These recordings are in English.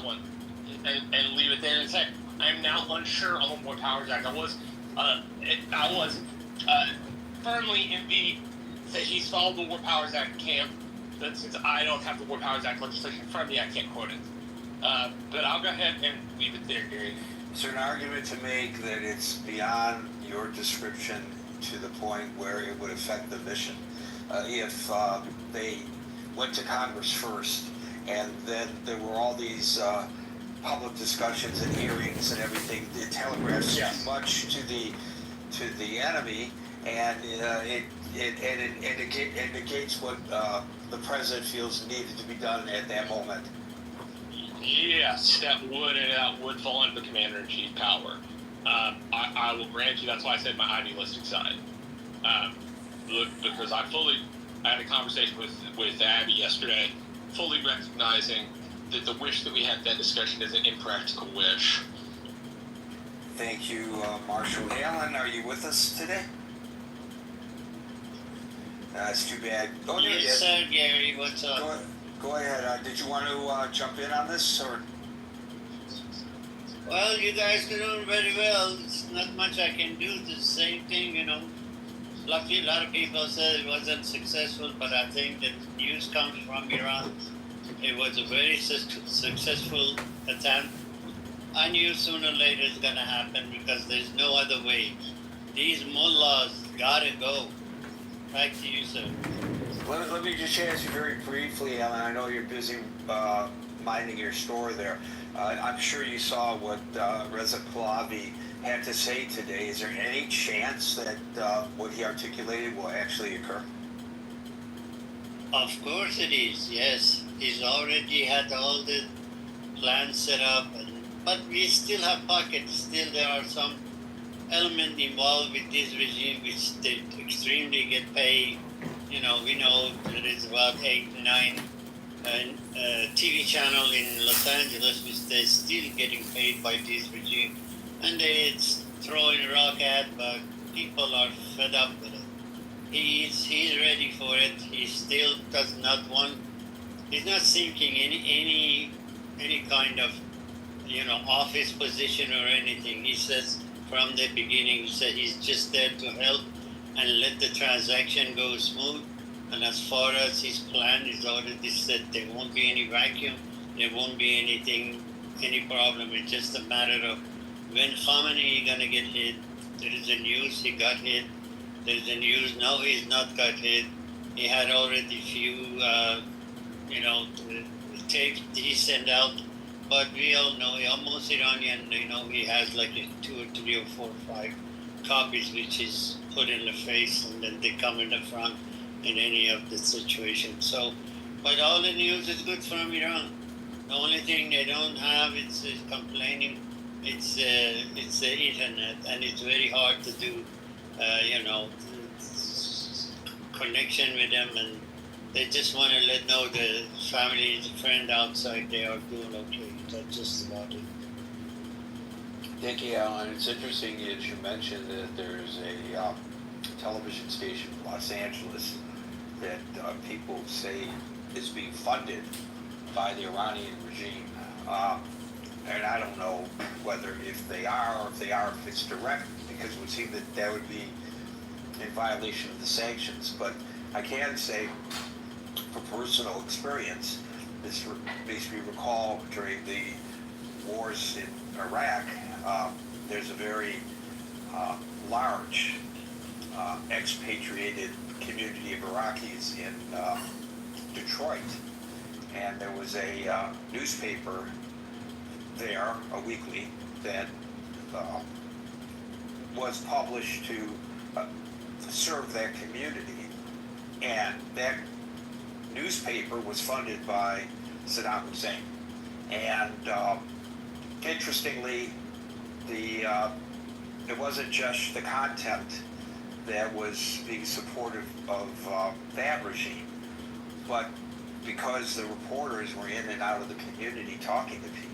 one and leave it there and say, I am now unsure on the War Powers Act. I was firmly in the that he's followed the War Powers Act camp, but since I don't have the War Powers Act legislation in front of me, I can't quote it. But I'll go ahead and leave it there, Gary. Is there an argument to make that it's beyond your description to the point where it would affect the mission? If they went to Congress first, and then there were all these public discussions and hearings and everything, it telegraphs too much to the enemy, and it negates what the president feels needed to be done at that moment. Yes, that would fall under the commander-in-chief power. I will grant you, that's why I said my idealistic side. Because I had a conversation with Abby yesterday, fully recognizing that the wish that we had that discussion is an impractical wish. Thank you, Marshall. Alan, are you with us today? That's too bad. Yes, sir, Gary. What's up? Go ahead. Did you want to jump in on this, or? Well, you guys are doing very well. It's not much I can do. The same thing, A lot of people said it wasn't successful, but I think the news comes from Iran. It was a very successful attempt. I knew sooner or later it's going to happen because there's no other way. These mullahs gotta go. Back to you, sir. Let me just ask you very briefly, Alan. I know you're busy minding your store there. I'm sure you saw what Reza Pahlavi had to say today. Is there any chance that what he articulated will actually occur? Of course it is, yes. He's already had all the plans set up, but we still have pockets. Still there are some elements involved with this regime which they extremely get paid. We know there is about 8, 9 TV channel in Los Angeles which they're still getting paid by this regime. And it's throwing rock at, but people are fed up with it. He's ready for it. He still does not want. He's not seeking any kind of office position or anything. He says from the beginning, he said he's just there to help and let the transaction go smooth. And as far as his plan is already said, there won't be any vacuum. There won't be any problem. It's just a matter of when Khamenei is gonna get hit. There is a news he got hit. There's a news now he's not got hit. He had already few, tapes he sent out. But we all know, almost Iranian, he has like 2 or 3 or 4 or 5 copies which is put in the face and then they come in the front in any of the situations. So, but all the news is good from Iran. The only thing they don't have is complaining. It's the internet, and it's very hard to do, connection with them, and they just want to know the family, the friend outside, they are doing okay. That's just about it. Thank you, Alan. It's interesting as you mentioned that there's a television station in Los Angeles that people say is being funded by the Iranian regime. And I don't know whether if they are or if it's direct, because it would seem that would be in violation of the sanctions. But I can say, from personal experience, this makes me recall during the wars in Iraq, there's a very large expatriated community of Iraqis in Detroit. And there was a newspaper there, a weekly, that was published to serve that community. And that newspaper was funded by Saddam Hussein. And interestingly, it wasn't just the content that was being supportive of that regime, but because the reporters were in and out of the community talking to people,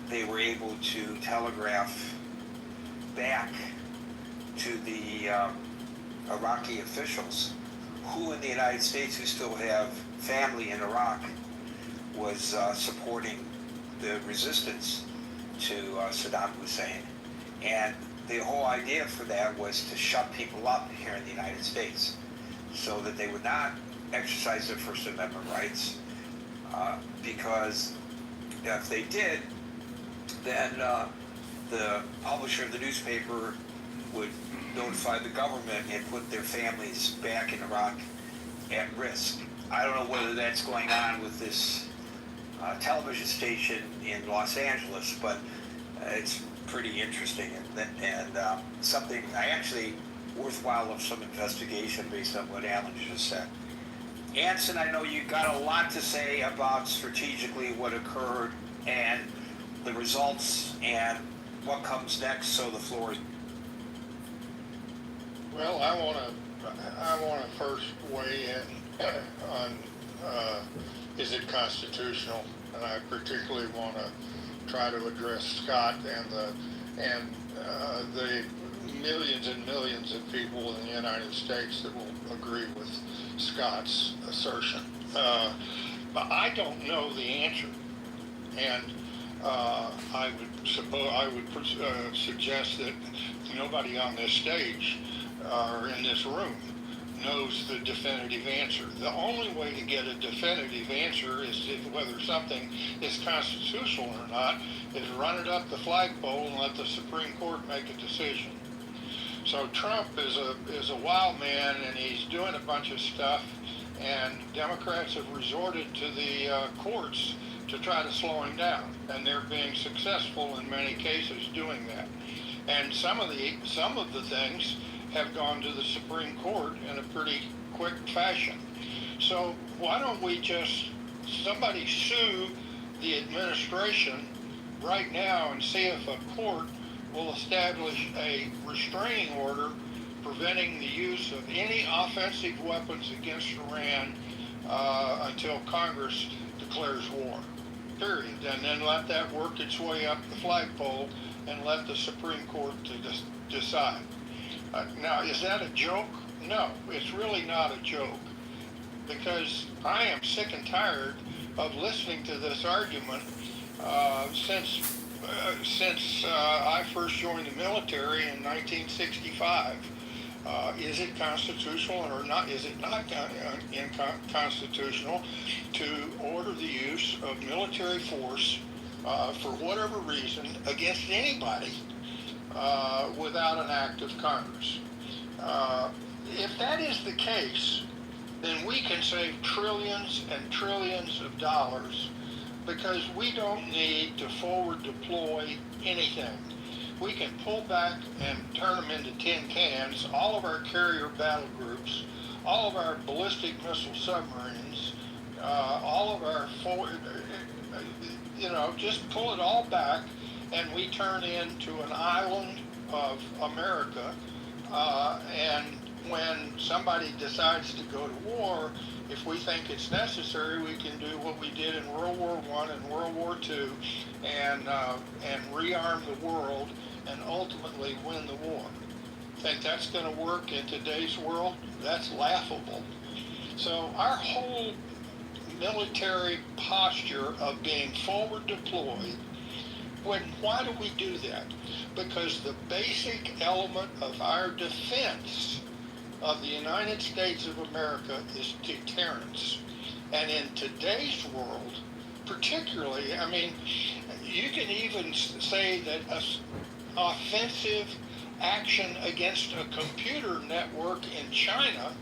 they were able to telegraph back to the Iraqi officials who in the United States who still have family in Iraq was supporting the resistance to Saddam Hussein. And the whole idea for that was to shut people up here in the United States so that they would not exercise their First Amendment rights, because if they did, then the publisher of the newspaper would notify the government and put their families back in Iraq at risk. I don't know whether that's going on with this television station in Los Angeles, but it's pretty interesting and something actually worthwhile of some investigation based on what Alan just said. Anson, I know you got a lot to say about strategically what occurred and the results and what comes next, so the floor is. Well, I want to first weigh in on is it constitutional, and I particularly want to try to address Scott and the millions and millions of people in the United States that will agree with Scott's assertion. But I don't know the answer, and I would suggest that nobody on this stage or in this room knows the definitive answer. The only way to get a definitive answer is if whether something is constitutional or not is run it up the flagpole and let the Supreme Court make a decision. So Trump is a wild man, and he's doing a bunch of stuff, and Democrats have resorted to the courts to try to slow him down, and they're being successful in many cases doing that. And some of the things have gone to the Supreme Court in a pretty quick fashion. So why don't we somebody sue the administration right now and see if a court will establish a restraining order preventing the use of any offensive weapons against Iran until Congress declares war, period. And then let that work its way up the flagpole and let the Supreme Court to decide. Now, is that a joke? No, it's really not a joke, because I am sick and tired of listening to this argument since I first joined the military in 1965. Is it constitutional or not? Is it not constitutional to order the use of military force for whatever reason against anybody without an act of Congress? If that is the case, then we can save trillions and trillions of dollars, because we don't need to forward deploy anything. We can pull back and turn them into tin cans, all of our carrier battle groups, all of our ballistic missile submarines, all of our forward, just pull it all back, and we turn into an island of America. And when somebody decides to go to war, if we think it's necessary, we can do what we did in World War I and World War II, and rearm the world and ultimately win the war. Think that's going to work in today's world? That's laughable. So our whole military posture of being forward deployed, why do we do that? Because the basic element of our defense of the United States of America is deterrence. And in today's world, particularly, you can even say that offensive action against a computer network in China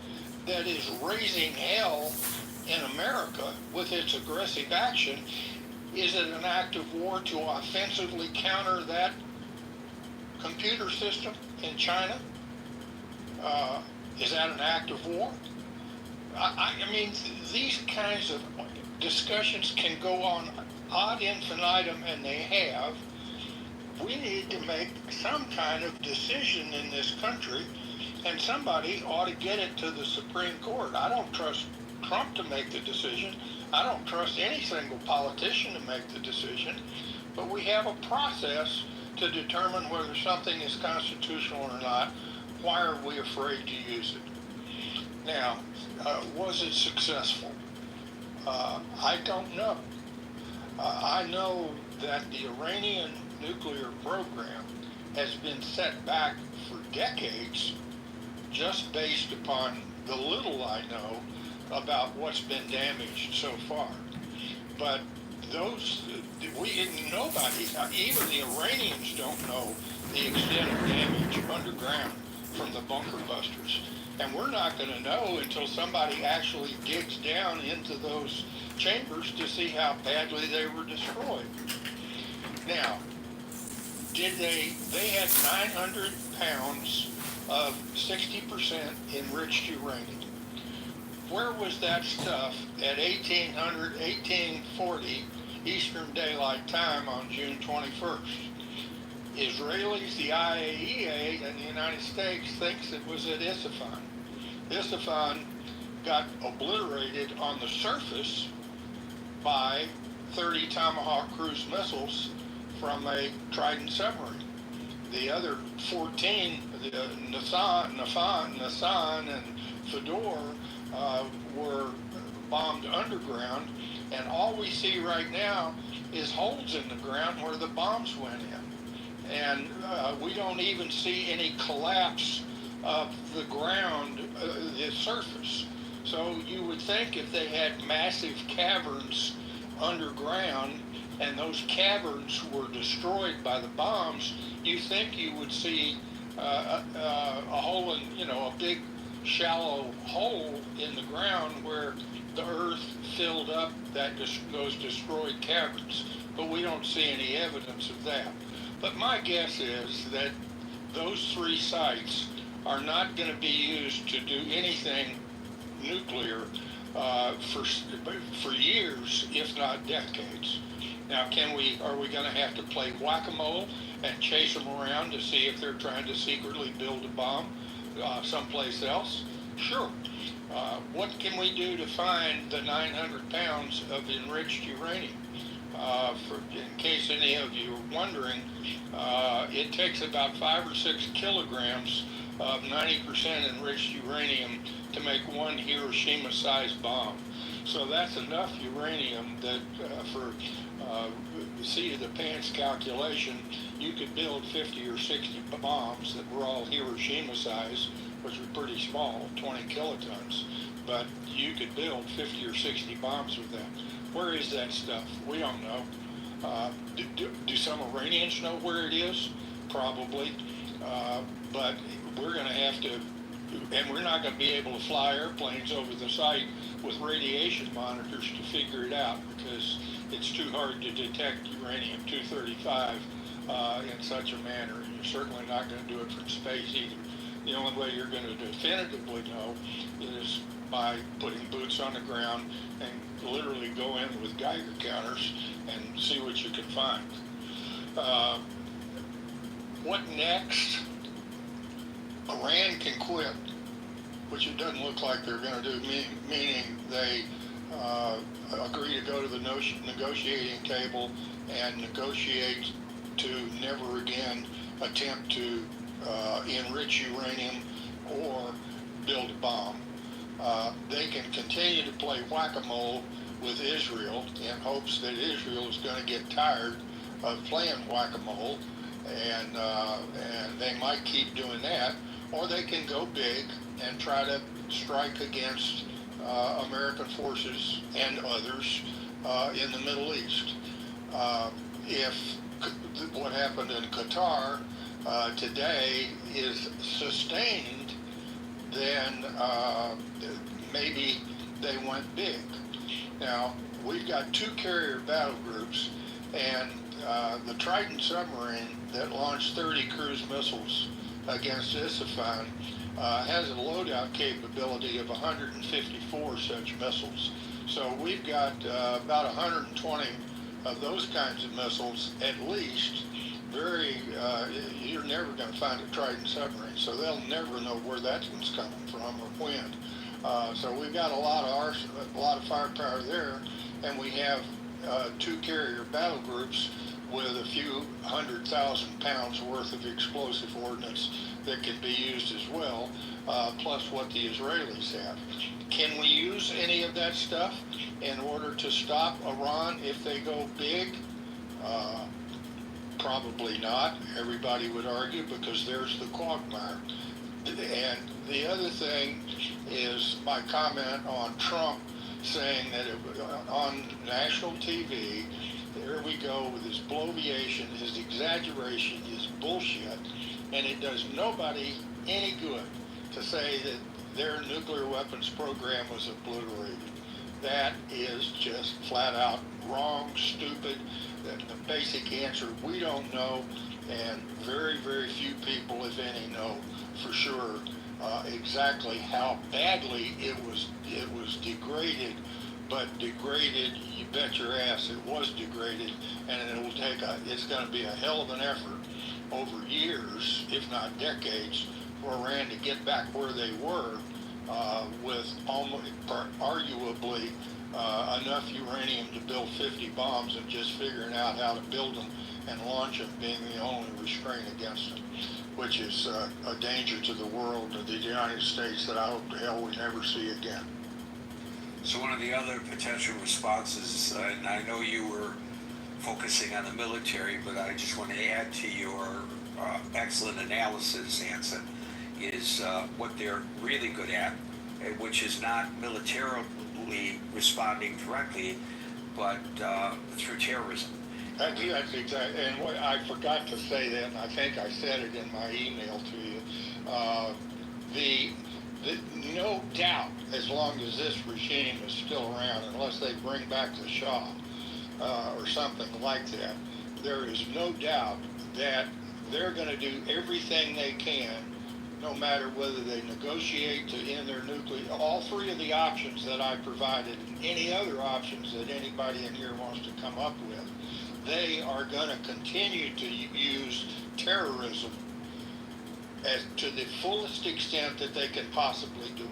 that is raising hell in America with its aggressive action, is it an act of war to offensively counter that computer system in China? Is that an act of war? These kinds of discussions can go on ad infinitum, and they have. We need to make some kind of decision in this country, and somebody ought to get it to the Supreme Court. I don't trust Trump to make the decision. I don't trust any single politician to make the decision, but we have a process to determine whether something is constitutional or not. Why are we afraid to use it? Now, was it successful? I don't know. I know that the Iranian nuclear program has been set back for decades just based upon the little I know about what's been damaged so far. But those, nobody, even the Iranians don't know the extent of damage underground from the bunker busters. And we're not going to know until somebody actually digs down into those chambers to see how badly they were destroyed. Now, they had 900 pounds of 60% enriched uranium. Where was that stuff at 1840 Eastern Daylight Time on June 21st? Israelis, the IAEA, and the United States thinks it was at Isfahan. Isfahan got obliterated on the surface by 30 Tomahawk cruise missiles from a Trident submarine. The other 14, the Nasan and Fedor, were bombed underground, and all we see right now is holes in the ground where the bombs went in. And we don't even see any collapse of the ground, the surface. So you would think if they had massive caverns underground and those caverns were destroyed by the bombs, you think you would see a hole in, a big shallow hole in the ground where the earth filled up those destroyed caverns. But we don't see any evidence of that. But my guess is that those three sites are not going to be used to do anything nuclear for years, if not decades. Now, are we going to have to play whack-a-mole and chase them around to see if they're trying to secretly build a bomb someplace else? Sure. What can we do to find the 900 pounds of enriched uranium? In case any of you are wondering, it takes about 5 or 6 kilograms of 90% enriched uranium to make one Hiroshima-sized bomb. So that's enough uranium that for seat of the pants calculation, you could build 50 or 60 bombs that were all Hiroshima size, which were pretty small, 20 kilotons. But you could build 50 or 60 bombs with that. Where is that stuff? We don't know. Do some Iranians know where it is? Probably. But we're going to have to, and we're not going to be able to fly airplanes over the site with radiation monitors to figure it out, because it's too hard to detect uranium-235 in such a manner. And you're certainly not going to do it from space either. The only way you're going to definitively know is by putting boots on the ground and literally go in with Geiger counters and see what you can find. What next? Iran can quit, which it doesn't look like they're going to do, meaning they agree to go to the negotiating table and negotiate to never again attempt to enrich uranium or build a bomb. They can continue to play whack-a-mole with Israel in hopes that Israel is going to get tired of playing whack-a-mole, and they might keep doing that, or they can go big and try to strike against American forces and others in the Middle East. If what happened in Qatar today is sustained, then maybe they went big. Now, we've got 2 carrier battle groups, and the Trident submarine that launched 30 cruise missiles against Isfahan has a loadout capability of 154 such missiles. So we've got about 120 of those kinds of missiles at least. You're never going to find a Trident submarine, so they'll never know where that one's coming from or when. So we've got a lot of firepower there, and we have 2 carrier battle groups with a few 100,000 pounds worth of explosive ordnance that can be used as well, plus what the Israelis have. Can we use any of that stuff in order to stop Iran if they go big? Probably not. Everybody would argue, because there's the quagmire. And the other thing is my comment on Trump saying that on national TV, there we go with his bloviation, his exaggeration, his bullshit, and it does nobody any good to say that their nuclear weapons program was obliterated. That is just flat out wrong, stupid. The basic answer, we don't know, and very, very few people, if any, know for sure exactly how badly it was degraded. But degraded, you bet your ass it was degraded, and it's going to be a hell of an effort over years, if not decades, for Iran to get back where they were with almost, arguably enough uranium to build 50 bombs, and just figuring out how to build them and launch them being the only restraint against them, which is a danger to the world, to the United States, that I hope to hell we never see again. So one of the other potential responses, and I know you were focusing on the military, but I just want to add to your excellent analysis, Hanson, is what they're really good at, which is not militarily responding directly, but through terrorism. That's exactly, and what I forgot to say that, and I think I said it in my email to you, no doubt, as long as this regime is still around, unless they bring back the Shah or something like that, there is no doubt that they're going to do everything they can, no matter whether they negotiate to end their nuclear, all three of the options that I provided, and any other options that anybody in here wants to come up with, they are going to continue to use terrorism as to the fullest extent that they can possibly do it.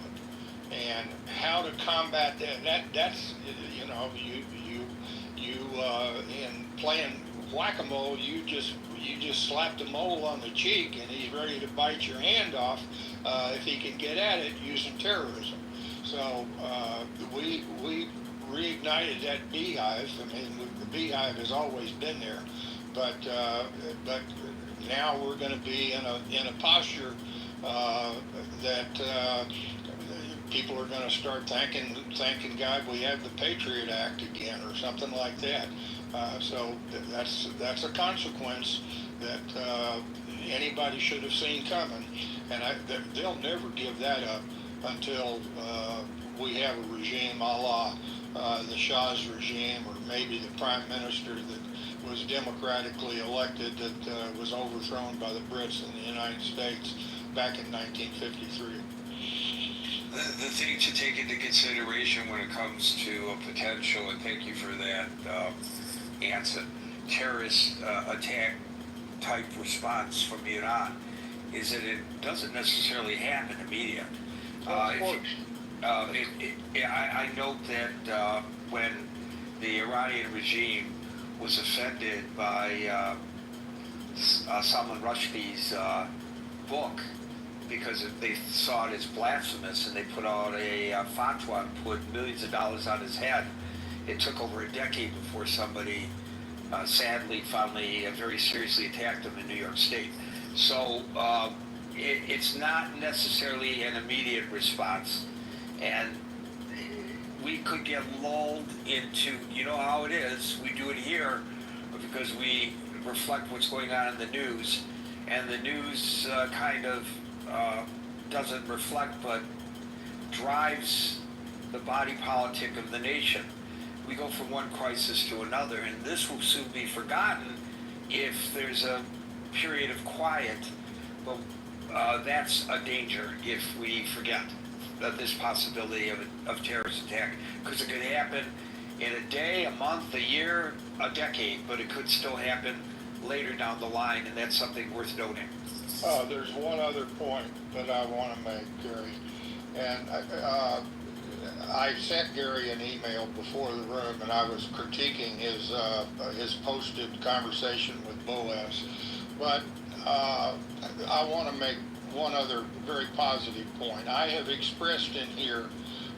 And how to combat that's, you know, in playing whack-a-mole, you just slapped a mole on the cheek and he's ready to bite your hand off if he can get at it using terrorism. So we reignited that beehive. I mean, the beehive has always been there, but now we're going to be in a posture that people are going to start thanking God we have the Patriot Act again, or something like that. So that's a consequence that anybody should have seen coming, and they'll never give that up until we have a regime a la the Shah's regime, or maybe the prime minister that was democratically elected that was overthrown by the Brits in the United States back in 1953. The thing to take into consideration when it comes to a potential, and thank you for that answer, terrorist attack type response from Iran, is that it doesn't necessarily happen immediate. I note that when the Iranian regime was offended by Salman Rushdie's book, because they saw it as blasphemous, and they put out a fatwa and put millions of dollars on his head, it took over a decade before somebody sadly finally very seriously attacked him in New York State. So it's not necessarily an immediate response, and we could get lulled into, you know how it is, we do it here because we reflect what's going on in the news, and the news kind of doesn't reflect but drives the body politic of the nation. We go from one crisis to another, and this will soon be forgotten if there's a period of quiet, but that's a danger if we forget this possibility of terrorist attack, because it could happen in a day, a month, a year, a decade, but it could still happen later down the line, and that's something worth noting. There's one other point that I want to make, Gary, and I sent Gary an email before the room, and I was critiquing his posted conversation with Boaz. But I want to make one other very positive point. I have expressed in here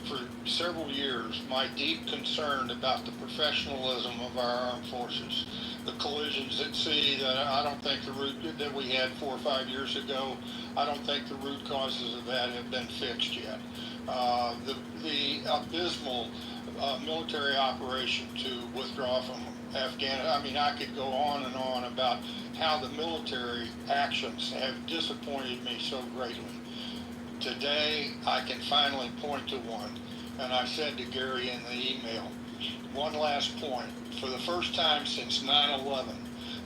for several years my deep concern about the professionalism of our armed forces. The collisions at sea that I don't think the root that we had 4 or 5 years ago, I don't think the root causes of that have been fixed yet. The abysmal military operation to withdraw from Afghanistan. I mean, I could go on and on about how the military actions have disappointed me so greatly. Today, I can finally point to one, and I said to Gary in the email, one last point. For the first time since 9/11,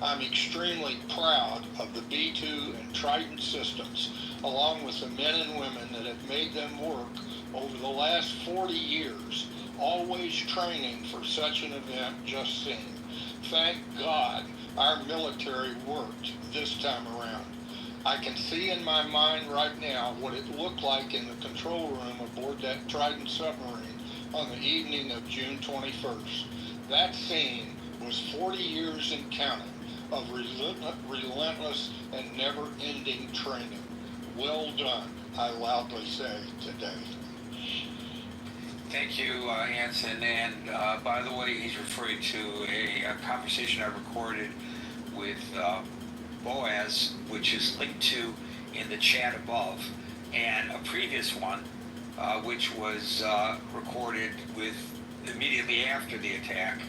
I'm extremely proud of the B-2 and Trident systems, along with the men and women that have made them work over the last 40 years, always training for such an event just seen. Thank God our military worked this time around. I can see in my mind right now what it looked like in the control room aboard that Trident submarine on the evening of June 21st. That scene was 40 years and counting of relentless and never-ending training. Well done, I loudly say today. Thank you, Anson. And by the way, he's referring to a conversation I recorded with Boaz, which is linked to in the chat above, and a previous one, which was recorded with immediately after the attack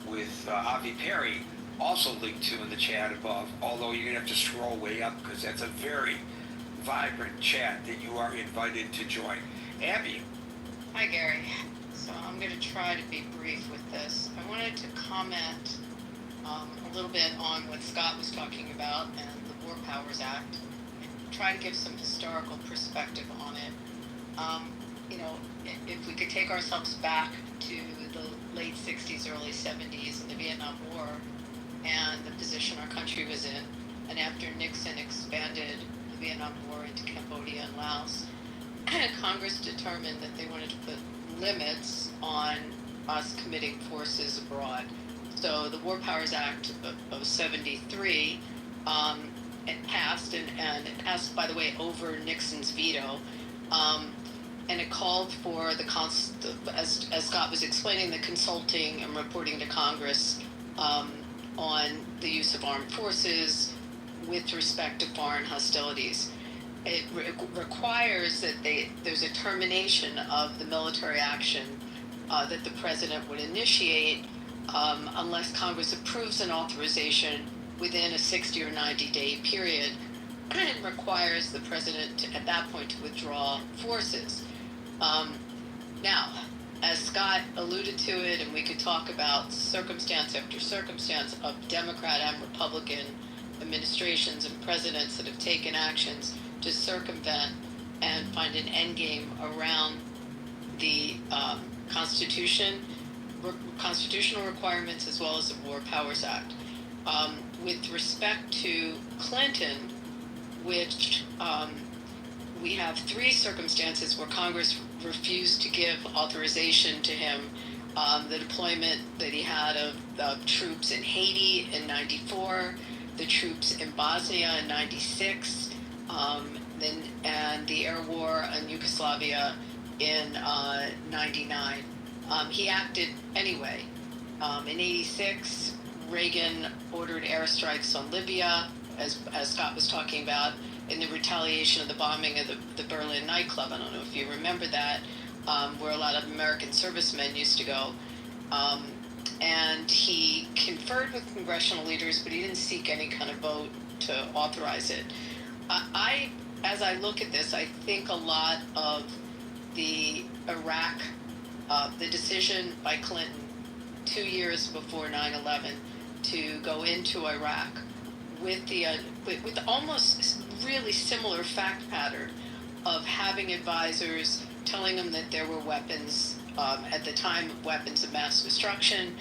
with Avi Perry, also linked to in the chat above, although you're going to have to scroll way up because that's a very vibrant chat that you are invited to join. Abby. Hi, Gary. So I'm going to try to be brief with this. I wanted to comment a little bit on what Scott was talking about and the War Powers Act, and try to give some historical perspective on it. If we could take ourselves back to the late 60s, early 70s, and the Vietnam War, and the position our country was in, and after Nixon expanded the Vietnam War into Cambodia and Laos, Congress determined that they wanted to put limits on us committing forces abroad. So the War Powers Act of 73, it passed, and it passed, by the way, over Nixon's veto, and it called for as Scott was explaining, the consulting and reporting to Congress on the use of armed forces with respect to foreign hostilities. It requires that there's a termination of the military action that the president would initiate unless Congress approves an authorization within a 60 or 90-day period. It requires the president at that point to withdraw forces. Now, as Scott alluded to it, and we could talk about circumstance after circumstance of Democrat and Republican administrations and presidents that have taken actions to circumvent and find an endgame around the constitutional requirements as well as the War Powers Act. With respect to Clinton, which we have 3 circumstances where Congress refused to give authorization to him. The deployment that he had of troops in Haiti in 94, the troops in Bosnia in 96, and the air war in Yugoslavia in 99. He acted anyway. In 86, Reagan ordered airstrikes on Libya, as Scott was talking about, in the retaliation of the bombing of the Berlin nightclub. I don't know if you remember that, where a lot of American servicemen used to go. And he conferred with congressional leaders, but he didn't seek any kind of vote to authorize it. As I look at this, I think a lot of the Iraq, the decision by Clinton 2 years before 9/11 to go into Iraq with with almost really similar fact pattern of having advisors telling them that there were weapons, at the time, weapons of mass destruction,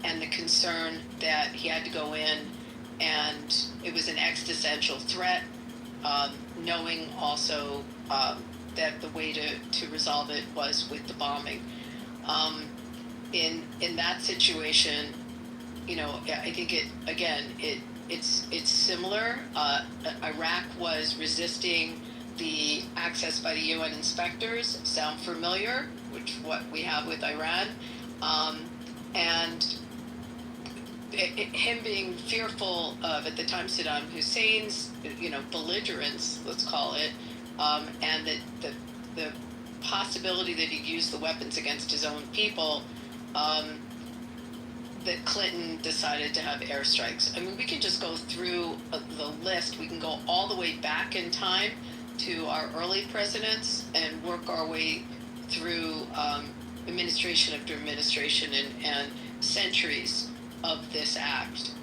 and the concern that he had to go in and it was an existential threat, knowing also that the way to resolve it was with the bombing. In that situation, I think it's similar. Iraq was resisting the access by the UN inspectors. Sound familiar? Which what we have with Iran, and him being fearful of, at the time, Saddam Hussein's belligerence, let's call it, and the possibility that he'd use the weapons against his own people. That Clinton decided to have airstrikes. I mean, we can just go through the list. We can go all the way back in time to our early presidents and work our way through administration after administration and centuries of this act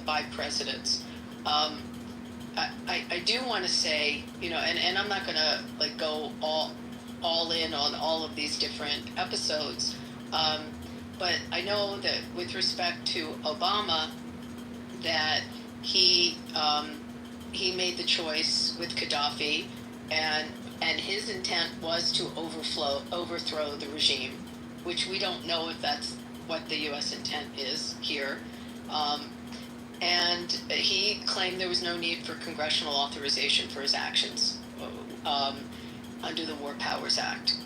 by presidents. I do want to say, and I'm not going to go all in on all of these different episodes. But I know that with respect to Obama, that he made the choice with Gaddafi, and his intent was to overthrow the regime, which we don't know if that's what the U.S. intent is here. And he claimed there was no need for congressional authorization for his actions under the War Powers Act.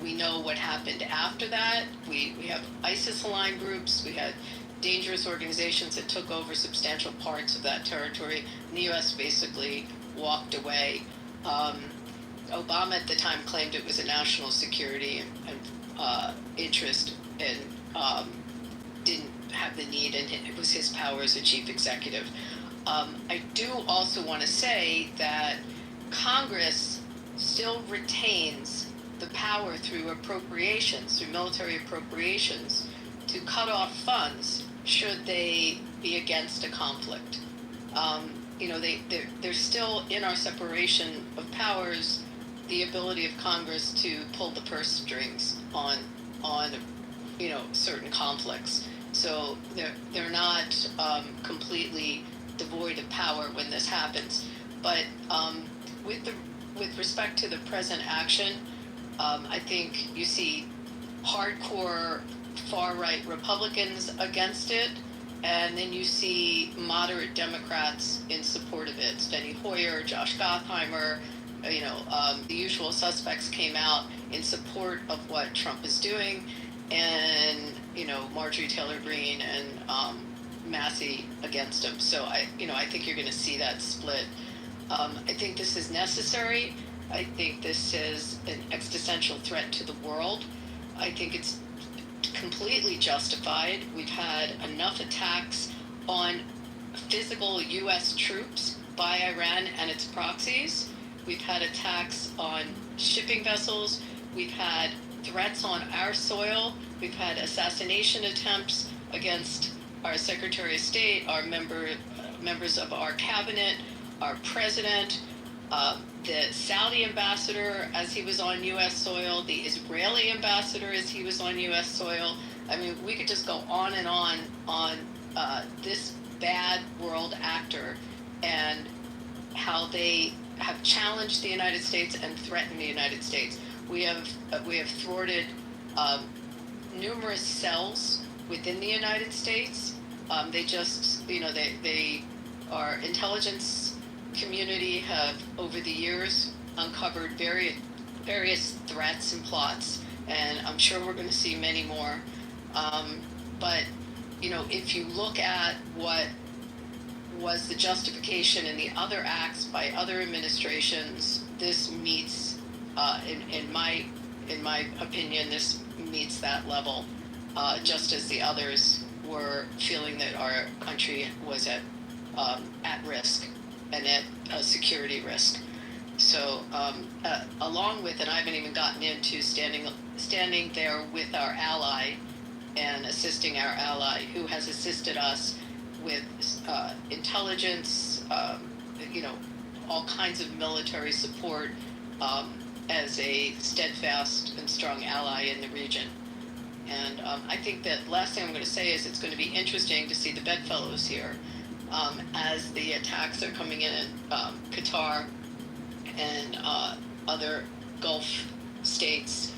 We know what happened after that. We have ISIS-aligned groups. We had dangerous organizations that took over substantial parts of that territory. And the U.S. basically walked away. Obama at the time claimed it was a national security and interest, and didn't have the need, and it was his power as a chief executive. I do also want to say that Congress still retains the power through appropriations, through military appropriations, to cut off funds should they be against a conflict. They're still, in our separation of powers, the ability of Congress to pull the purse strings on certain conflicts. So they're not completely devoid of power when this happens. But with respect to the present action, I think you see hardcore far-right Republicans against it, and then you see moderate Democrats in support of it. Steny Hoyer, Josh Gottheimer, the usual suspects came out in support of what Trump is doing, and Marjorie Taylor Greene and Massey against him. So I think you're going to see that split. I think this is necessary. I think this is an existential threat to the world. I think it's completely justified. We've had enough attacks on physical U.S. troops by Iran and its proxies. We've had attacks on shipping vessels. We've had threats on our soil. We've had assassination attempts against our Secretary of State, our members of our cabinet, our president, the Saudi ambassador as he was on U.S. soil, the Israeli ambassador as he was on U.S. soil. I mean, we could just go on and on this bad world actor and how they have challenged the United States and threatened the United States. We have thwarted numerous cells within the United States. Our intelligence community have over the years uncovered various threats and plots, and I'm sure we're going to see many more. But if you look at what was the justification in the other acts by other administrations, this meets, in my opinion, this meets that level, just as the others were feeling that our country was at risk and at a security risk. So along with, and I haven't even gotten into standing there with our ally and assisting our ally who has assisted us with intelligence, all kinds of military support as a steadfast and strong ally in the region. And I think that last thing I'm going to say is it's going to be interesting to see the bedfellows here as the attacks are coming in Qatar and other Gulf states.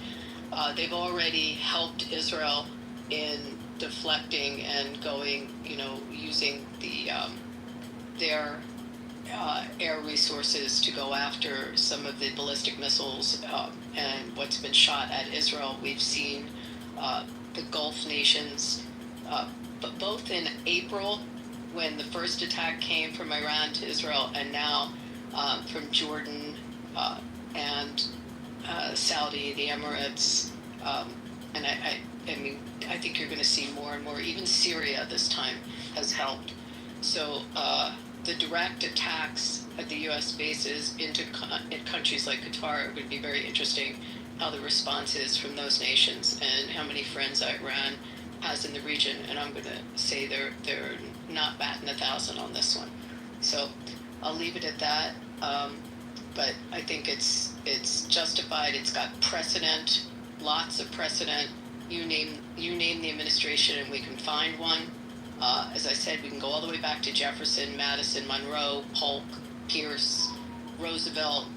They've already helped Israel in deflecting and going, using their air resources to go after some of the ballistic missiles and what's been shot at Israel. We've seen the Gulf nations, but both in April, when the first attack came from Iran to Israel, and now from Jordan and Saudi, the Emirates, and I think you're going to see more and more. Even Syria this time has helped. So the direct attacks at the U.S. bases into countries like Qatar, it would be very interesting how the response is from those nations and how many friends Iran has in the region. And I'm going to say they're not batting 1,000 on this one. So I'll leave it at that. But I think it's justified. It's got precedent, lots of precedent. You name the administration, and we can find one. As I said, we can go all the way back to Jefferson, Madison, Monroe, Polk, Pierce, Roosevelt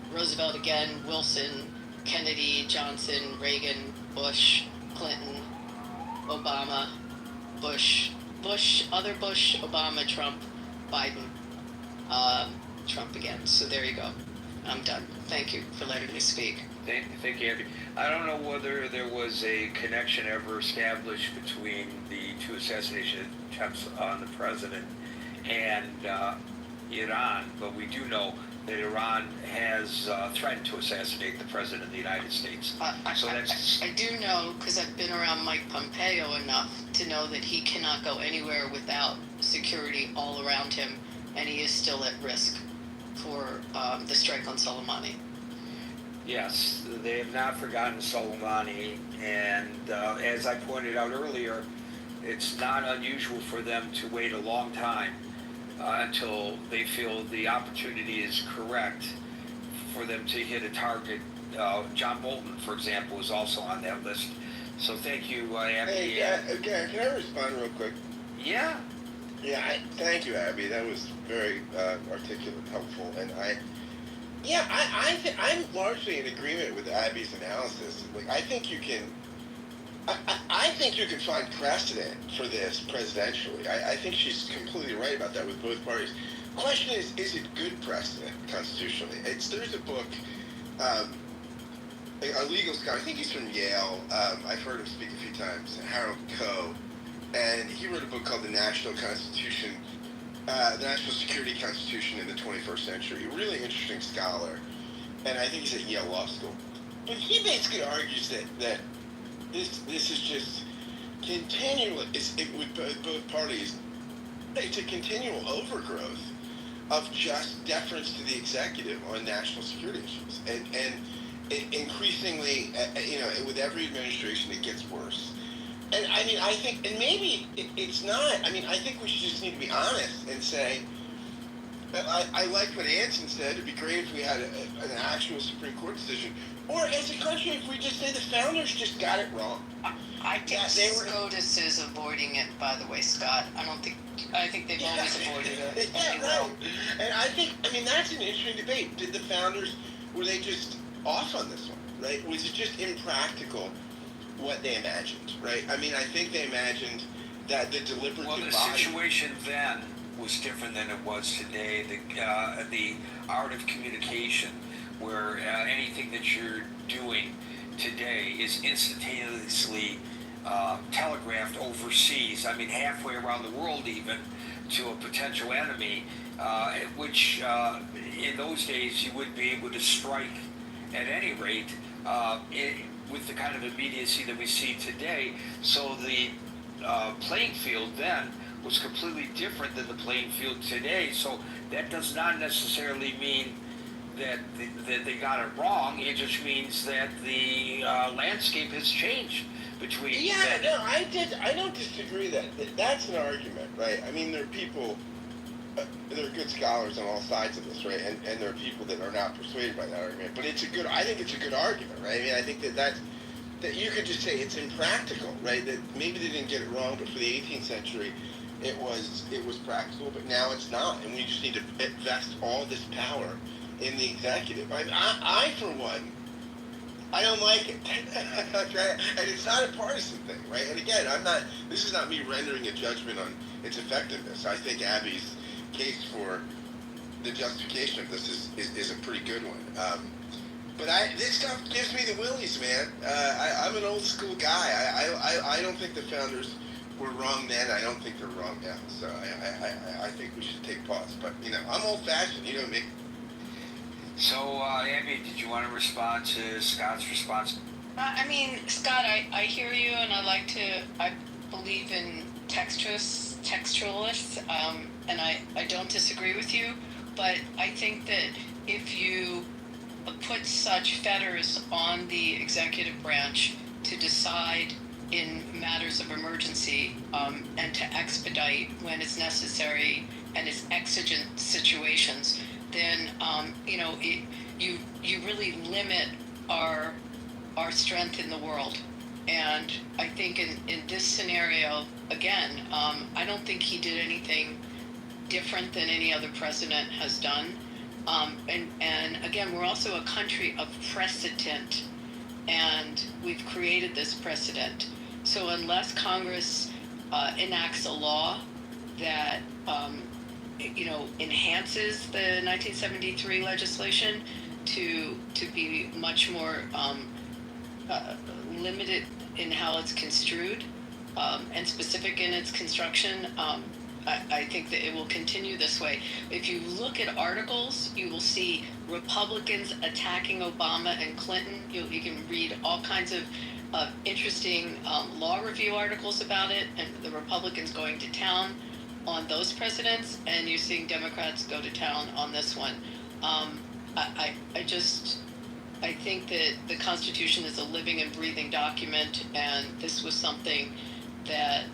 again, Wilson, Kennedy, Johnson, Reagan, Bush, Clinton, Obama, Bush, Obama, Trump, Biden, Trump again. So there you go. I'm done. Thank you for letting me speak. Thank you, Abby. I don't know whether there was a connection ever established between the two assassination attempts on the president and Iran, but we do know that Iran has threatened to assassinate the president of the United States. I do know, because I've been around Mike Pompeo enough to know that he cannot go anywhere without security all around him, and he is still at risk for the strike on Soleimani. Yes, they have not forgotten Soleimani, and as I pointed out earlier, it's not unusual for them to wait a long time until they feel the opportunity is correct for them to hit a target. John Bolton, for example, is also on that list. So thank you, Abby. Hey, can I respond real quick? Yeah. Yeah, thank you, Abby. That was very articulate and helpful. And I'm largely in agreement with Abby's analysis. Like, I think you can find precedent for this presidentially. I think she's completely right about that with both parties. Question is it good precedent constitutionally? There's a book, a legal scholar, I think he's from Yale. I've heard him speak a few times, Harold Coe, and he wrote a book called The National Constitution, the National Security Constitution in the 21st Century. A really interesting scholar, and I think he's at Yale Law School. But he basically argues that this is just continual. With both parties, it's a continual overgrowth of just deference to the executive on national security issues, and increasingly, with every administration, it gets worse. And I mean, I think, and maybe it's not. I mean, I think we should just need to be honest and say, I like what Anson said. It'd be great if we had an actual Supreme Court decision. Or as a country, if we just say the founders just got it wrong. I think SCOTUS is avoiding it, by the way, Scott. I think they've always avoided it. Yeah, right. And I think, that's an interesting debate. Did the founders, were they just off on this one, right? Was it just impractical what they imagined, right? I think they imagined that the deliberative body... Well, the situation then was different than it was today. The art of communication, where anything that you're doing today is instantaneously telegraphed overseas, halfway around the world even, to a potential enemy, which in those days you wouldn't be able to strike at any rate with the kind of immediacy that we see today. So the playing field then was completely different than the playing field today. So that does not necessarily mean that they got it wrong. It just means that the landscape has changed between. Yeah, no, I don't disagree that's an argument, right? There are people, there are good scholars on all sides of this, right? And there are people that are not persuaded by that argument. But I think it's a good argument, right? I think that you could just say it's impractical, right? That maybe they didn't get it wrong, but for the 18th century, it was practical, but now it's not, and we just need to invest all this power in the executive. I for one, I don't like it. Okay? And it's not a partisan thing, right? And again, this is not me rendering a judgment on its effectiveness. I think Abby's case for the justification of this is a pretty good one. But this stuff gives me the willies, man. I'm an old school guy. I don't think the founders were wrong then. I don't think they're wrong now. So I think we should take pause. But, I'm old fashioned. You know me. So, Abby, did you want to respond to Scott's response? I mean, Scott, I hear you, and I believe in textualists, and I don't disagree with you, but I think that if you put such fetters on the executive branch to decide in matters of emergency, and to expedite when it's necessary and it's exigent situations, then you really limit our strength in the world. And I think in this scenario, again, I don't think he did anything different than any other president has done. And again, we're also a country of precedent, and we've created this precedent. So unless Congress enacts a law that enhances the 1973 legislation to be much more limited in how it's construed, and specific in its construction, I think that it will continue this way. If you look at articles, you will see Republicans attacking Obama and Clinton. You can read all kinds of interesting law review articles about it, and the Republicans going to town on those presidents, and you're seeing Democrats go to town on this one. I think that the Constitution is a living and breathing document, and this was something that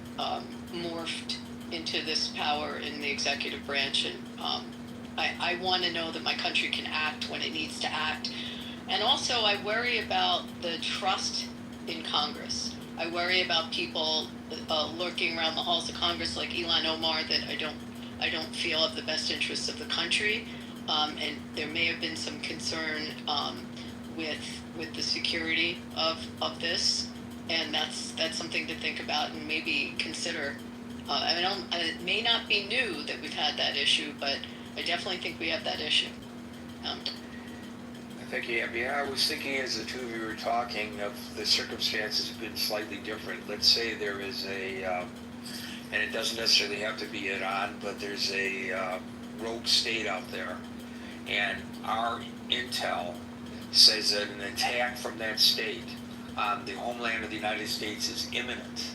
morphed into this power in the executive branch. And I want to know that my country can act when it needs to act. And also, I worry about the trust in Congress. I worry about people lurking around the halls of Congress like Ilhan Omar that I don't feel have the best interests of the country. And there may have been some concern with the security of this, and that's something to think about and maybe consider. It may not be new that we've had that issue, but I definitely think we have that issue. Thank you, Abby. I was thinking as the two of you were talking of the circumstances have been slightly different. Let's say there is and it doesn't necessarily have to be Iran, but there's a rogue state out there, and our intel says that an attack from that state on the homeland of the United States is imminent.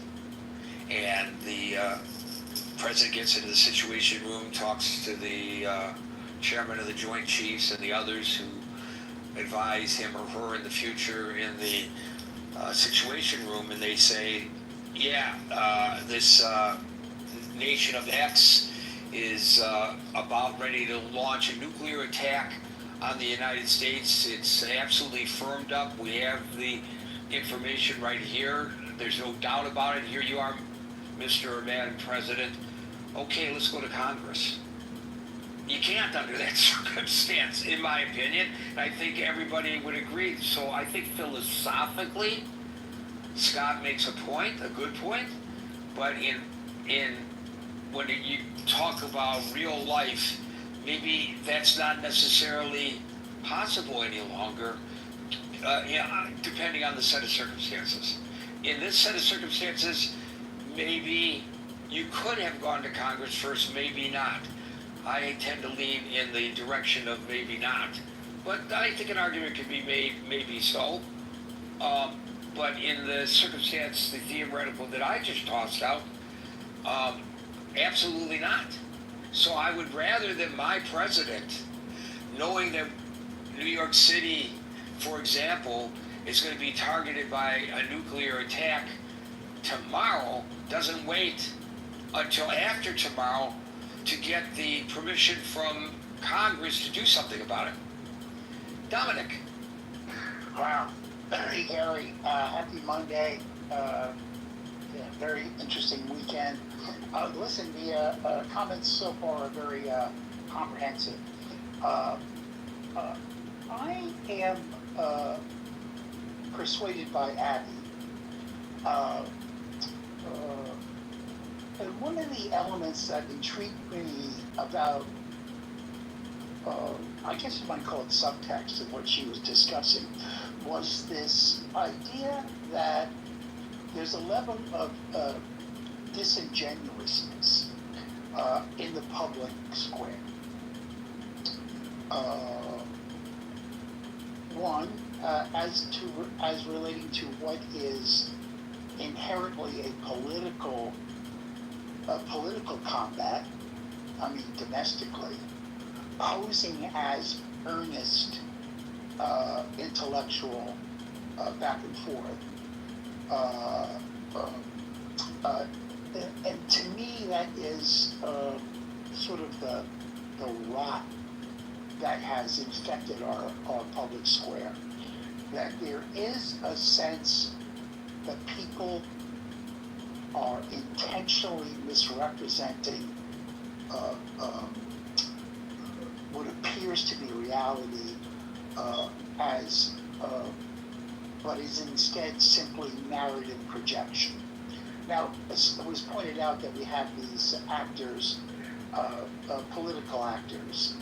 And the president gets into the Situation Room, talks to the chairman of the Joint Chiefs and the others who advise him or her in the future in the Situation Room, and they say, this nation of X is about ready to launch a nuclear attack on the United States. It's absolutely firmed up. We have the information right here. There's no doubt about it. Here you are, Mr. or Madam President. Okay, let's go to Congress. You can't under that circumstance, in my opinion. I think everybody would agree. So I think philosophically, Scott makes a point, a good point. But when you talk about real life, maybe that's not necessarily possible any longer, depending on the set of circumstances. In this set of circumstances, maybe you could have gone to Congress first, maybe not. I tend to lean in the direction of maybe not. But I think an argument could be made, maybe so. But in the circumstance, the theoretical that I just tossed out, absolutely not. So I would rather that my president, knowing that New York City, for example, is going to be targeted by a nuclear attack tomorrow, doesn't wait until after tomorrow to get the permission from Congress to do something about it. Dominic. Wow. Hey, Gary. Happy Monday. Very interesting weekend. Listen, the comments so far are very comprehensive. I am persuaded by Abby. Uh, and one of the elements that intrigued me about, I guess you might call it subtext of what she was discussing, was this idea that there's a level of disingenuousness in the public square. One, as relating to what is inherently a political combat, I mean domestically, posing as earnest intellectual back and forth. And to me, that is sort of the rot that has infected our public square. That there is a sense that people are intentionally misrepresenting what appears to be reality as what is instead simply narrative projection. Now, it was pointed out that we have these actors, political actors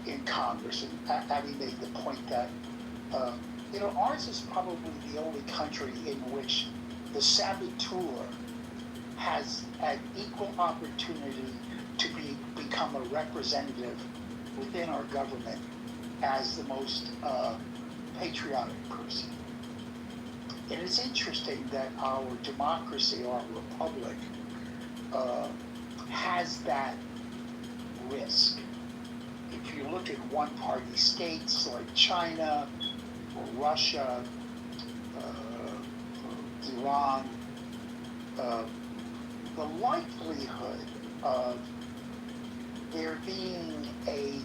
in Congress, and Abby made the point that ours is probably the only country in which the saboteur has had equal opportunity to become a representative within our government as the most patriotic person. And it's interesting that our democracy, our republic, has that risk. If you look at one-party states like China or Russia, Iran, the likelihood of there being a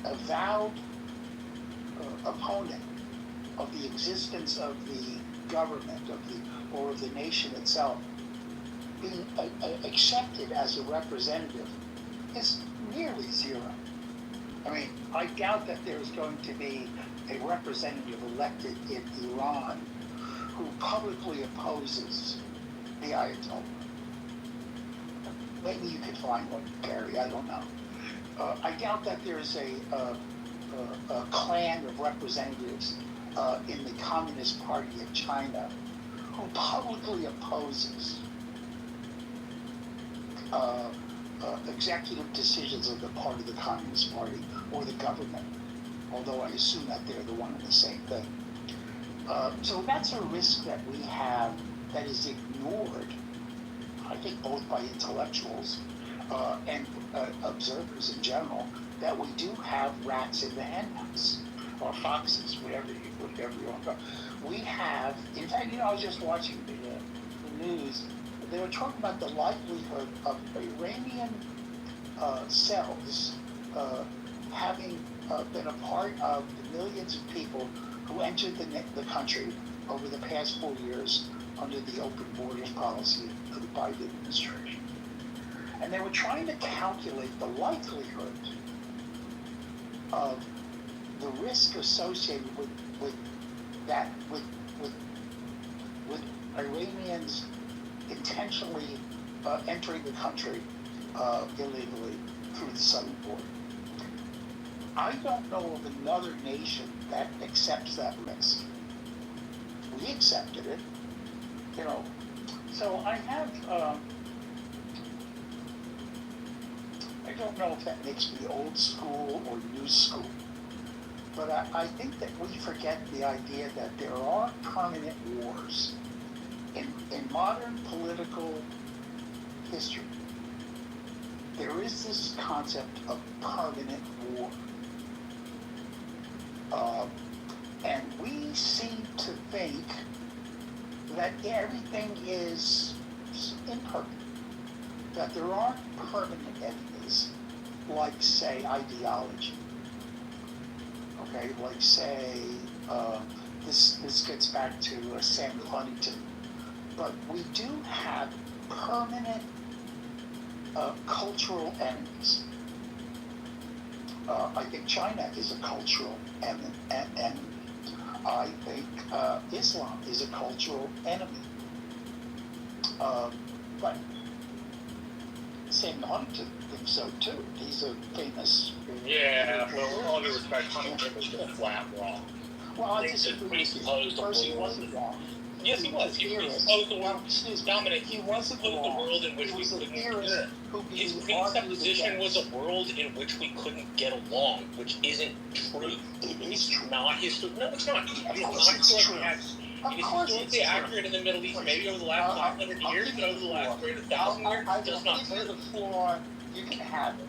avowed opponent of the existence of the government or of the nation itself being accepted as a representative is nearly zero. I mean, I doubt that there's going to be a representative elected in Iran who publicly opposes the Ayatollah. Maybe you could find one, Gary, I don't know. I doubt that there's a clan of representatives in the Communist Party of China who publicly opposes executive decisions on the part of the Communist Party or the government, although I assume that they're the one and the same thing. So that's a risk that we have that is ignored, I think, both by intellectuals and observers in general, that we do have rats in the henhouse, or foxes, whatever you want to call. We have, in fact, I was just watching the news. They were talking about the likelihood of Iranian cells having been a part of the millions of people who entered the country over the past 4 years under the open borders policy of the Biden administration. And they were trying to calculate the likelihood of the risk associated with that, with Iranians intentionally entering the country illegally through the southern border. I don't know of another nation that accepts that risk. We accepted it, So I have, I don't know if that makes me old school or new school, but I think that we forget the idea that there are permanent wars in modern political history. There is this concept of permanent war. And we seem to think that everything is impermanent, that there aren't permanent enemies, like, say, ideology. Okay, like, say, this gets back to Samuel Huntington, but we do have permanent cultural enemies. I think China is a cultural enemy. I think Islam is a cultural enemy. But Sam Huntington thinks so too. He's a famous. Yeah, well, with all due respect, Huntington was just flat wrong. Well, I They disagree with you. presupposed the First, he world. wasn't wrong. Yes, he was. He Theorist. presupposed the world. Now, excuse me. Dominic, he presupposed the wrong. world in which He we was a couldn't theorist live. who His argued presupposition was against. a world in which we couldn't get along, which isn't true. It is It's true. not history. No, it's not. Of It is course not it's historically true. accurate. Of It is course it's historically true. accurate in the Middle East, maybe over the last 500 I'll years, give but you over the the last floor. 1,000 years, I it does will not give you prove. the floor. You can have it.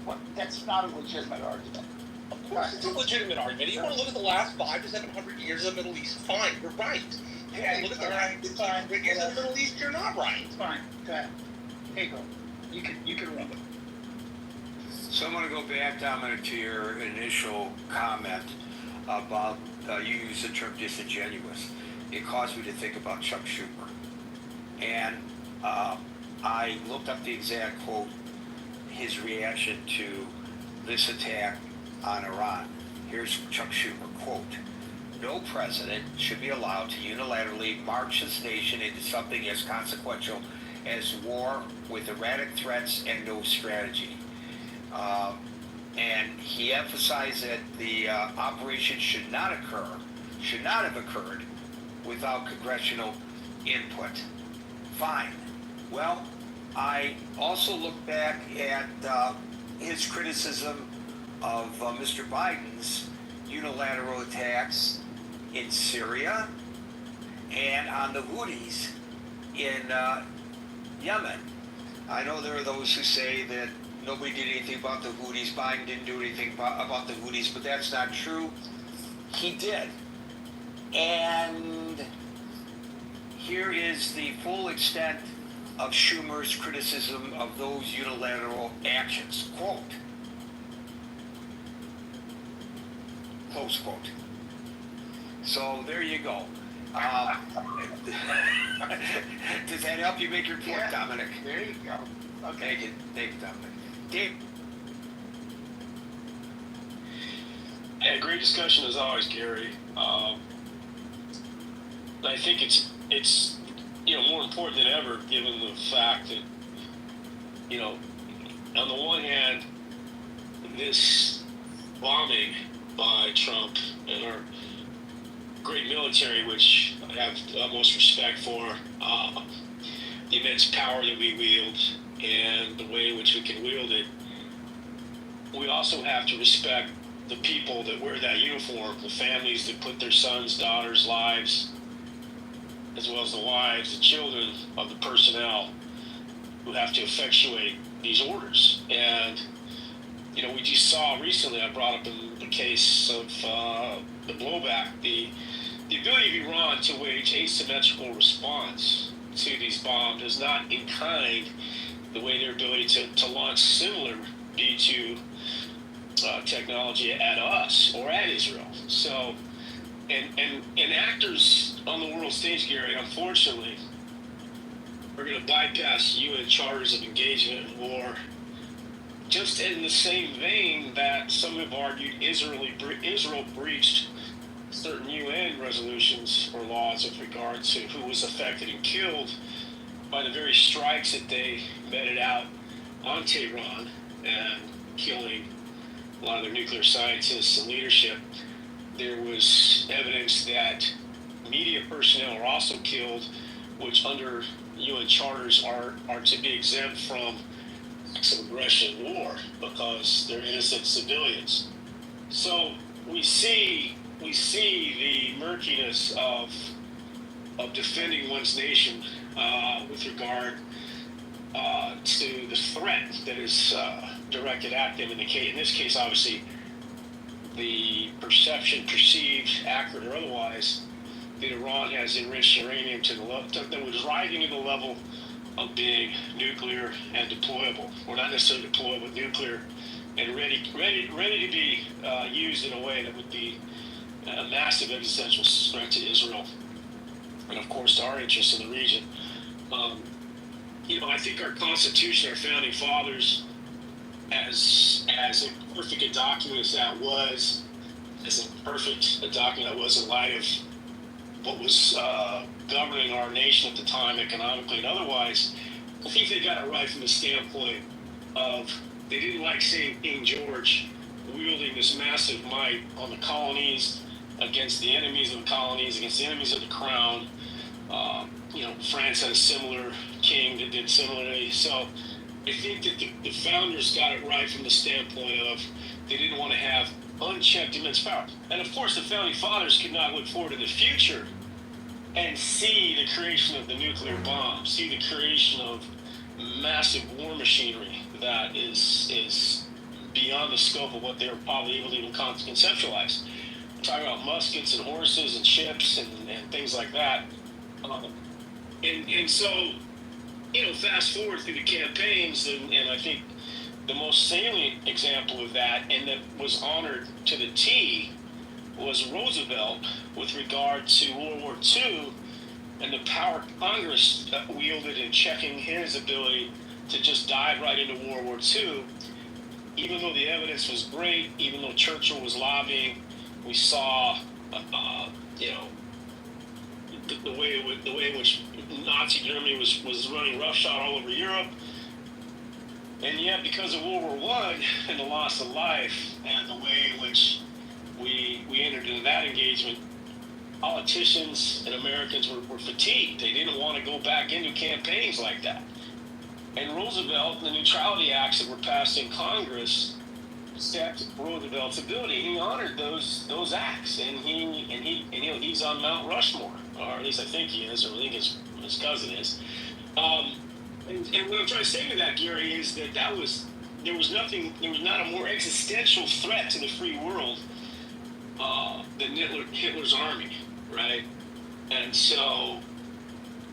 But that's not a legitimate argument. Of course, it's a legitimate argument. If you want to look at the last 500 to 700 years of the Middle East, fine, you're right. If you want to look at the last 500 years of the Middle East, you're not right. It's fine. Go ahead. Here you go. You can run it. So I'm going to go back, Dominic, to your initial comment about, you used the term disingenuous. It caused me to think about Chuck Schumer. And I looked up the exact quote, his reaction to this attack on Iran. Here's Chuck Schumer, quote, "No president should be allowed to unilaterally march his nation into something as consequential as war with erratic threats and no strategy." And he emphasized that the operation should not have occurred without congressional input. Fine. Well, I also look back at his criticism of Mr. Biden's unilateral attacks in Syria and on the Houthis in Yemen. I know there are those who say that nobody did anything about the Houthis, Biden didn't do anything about the Houthis, but that's not true. He did. And here is the full extent of Schumer's criticism of those unilateral actions. Quote, close quote. So there you go. Does that help you make your point, Yeah. Dominic? There you go. Okay. Thank you, Dominic. Dave? Yeah, great discussion as always, Gary. I think it's more important than ever, given the fact that on the one hand, this bombing by Trump and our great military, which I have the utmost respect for, the immense power that we wield and the way in which we can wield it, we also have to respect the people that wear that uniform, the families that put their sons, daughters' lives, as well as the wives, the children of the personnel who have to effectuate these orders. And, we just saw recently, I brought up in the case of the blowback, the ability of Iran to wage asymmetrical response to these bombs is not in kind the way their ability to launch similar B-2 technology at us or at Israel. So, and actors on the world stage, Gary, unfortunately, are going to bypass UN charters of engagement in war, just in the same vein that some have argued Israel breached certain UN resolutions or laws with regard to who was affected and killed by the very strikes that they meted out on Tehran and killing a lot of their nuclear scientists and leadership. There was evidence that media personnel were also killed, which under UN charters are to be exempt from acts of aggression and war because they're innocent civilians. So we see the murkiness of defending one's nation with regard to the threat that is directed at them. In this case, obviously, the perceived, accurate or otherwise, that Iran has enriched uranium to the level that was rising to the level of being nuclear and deployable, or not necessarily deployable, but nuclear and ready to be used in a way that would be a massive existential threat to Israel, and of course to our interests in the region. I think our Constitution, our founding fathers, as imperfect a document as that was, as imperfect a document that was in light of what was governing our nation at the time, economically and otherwise. I think they got it right from the standpoint of they didn't like seeing King George wielding this massive might on the colonies against the enemies of the colonies, against the enemies of the crown. France had a similar king that did similarly. So I think that the founders got it right from the standpoint of they didn't want to have unchecked immense power. And of course, the founding fathers could not look forward to the future and see the creation of the nuclear bomb, see the creation of massive war machinery that is beyond the scope of what they were probably able to even conceptualize. We're talking about muskets and horses and ships and things like that. And so, fast forward through the campaigns, and I think the most salient example of that, and that was honored to the T, was Roosevelt with regard to World War II and the power Congress wielded in checking his ability to just dive right into World War II. Even though the evidence was great, even though Churchill was lobbying, we saw, the way in which Nazi Germany was running roughshod all over Europe. And yet, because of World War I and the loss of life and the way in which we entered into that engagement, politicians and Americans were fatigued. They didn't want to go back into campaigns like that. And Roosevelt and the Neutrality Acts that were passed in Congress stepped Roosevelt's ability. He honored those acts, and he's on Mount Rushmore, or at least I think he is, or I think his cousin is. And what I'm trying to say to that, Gary, is that there was not a more existential threat to the free world than Hitler's army, right? And so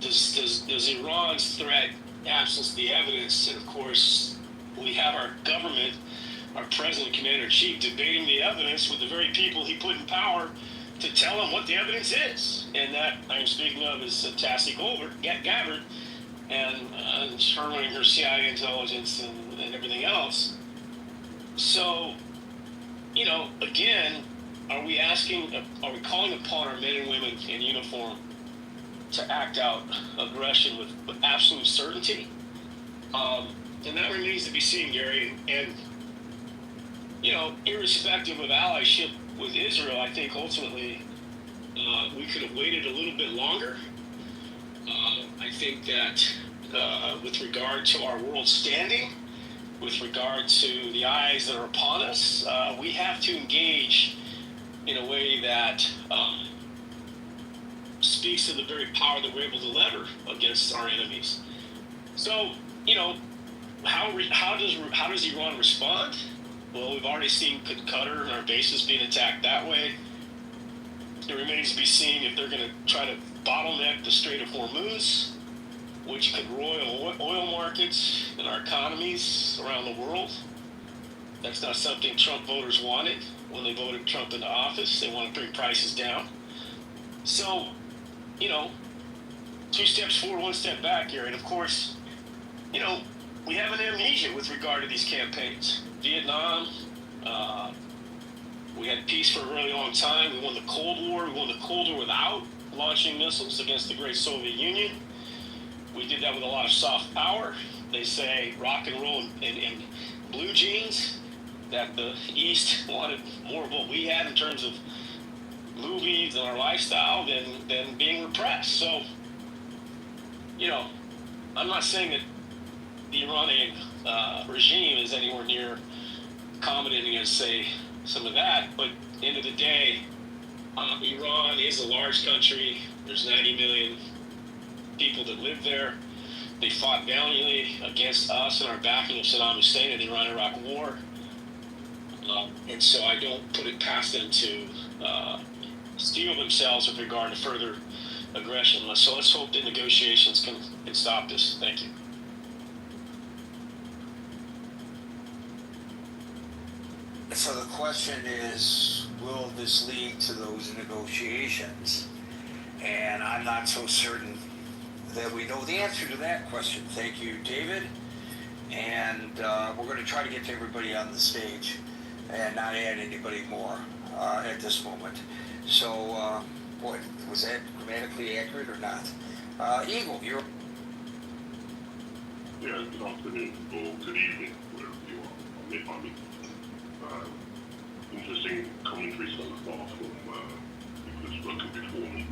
does Iran's threat absence the evidence? And of course, we have our government, our president, commander-in-chief, debating the evidence with the very people he put in power to tell him what the evidence is. And that I'm speaking of is Tassie Gabbard, and her running her CIA intelligence and everything else. So, again, are we calling upon our men and women in uniform to act out aggression with absolute certainty? And that remains to be seen, Gary. And, irrespective of allyship with Israel, I think ultimately we could have waited a little bit longer. I think that with regard to our world standing, with regard to the eyes that are upon us, we have to engage in a way that speaks to the very power that we're able to lever against our enemies. So, how does Iran respond? Well, we've already seen Qatar and our bases being attacked that way. It remains to be seen if they're going to try to bottleneck the Strait of Hormuz, which could roil oil markets and our economies around the world. That's not something Trump voters wanted when they voted Trump into office. They want to bring prices down. So, two steps forward, one step back here. And of course, we have an amnesia with regard to these campaigns. Vietnam, we had peace for a really long time. We won the Cold War. We won the Cold War without launching missiles against the great Soviet Union. We did that with a lot of soft power. They say rock and roll and blue jeans, that the East wanted more of what we had in terms of movies and our lifestyle than being repressed. So, I'm not saying that the Iranian regime is anywhere near accommodating against, say, some of that, but end of the day, Iran is a large country. There's 90 million people that live there. They fought valiantly against us and our backing of Saddam Hussein in the Iran-Iraq War. And so I don't put it past them to steel themselves with regard to further aggression. So let's hope that negotiations can stop this. Thank you. So the question is, will this lead to those negotiations? And I'm not so certain that we know the answer to that question. Thank you, David. And we're going to try to get to everybody on the stage. and not add anybody more at this moment. So, boy, was that grammatically accurate or not? Eagle, you're. Yeah, good afternoon or good evening, wherever you are. I'm in interesting commentary so far from people who've spoken before me.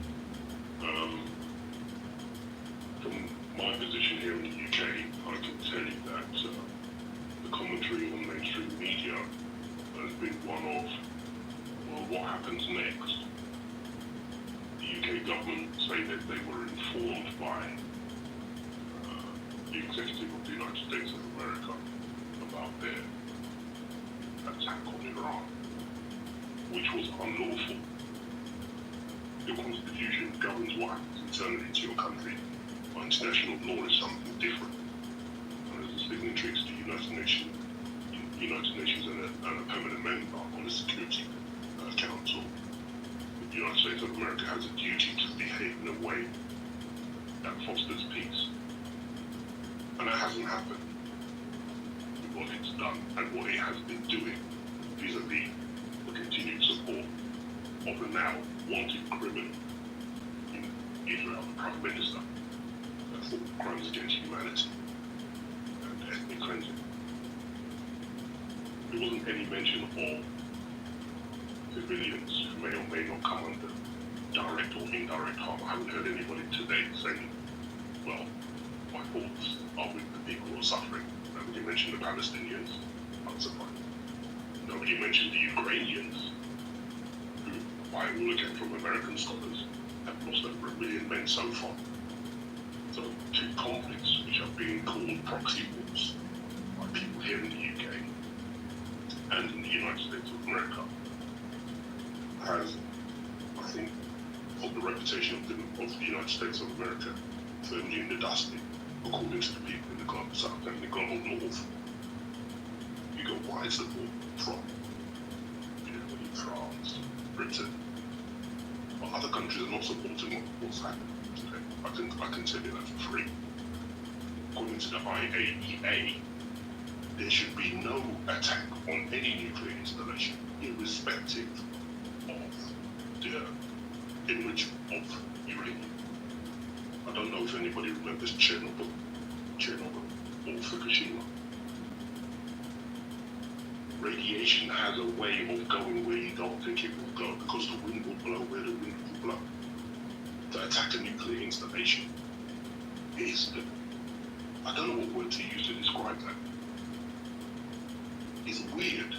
From my position here in the UK, I can tell you that the commentary on mainstream media has been one of, well, what happens next? The UK government say that they were informed by the executive of the United States of America about their attack on Iran, which was unlawful. Your constitution governs what happens internally to your country. But international law is something different. And as a signatory to the United Nations and a permanent member on the Security Council, the United States of America has a duty to behave in a way that fosters peace. And that hasn't happened with what it's done and what it has been doing vis-a-vis the continued support of the now wanted criminal in Israel, the Prime Minister, for crimes against humanity and ethnic cleansing. There wasn't any mention of civilians who may or may not come under direct or indirect harm. I haven't heard anybody today saying, well, my thoughts are with the people who are suffering. Nobody mentioned the Palestinians, unsurprised. Nobody mentioned the Ukrainians, who, by all accounts from American scholars, have lost over 1 million men so far. So, two conflicts which are being called proxy wars by people here in the UK and in the United States of America has, I think, put the reputation of the United States of America firmly in the dustbin, according to the people in the global south and the global north. You go, why is the war from Germany, France, Britain? But other countries are not supporting what's happening today. I can tell you that for free. According to the IAEA, there should be no attack on any nuclear installation, irrespective of the enrichment of uranium. I don't know if anybody remembers Chernobyl or Fukushima. Radiation has a way of going where you don't think it will go because the wind will blow where the wind will blow. To attack a nuclear installation is I don't know what word to use to describe that. It's weird.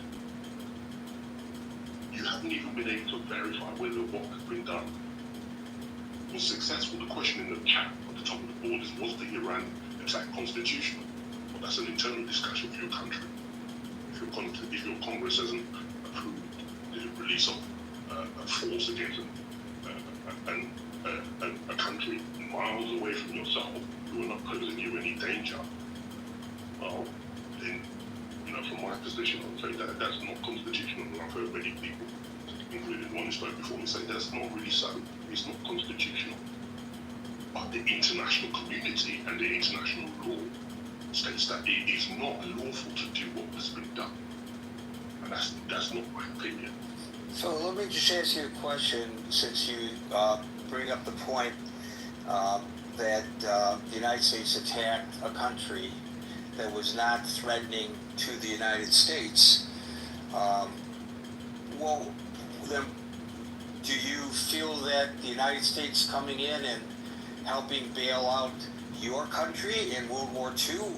You haven't even been able to verify whether what has been done was successful. The question in the chat at the top of the board is, was the Iran attack constitutional? Well, that's an internal discussion for your country. If your Congress hasn't approved the release of a force against a country miles away from yourself who are not posing you any danger, well, then, from my position, I would say that that's not constitutional. And I've heard many people, including one who spoke before me, say that's not really so. It's not constitutional. But the international community and the international law states that it is not lawful to do what has been done. And that's not my opinion. So let me just ask you a question, since you bring up the point that the United States attacked a country that was not threatening to the United States. Well, then, do you feel that the United States coming in and helping bail out your country in World War II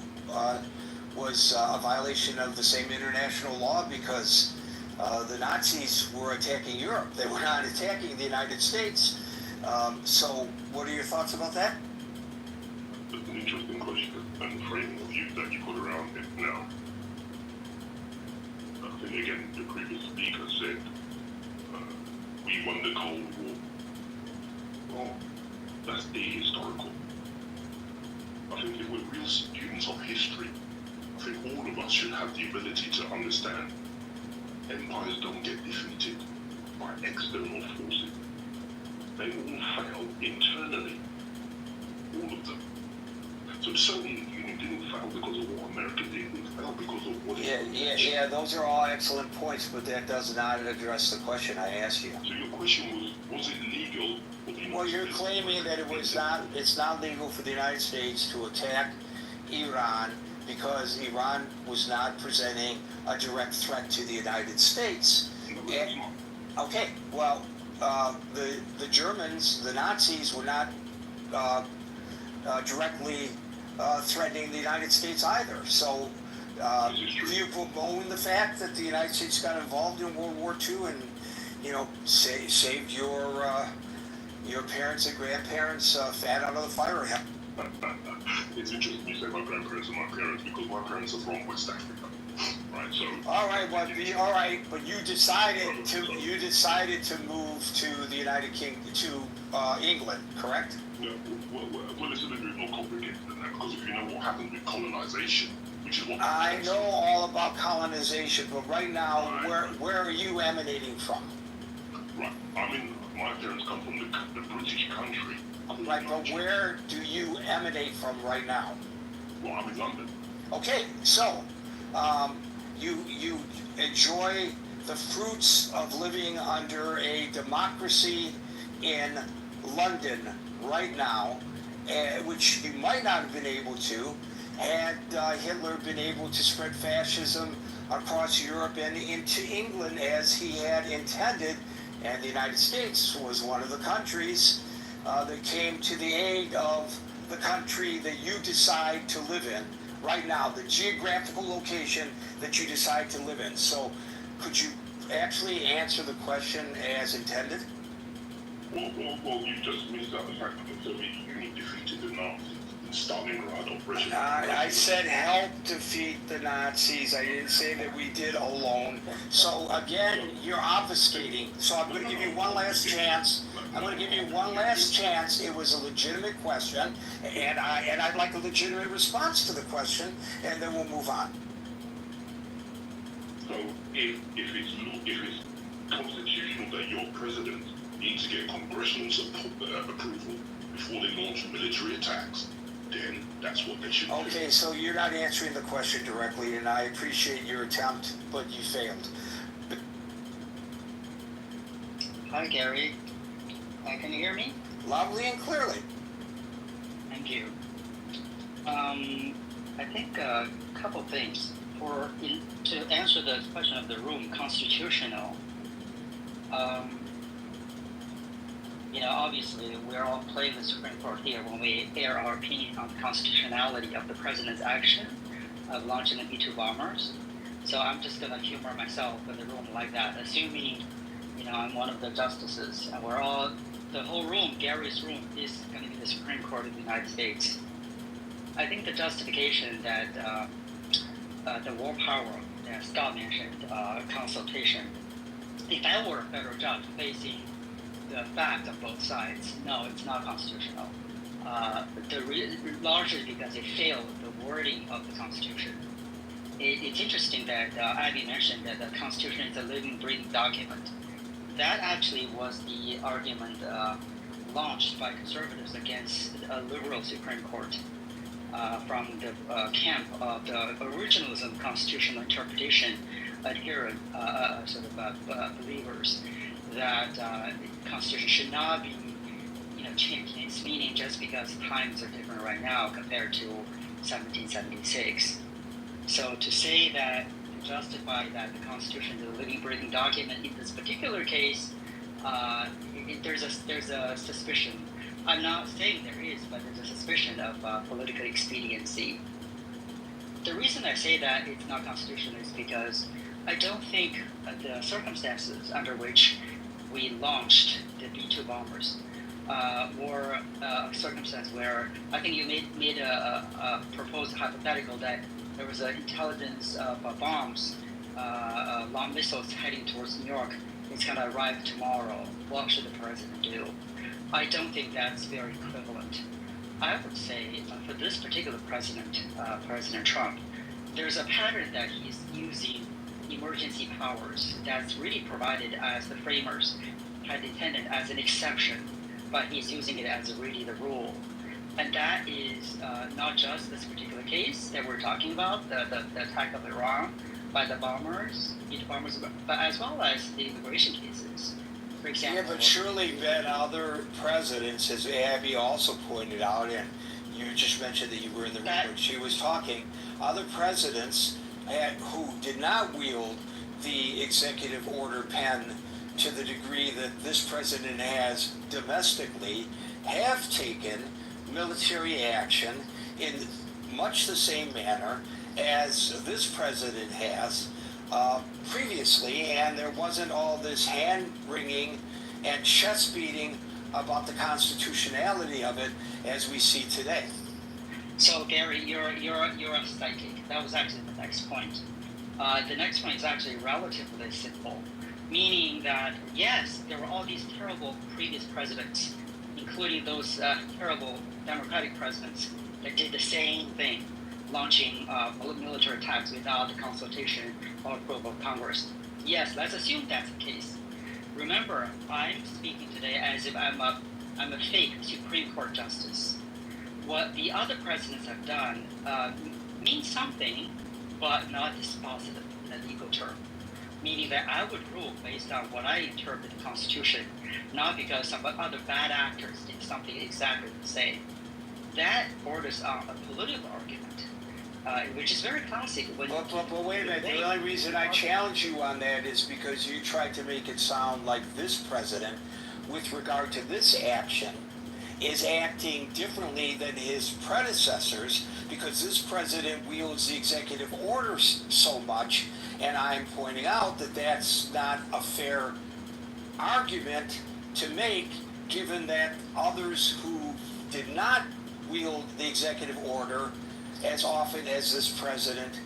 was a violation of the same international law? Because the Nazis were attacking Europe. They were not attacking the United States. So what are your thoughts about that? It's an interesting question and framing of you that you put around it now. I think, again, the previous speaker said, we won the Cold War. Well, that's ahistorical. I think if we're real students of history, I think all of us should have the ability to understand empires don't get defeated by external forces. They all fail internally. All of them. So the Soviet Union didn't fail because of what America did. It failed because of Yeah, those are all excellent points, but that does not address the question I asked you. So your question was it legal for the United Well, you're States claiming that it's not legal for the United States to attack Iran because Iran was not presenting a direct threat to the United States. No, it's not. Okay, well, the Germans, the Nazis, were not directly threatening the United States either. So, do you bemoan the fact that the United States got involved in World War II and, saved your parents and grandparents fat out of the fire? It's interesting you say my grandparents and my parents because my parents are from West Africa, right? So. All right, but you decided to move to the United Kingdom, to England, correct? No, well, it's a little bit more complicated than that because if you know what happened with colonization, which is what I know all about colonization, but right now, where are you emanating from? Right. I mean, my parents come from the British country. Right, but where do you emanate from right now? Well, I'm in London. Okay, so you enjoy the fruits of living under a democracy in London right now, which you might not have been able to had Hitler been able to spread fascism across Europe and into England as he had intended, and the United States was one of the countries that came to the aid of the country that you decide to live in right now, the geographical location that you decide to live in. So could you actually answer the question as intended? Well, you just missed out the fact that the Soviet Union defeated the Nazis in Stalingrad Operation. I said help defeat the Nazis. I didn't say that we did alone. So again, you're obfuscating. So I'm going to give you one last chance. It was a legitimate question, and I'd like a legitimate response to the question, and then we'll move on. So if it's constitutional that your president needs to get congressional approval before they launch military attacks, then that's what they should do. Okay, so you're not answering the question directly, and I appreciate your attempt, but you failed. Hi, Gary. Can you hear me? Loudly and clearly. Thank you. I think a couple things. To answer the question of the room, constitutional. Obviously, we're all playing the Supreme Court here when we air our opinion on the constitutionality of the president's action of launching the B-2 bombers. So I'm just going to humor myself in the room like that, assuming, I'm one of the justices. And the whole room, Gary's room, is going to be the Supreme Court of the United States. I think the justification that the war power that Scott mentioned, consultation, if I were a federal judge facing the fact of both sides, no, it's not constitutional. Largely because it failed the wording of the Constitution. It's interesting that Abby mentioned that the Constitution is a living, breathing document. That actually was the argument launched by conservatives against a liberal Supreme Court from the camp of the originalism constitutional interpretation adherent believers that the Constitution should not be changing its meaning just because times are different right now compared to 1776. So to say that, to justify that the Constitution is a living, breathing document in this particular case, there's a suspicion. I'm not saying there is, but there's a suspicion of political expediency. The reason I say that it's not constitutional is because I don't think the circumstances under which we launched the B-2 bombers were a circumstance where I think you made a proposed hypothetical that there was an intelligence of bombs, long missiles heading towards New York. It's going to arrive tomorrow. What should the president do? I don't think that's very equivalent. I would say for this particular president, President Trump, there's a pattern that he's using emergency powers that's really provided as the framers had intended as an exception, but he's using it as really the rule. And that is not just this particular case that we're talking about, the attack of Iran by the bombers, but as well as the immigration cases. For example, yeah, but surely, Ben, other presidents, as Abby also pointed out, and you just mentioned that you were in the room when she was talking, other presidents who did not wield the executive order pen to the degree that this president has domestically have taken military action in much the same manner as this president has previously, and there wasn't all this hand-wringing and chest-beating about the constitutionality of it as we see today. So Gary, you're a psychic. That was actually the next point. The next point is actually relatively simple, meaning that yes, there were all these terrible previous presidents, including those terrible Democratic presidents that did the same thing, launching military attacks without the consultation or approval of Congress. Yes, let's assume that's the case. Remember, I'm speaking today as if I'm a fake Supreme Court justice. What the other presidents have done means something, but not dispositive in a legal term. Meaning that I would rule based on what I interpret the Constitution, not because some other bad actors did something exactly the same. That borders on a political argument, which is very classic. But wait a minute, the only reason I challenge you on that is because you tried to make it sound like this president, with regard to this action, is acting differently than his predecessors because this president wields the executive orders so much, and I'm pointing out that that's not a fair argument to make given that others who did not wield the executive order as often as this president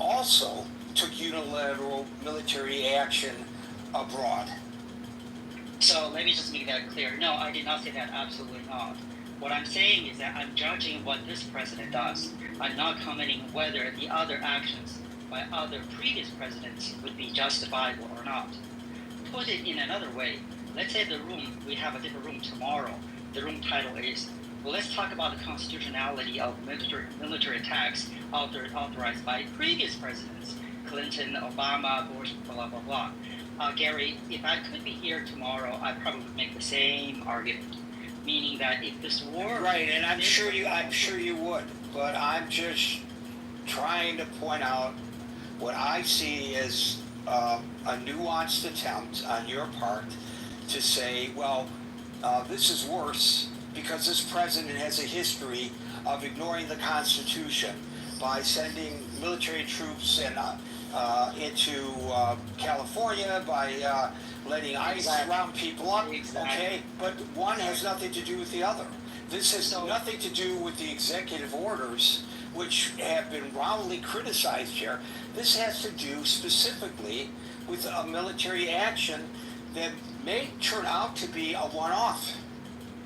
also took unilateral military action abroad. So let me just make that clear. No, I did not say that. Absolutely not. What I'm saying is that I'm judging what this president does. I'm not commenting whether the other actions by other previous presidents would be justifiable or not. Put it in another way. Let's say we have a different room tomorrow. The room title is, well, let's talk about the constitutionality of military attacks authorized by previous presidents, Clinton, Obama, Bush, blah, blah, blah. Gary, if I could be here tomorrow, I'd probably make the same argument, meaning that if this war... Right, and I'm sure you would, but I'm just trying to point out what I see as a nuanced attempt on your part to say, well, this is worse because this president has a history of ignoring the Constitution by sending military troops and into California, by letting ICE round people up, okay? But one has nothing to do with the other. This has nothing to do with the executive orders, which have been roundly criticized here. This has to do specifically with a military action that may turn out to be a one-off.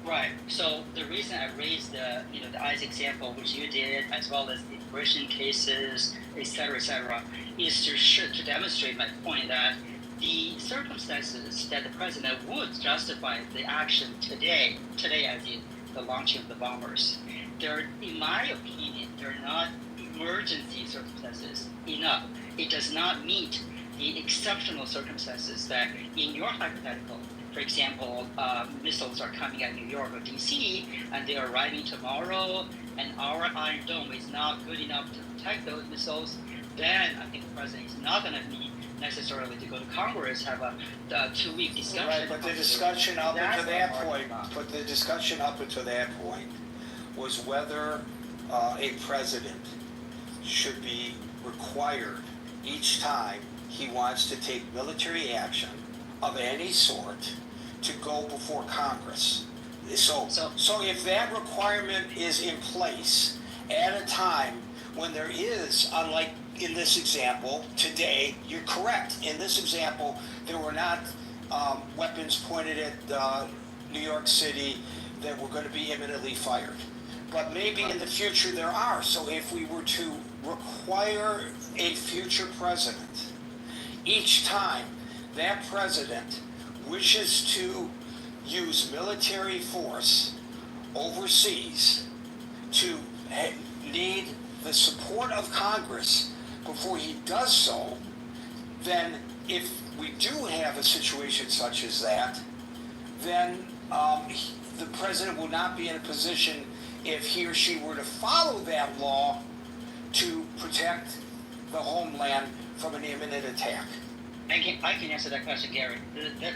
Right. So the reason I raised the ICE example, which you did, as well as the immigration cases, et cetera, is to demonstrate my point that the circumstances that the president would justify the action today as in the launching of the bombers, in my opinion, they're not emergency circumstances enough. It does not meet the exceptional circumstances that in your hypothetical, for example, missiles are coming at New York or DC, and they are arriving tomorrow, and our Iron Dome is not good enough to protect those missiles, then I think the president is not going to need necessarily to go to Congress, have a 2-week discussion. Right, but the discussion up until that point, was whether a president should be required each time he wants to take military action of any sort to go before Congress. So if that requirement is in place at a time when there is, unlike in this example today, you're correct. In this example, there were not weapons pointed at New York City that were going to be imminently fired. But maybe in the future there are. So if we were to require a future president, each time that president wishes to use military force overseas to need the support of Congress before he does so, then if we do have a situation such as that, then the president will not be in a position, if he or she were to follow that law, to protect the homeland from an imminent attack. I can answer that question, Gary.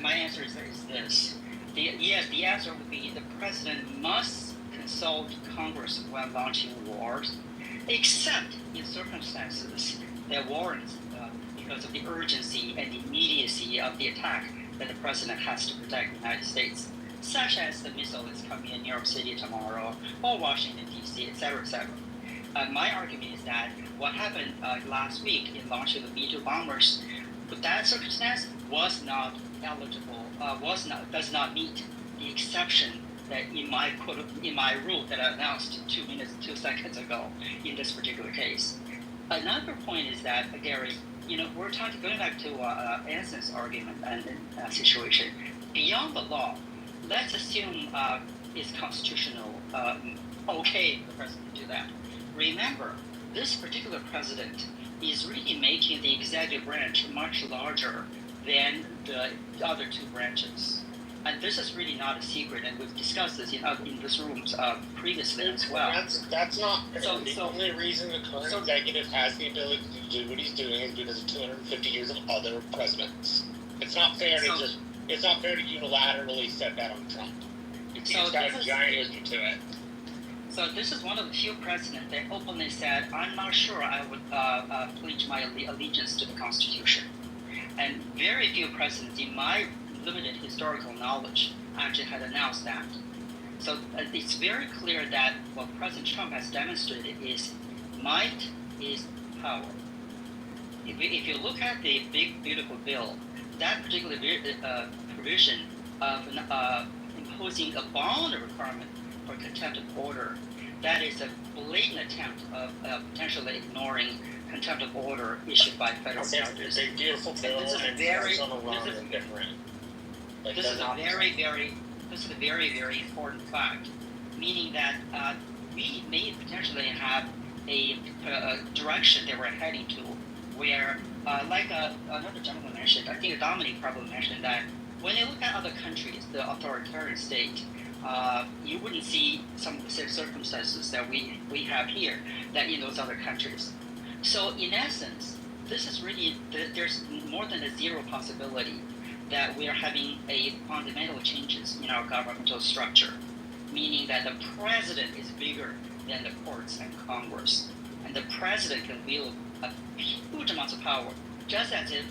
My answer is this. The answer would be the president must consult Congress when launching wars, except in circumstances that warrant, because of the urgency and immediacy of the attack, that the president has to protect the United States, such as the missile that's coming in New York City tomorrow, or Washington, D.C., etc., etc. My argument is that what happened last week in launching the B-2 bombers, that circumstance was not eligible, does not meet the exception that in my rule that I announced 2 seconds ago in this particular case. Another point is that, Gary, we're going back to Anson's argument and situation. Beyond the law, let's assume it's constitutional, okay for the president to do that. Remember, this particular president is really making the executive branch much larger than the other two branches. And this is really not a secret, and we've discussed this in this room previously as well. That's not the only reason the current executive has the ability to do what he's doing is because of 250 years of other presidents. It's not fair to unilaterally set that on Trump. It's got a giant issue to it. So this is one of the few presidents that openly said, "I'm not sure I would pledge my allegiance to the Constitution," and very few presidents in my limited historical knowledge actually had announced that. So it's very clear that what President Trump has demonstrated is might is power. If you look at the big beautiful bill, that particular provision of imposing a bond requirement for contempt of order, that is a blatant attempt of potentially ignoring contempt of order issued by federal judges. It's a beautiful bill, This is a very, very important fact, meaning that we may potentially have a direction that we're heading to where, like another gentleman mentioned, I think Dominic probably mentioned that when you look at other countries, the authoritarian state, you wouldn't see some of the same circumstances that we have here that in those other countries. So in essence, this is really, there's more than a zero possibility that we are having a fundamental changes in our governmental structure, meaning that the president is bigger than the courts and Congress, and the president can wield a huge amounts of power, just as if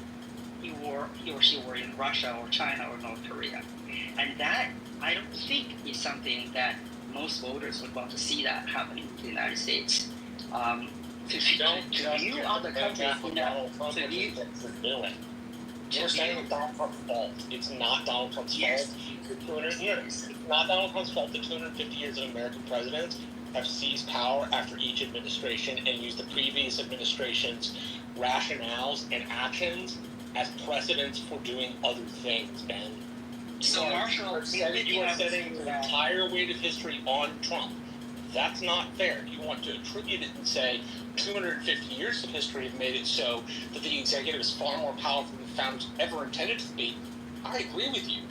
he or she were in Russia or China or North Korea. And that, I don't think, is something that most voters would want to see that happening in the United States. To view other countries, You're saying it's Donald Trump's fault. It's not Donald Trump's fault. It's not Donald Trump's fault that 250 years of American presidents have seized power after each administration and used the previous administration's rationales and actions as precedents for doing other things, Ben. You are setting the entire weight of history on Trump. That's not fair. You want to attribute it and say 250 years of history have made it so that the executive is far more powerful than the founders ever intended to be. I agree with you.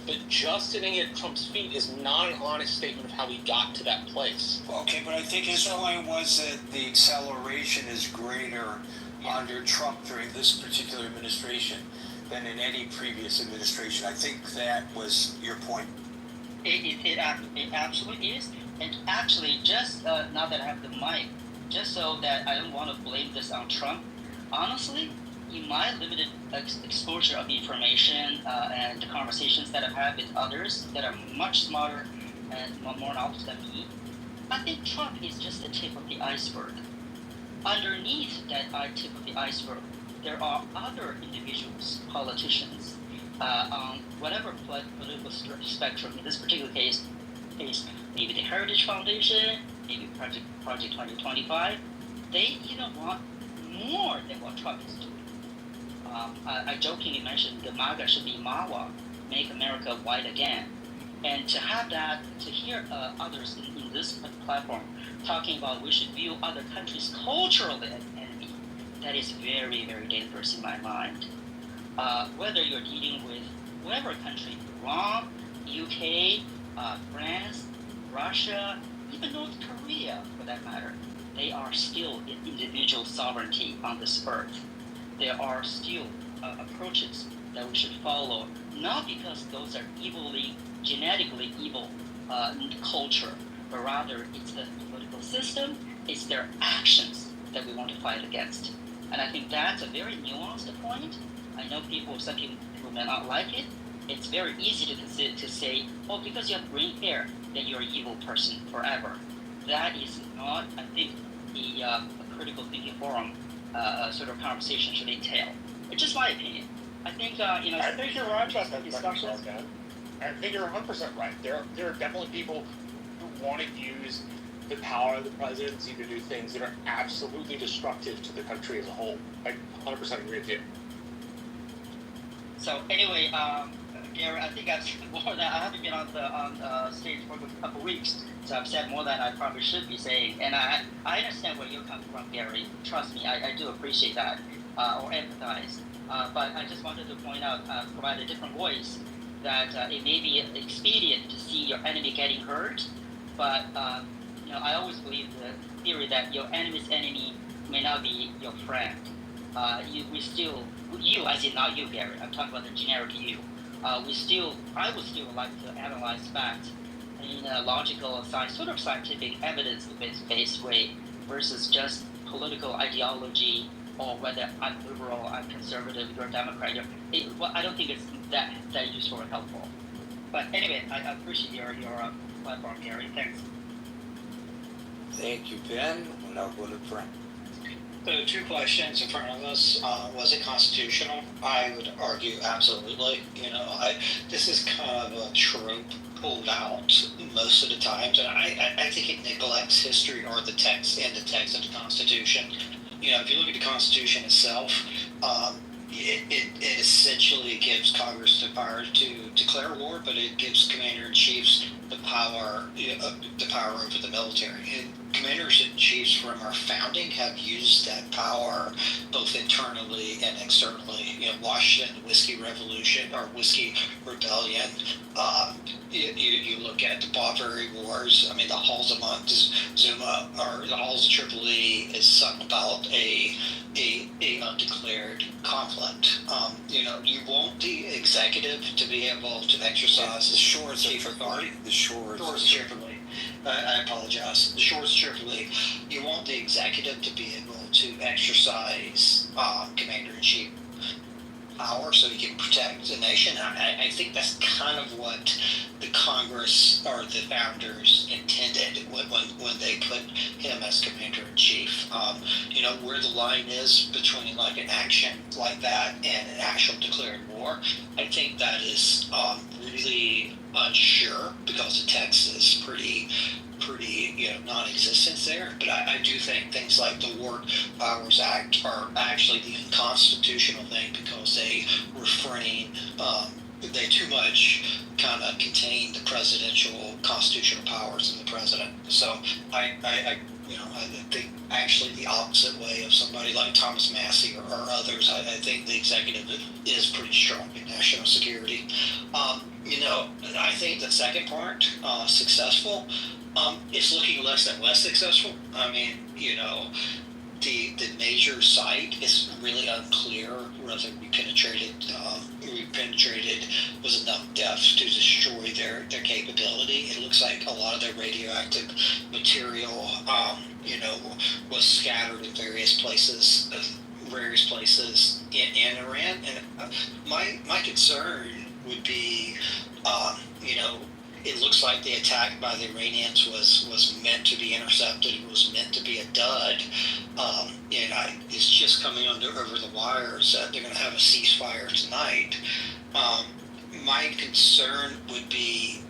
But just sitting at Trump's feet is not an honest statement of how we got to that place. Okay, but I think his point was that the acceleration is greater under Trump during this particular administration than in any previous administration. I think that was your point. It absolutely is. And actually, just now that I have the mic, just so that I don't want to blame this on Trump, honestly, in my limited exposure of information and the conversations that I've had with others that are much smarter and more knowledgeable than me, I think Trump is just the tip of the iceberg. Underneath that tip of the iceberg, there are other individuals, politicians, on whatever political spectrum. In this particular case, maybe the Heritage Foundation, maybe Project 2025. They even want more than what Trump is doing. I jokingly mentioned the MAGA should be MAWA, Make America White Again. And to have that, to hear others in this platform talking about we should view other countries culturally as enemy, that is very, very dangerous in my mind. Whether you're dealing with whatever country, Iran, UK, France, Russia, even North Korea for that matter, they are still in individual sovereignty on this earth. There are still approaches that we should follow, not because those are genetically evil culture, but rather it's the political system, it's their actions that we want to fight against. And I think that's a very nuanced point. I know some people may not like it. It's very easy to say, oh, because you have green hair, then you're an evil person forever. That is not, I think, the critical thinking forum sort of conversation should entail. It's just my opinion. I think, I think you're right about that discussion. I think you're 100% right. There are definitely people who want to use the power of the presidency to do things that are absolutely destructive to the country as a whole. I 100% agree with you. So anyway, Gary, I think I've said more than I haven't been on the stage for a couple weeks, so I've said more than I probably should be saying. And I understand where you're coming from, Gary. Trust me, I do appreciate that or empathize. But I just wanted to point out, provide a different voice, that it may be expedient to see your enemy getting hurt, but I always believe the theory that your enemy's enemy may not be your friend. You as in not you, Gary, I'm talking about the generic you. I would still like to analyze facts in a logical, sort of scientific, evidence-based way versus just political ideology, or whether I'm liberal, I'm conservative, you're a Democrat. I don't think it's that useful or helpful. But anyway, I appreciate your platform, Gary. Thanks. Thank you, Ben. We'll now go to Frank. The two questions in front of us, was it constitutional? I would argue absolutely. This is kind of a trope pulled out most of the times, and I think it neglects history or the text of the Constitution. If you look at the Constitution itself, it essentially gives Congress the power to declare war, but it gives commander-in-chiefs the power over the military. And commanders-in-chiefs from our founding have used that power both internally and externally. Washington, the Whiskey Revolution or Whiskey Rebellion. You look at the Barbary Wars. I mean, the Halls of Montezuma or the Halls of Tripoli is something about a undeclared conflict. You want the executive to be able to exercise the shores of Tripoli. The shores of Tripoli. I apologize. The shores of Tripoli. You want the executive to be able to exercise commander-in-chief power so he can protect the nation. I think that's kind of what the Congress or the founders intended when they put him as commander-in-chief. Where the line is between like an action like that and an actual declared war, I think that is really unsure because the text is pretty non-existent there. But I do think things like the War Powers Act are actually the unconstitutional thing because they refrain, they too much kind of contain the presidential constitutional powers of the president. So I think actually the opposite way of somebody like Thomas Massey or others. I think the executive is pretty strong in national security. I think the second part, successful, it's looking less and less successful. I mean, the major site is really unclear whether we penetrated was enough depth to destroy their capability. It looks like a lot of their radioactive material, was scattered in various places in Iran. And my concern would be, it looks like the attack by the Iranians was meant to be intercepted. It was meant to be a dud. It's just coming over the wires that they're going to have a ceasefire tonight. My concern would be,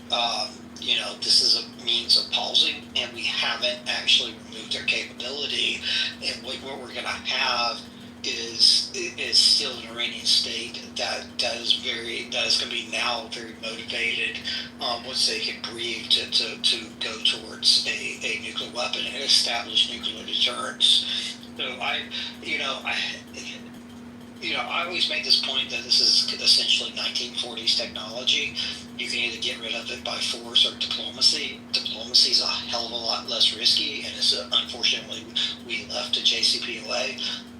this is a means of pausing, and we haven't actually removed their capability. And what we're going to have is still an Iranian state that is is going to be now very motivated once they can breathe to go towards a nuclear weapon and establish nuclear deterrence. So I always make this point that this is essentially 1940s technology. You can either get rid of it by force or diplomacy. Diplomacy is a hell of a lot less risky, and it's unfortunately we left to JCPOA.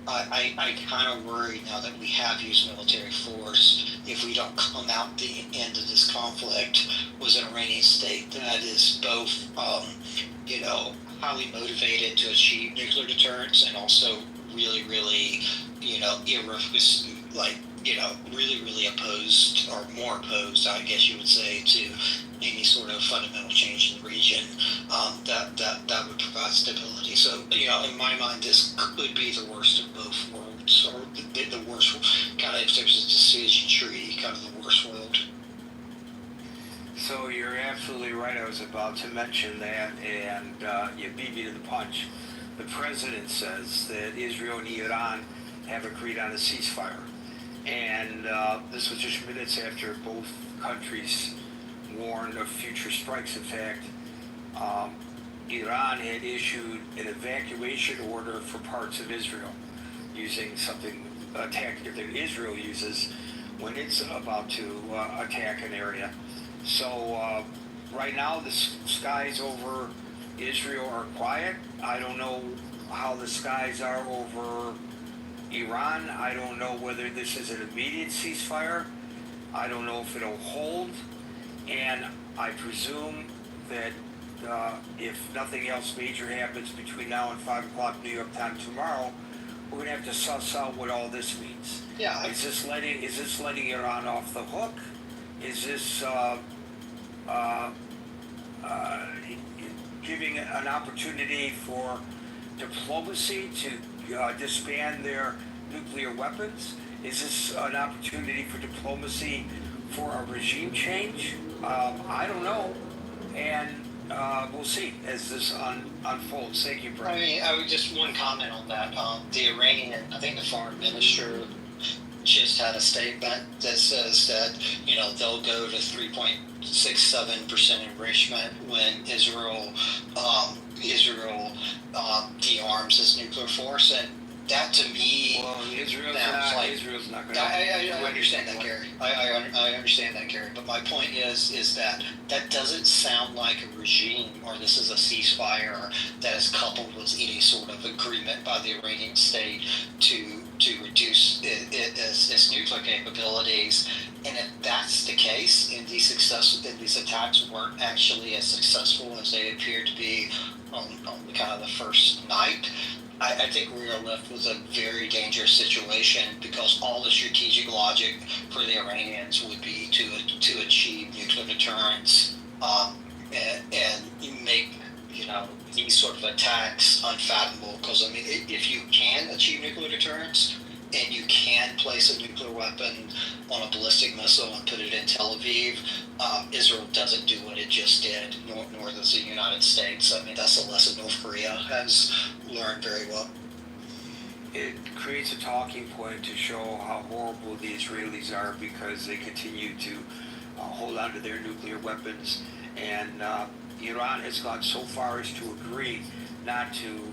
I kind of worry now that we have used military force, if we don't come out the end of this conflict with an Iranian state that is both, highly motivated to achieve nuclear deterrence and also really, really, really, really opposed, or more opposed, I guess you would say, to any sort of fundamental change in the region, that would provide stability. So, in my mind, this could be the worst of both worlds, or the worst kind of, if there's a decision tree, kind of the worst world. So you're absolutely right. I was about to mention that, and you beat me to the punch. The president says that Israel and Iran have agreed on a ceasefire. And this was just minutes after both countries warned of future strikes. In fact, Iran had issued an evacuation order for parts of Israel using a tactic that Israel uses when it's about to attack an area. So right now the skies over Israel are quiet. I don't know how the skies are over Iran. I don't know whether this is an immediate ceasefire. I don't know if it'll hold. And I presume that if nothing else major happens between now and 5 o'clock New York time tomorrow, we're going to have to suss out what all this means. Yeah. Is this letting Iran off the hook? Is this giving an opportunity for diplomacy to disband their nuclear weapons? Is this an opportunity for diplomacy for a regime change? I don't know, and we'll see as this unfolds. Thank you, Brian. I mean, I would just one comment on that. The Iranian, I think the foreign minister just had a statement that says that they'll go to 3.67% enrichment when Israel dearms its nuclear force, and that to me, Israel's not going to. I understand that, Gary. I understand that, Gary. But my point is that doesn't sound like a regime, or this is a ceasefire that is coupled with any sort of agreement by the Iranian state to reduce its nuclear capabilities. And if that's the case, and these attacks weren't actually as successful as they appeared to be on kind of the first night, I think we are left with a very dangerous situation, because all the strategic logic for the Iranians would be to achieve nuclear deterrence and make these sort of attacks unfathomable. Because I mean, if you can achieve nuclear deterrence and you can place a nuclear weapon on a ballistic missile and put it in Tel Aviv, Israel doesn't do what it just did, nor does the United States. I mean, that's a lesson North Korea has learned very well. It creates a talking point to show how horrible the Israelis are, because they continue to hold on to their nuclear weapons. And Iran has gone so far as to agree not to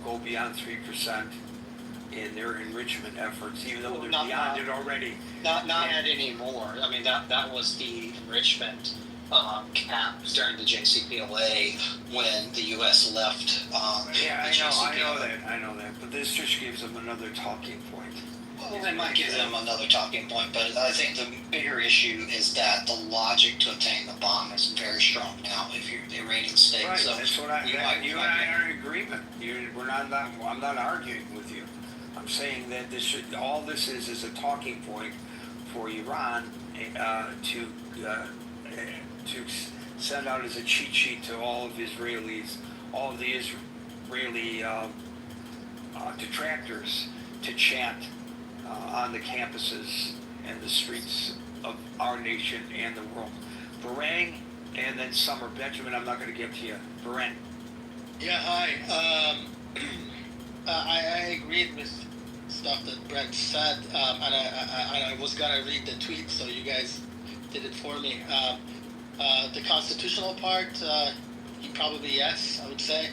go beyond 3% in their enrichment efforts, even though they're beyond it already. Not anymore. I mean, that was the enrichment cap during the JCPOA when the U.S. left. I know that. But this just gives them another talking point. Well, it might give them another talking point, but I think the bigger issue is that the logic to obtain the bomb is very strong now if you're the Iranian state. Right, so that's what you and I are in agreement. I'm not arguing with you. I'm saying that all this is a talking point for Iran to send out as a cheat sheet to all of Israelis, all of the Israeli detractors, to chant on the campuses and the streets of our nation and the world. Barang, and then Summer. Benjamin, I'm not going to get to you. Barang. Yeah, hi. I agreed with stuff that Brent said, and I was gonna read the tweet, so you guys did it for me. The constitutional part, probably yes, I would say.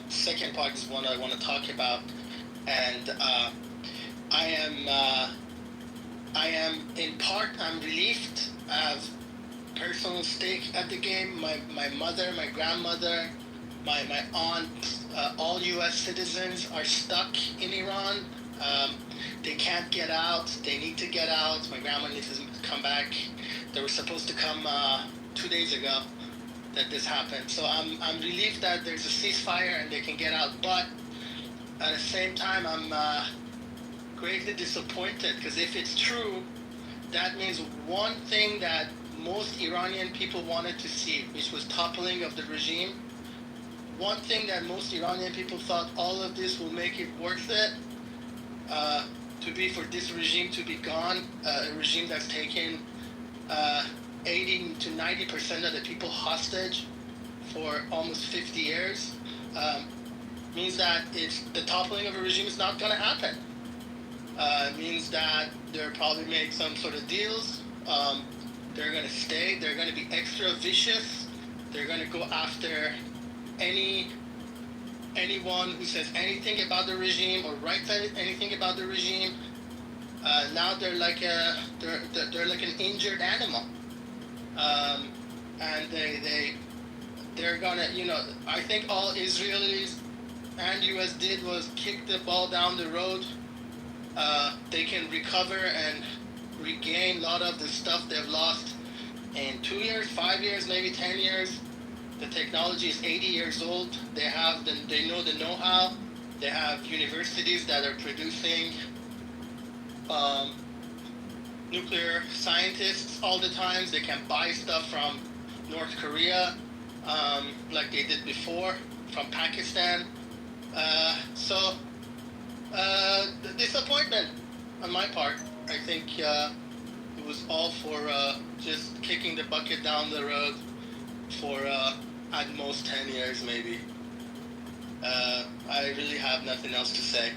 Second part is one I want to talk about, and I am in part, I'm relieved. I have personal stake at the game. My mother, my grandmother, my aunt, all U.S. citizens are stuck in Iran. They can't get out. They need to get out. My grandma needs to come back. They were supposed to come 2 days ago that this happened. So I'm relieved that there's a ceasefire and they can get out. But at the same time, I'm greatly disappointed, because if it's true, that means one thing that most Iranian people wanted to see, which was toppling of the regime. One thing that most Iranian people thought all of this will make it worth it, to be for this regime to be gone, a regime that's taken 80 to 90% of the people hostage for almost 50 years, means that the toppling of a regime is not going to happen. It means that they'll probably make some sort of deals. They're going to stay. They're going to be extra vicious. They're going to go after anyone who says anything about the regime or writes anything about the regime. Now they're like they're like an injured animal, and they're gonna, I think all Israelis and U.S. did was kick the ball down the road. They can recover and regain a lot of the stuff they've lost in 2 years, 5 years, maybe 10 years. The technology is 80 years old. They know the know-how. They have universities that are producing nuclear scientists all the time. They can buy stuff from North Korea, like they did before, from Pakistan. So the disappointment on my part. I think it was all for just kicking the bucket down the road for at most 10 years, maybe. I really have nothing else to say.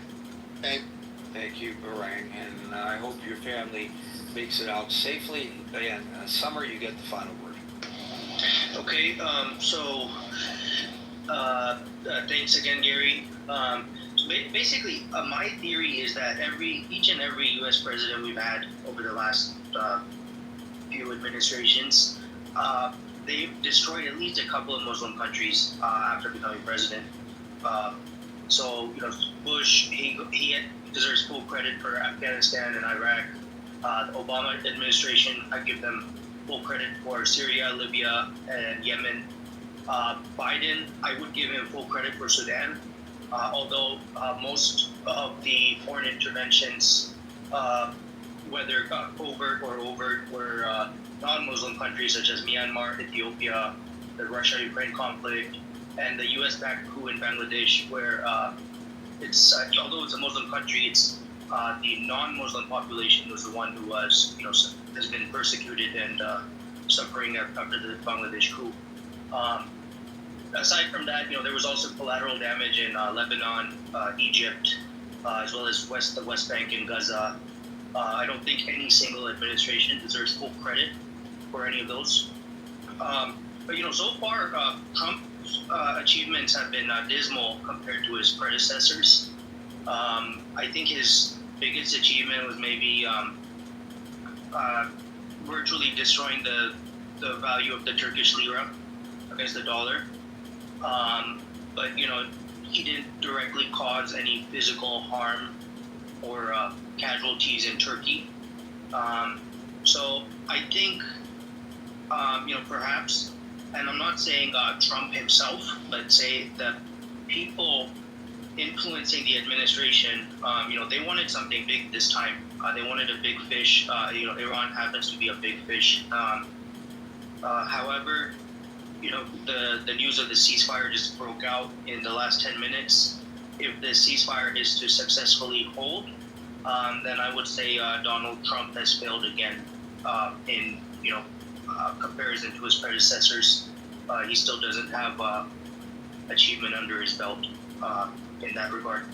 Thank you, Barang, and I hope your family makes it out safely. And Summer, you get the final word. Okay, so thanks again, Gary. Basically, my theory is that each and every U.S. president we've had over the last few administrations, they've destroyed at least a couple of Muslim countries after becoming president. So, Bush, he deserves full credit for Afghanistan and Iraq. The Obama administration, I give them full credit for Syria, Libya, and Yemen. Biden, I would give him full credit for Sudan. Although most of the foreign interventions, whether covert or overt, were non-Muslim countries such as Myanmar, Ethiopia, the Russia-Ukraine conflict, and the U.S.-backed coup in Bangladesh, where although it's a Muslim country, it's the non-Muslim population was the one who was, has been persecuted and suffering after the Bangladesh coup. Aside from that, there was also collateral damage in Lebanon, Egypt, as well as the West Bank and Gaza. I don't think any single administration deserves full credit for any of those. But so far, Trump's achievements have been dismal compared to his predecessors. I think his biggest achievement was maybe virtually destroying the value of the Turkish lira against the dollar. But he didn't directly cause any physical harm or casualties in Turkey. So I think perhaps, and I'm not saying Trump himself, but say that people influencing the administration, they wanted something big this time. They wanted a big fish. Iran happens to be a big fish. However, the news of the ceasefire just broke out in the last 10 minutes. If the ceasefire is to successfully hold, then I would say Donald Trump has failed again in comparison to his predecessors. He still doesn't have achievement under his belt in that regard.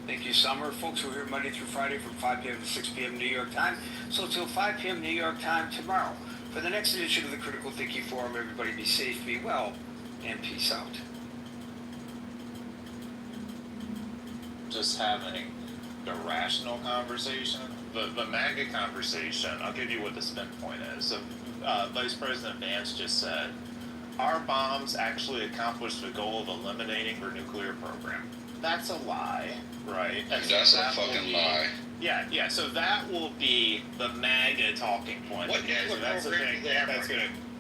Thank you, Summer. Folks, we're here Monday through Friday from 5 p.m. to 6 p.m. New York time. So till 5 p.m. New York time tomorrow. For the next edition of the Critical Thinking Forum, everybody be safe, be well, and peace out. Just having the rational conversation, the MAGA conversation, I'll give you what the spin point is. So Vice President Vance just said, our bombs actually accomplished the goal of eliminating their nuclear program. That's a lie, right? And that's so a fucking lie. Yeah, so that will be the MAGA talking point. What Okay, so nuclear that's the program thing. do they have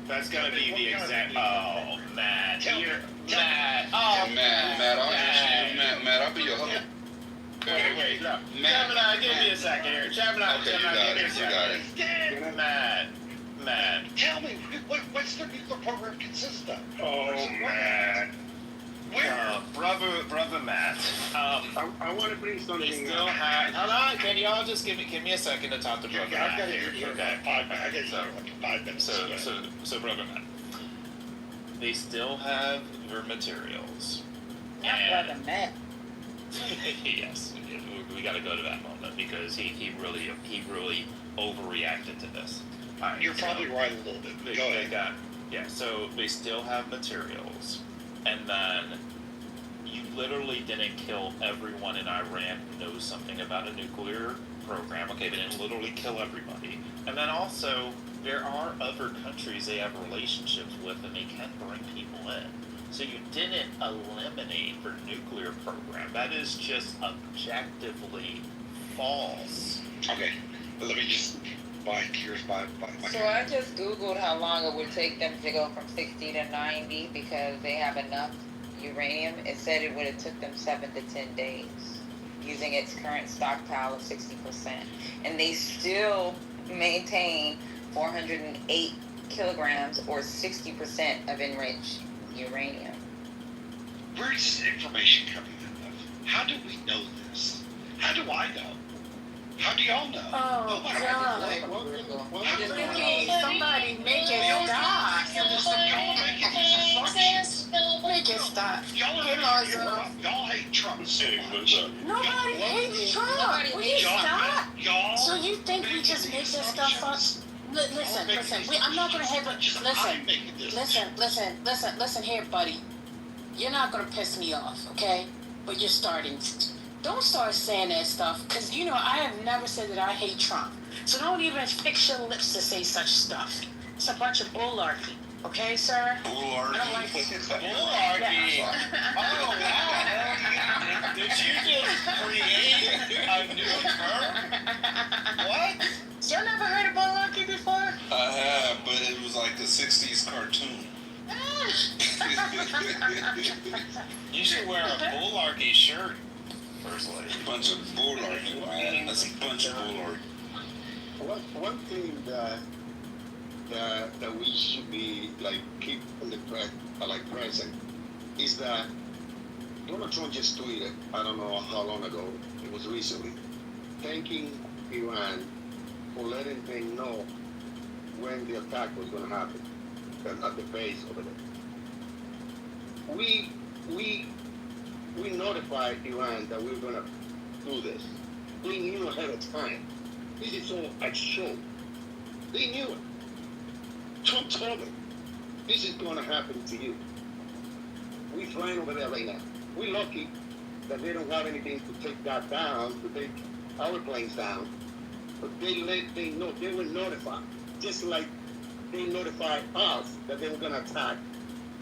That's gonna be the exact. Oh, Matt, Tell me. Matt. Matt, I'll be your host. Wait, no. Matt, Gemini, give me a second here. Gemini, Okay, you Gemini, got give me a it. You got second. it. Matt. Tell me, what's their nuclear program consist of? Oh, Matt. Where? Brother Matt. I want to bring something. We still have. Hold on. Can y'all just give me a second to talk to Brother Matt? I've got to hear you Okay. for 5 minutes. I got to hear you for 5 minutes. So Brother Matt. They still have their materials. Not Brother Matt. Yes, we got to go to that moment because he really overreacted to this. Right, You're probably right a little bit. Go ahead. So they still have materials, and then you literally didn't kill everyone in Iran who knows something about a nuclear program. Okay, they didn't literally kill everybody, and then also there are other countries they have relationships with, and they can bring people in. So you didn't eliminate their nuclear program. That is just objectively false. Okay, let me just here's my So I just Googled how long it would take them to go from 60 to 90 because they have enough uranium. It said it would have took them 7 to 10 days using its current stockpile of 60%. And they still maintain 408 kilograms or 60% of enriched uranium. Where is this information coming from? How do we know this? How do I know? How do y'all know? Oh, God. Somebody make it stop. Make it stop. Y'all hate Trump so much. Nobody hates Trump. Will you stop? So you think we just make this stuff up? Listen. I'm not gonna have it. Listen here, buddy. You're not gonna piss me off, okay? But you're starting. Don't start saying that stuff, because, I have never said that I hate Trump. So don't even fix your lips to say such stuff. It's a bunch of bullarchy. Okay, sir? Bullarchy. I don't like it. Bullarchy. Oh, wow. Did you just create a new term? What? You never heard of bullarchy before? I have, but it was like a 60s cartoon. You should wear a bullarchy shirt, First Lady. Bunch of bullarchy, man. That's a bunch of bullarchy. One thing that we should be keep in the present is that Donald Trump just tweeted, I don't know how long ago, it was recently, thanking Iran for letting them know when the attack was going to happen at the base over there. We notified Iran that we were going to do this. They knew ahead of time. This is all a show. They knew it. Trump told them, this is going to happen to you. We're flying over there right now. We're lucky that they don't have anything to take that down, to take our planes down. But they know, they were notified, just like they notified us that they were going to attack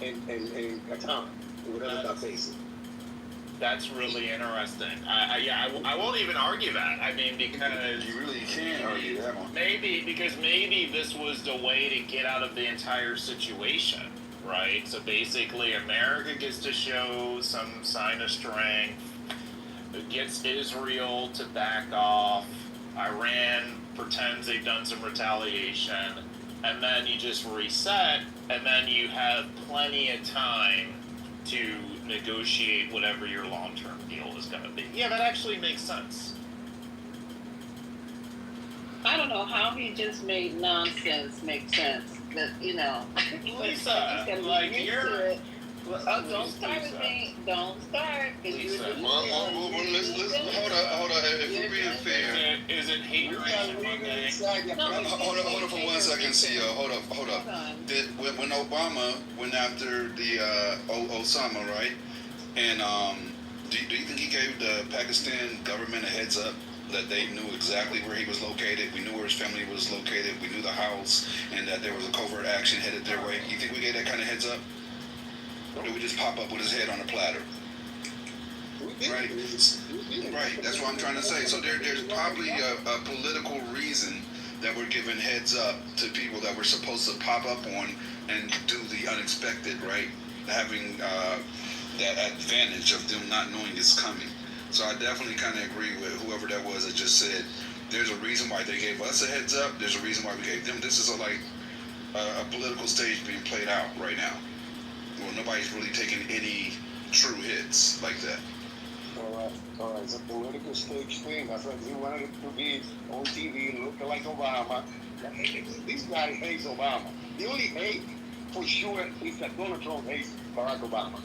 and Qatar, or whatever that base is. That's really interesting. I won't even argue that. I mean, because you really can't argue that one. Maybe this was the way to get out of the entire situation, right? So basically, America gets to show some sign of strength, it gets Israel to back off, Iran pretends they've done some retaliation, and then you just reset, and then you have plenty of time to negotiate whatever your long-term deal is going to be. Yeah, that actually makes sense. I don't know how he just made nonsense make sense. But Lisa, like Don't start with me. Don't start. Well, let's hold on. If we're being fair, Is it Hateration Monday? hold on for 1 second, CEO. Hold up. When Obama went after the Osama, right? And do you think he gave the Pakistan government a heads up that they knew exactly where he was located? We knew where his family was located. We knew the house, and that there was a covert action headed their way. You think we gave that kind of heads up? Or did we just pop up with his head on a platter? Right. Right. That's what I'm trying to say. So there's probably a political reason that we're giving heads up to people that we're supposed to pop up on and do the unexpected, right? Having that advantage of them not knowing it's coming. So I definitely kind of agree with whoever that was that just said there's a reason why they gave us a heads up. There's a reason why we gave them. This is a political stage being played out right now. Well, nobody's really taking any true hits like that. All right. It's a political stage thing. That's like he wanted it to be on TV, looking like Obama. This guy hates Obama. The only hate for sure is that Donald Trump hates Barack Obama.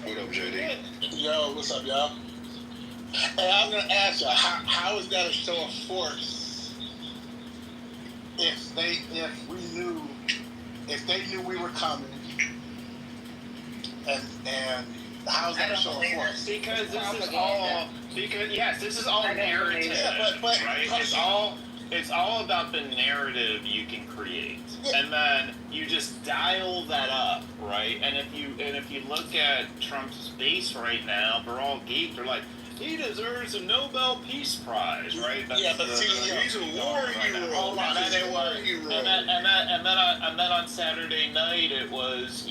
What up, JD? Yo, what's up, y'all? Hey, I'm gonna ask you, how is that a show of force? If they knew we were coming, and how's that a show of force? Because this is all narrative, right? It's all about the narrative you can create, and then you just dial that up, right? And if you look at Trump's base right now, they're all geeked. They're like, he deserves a Nobel Peace Prize, right? But he's a war hero. Hold on, and then on Saturday night it was,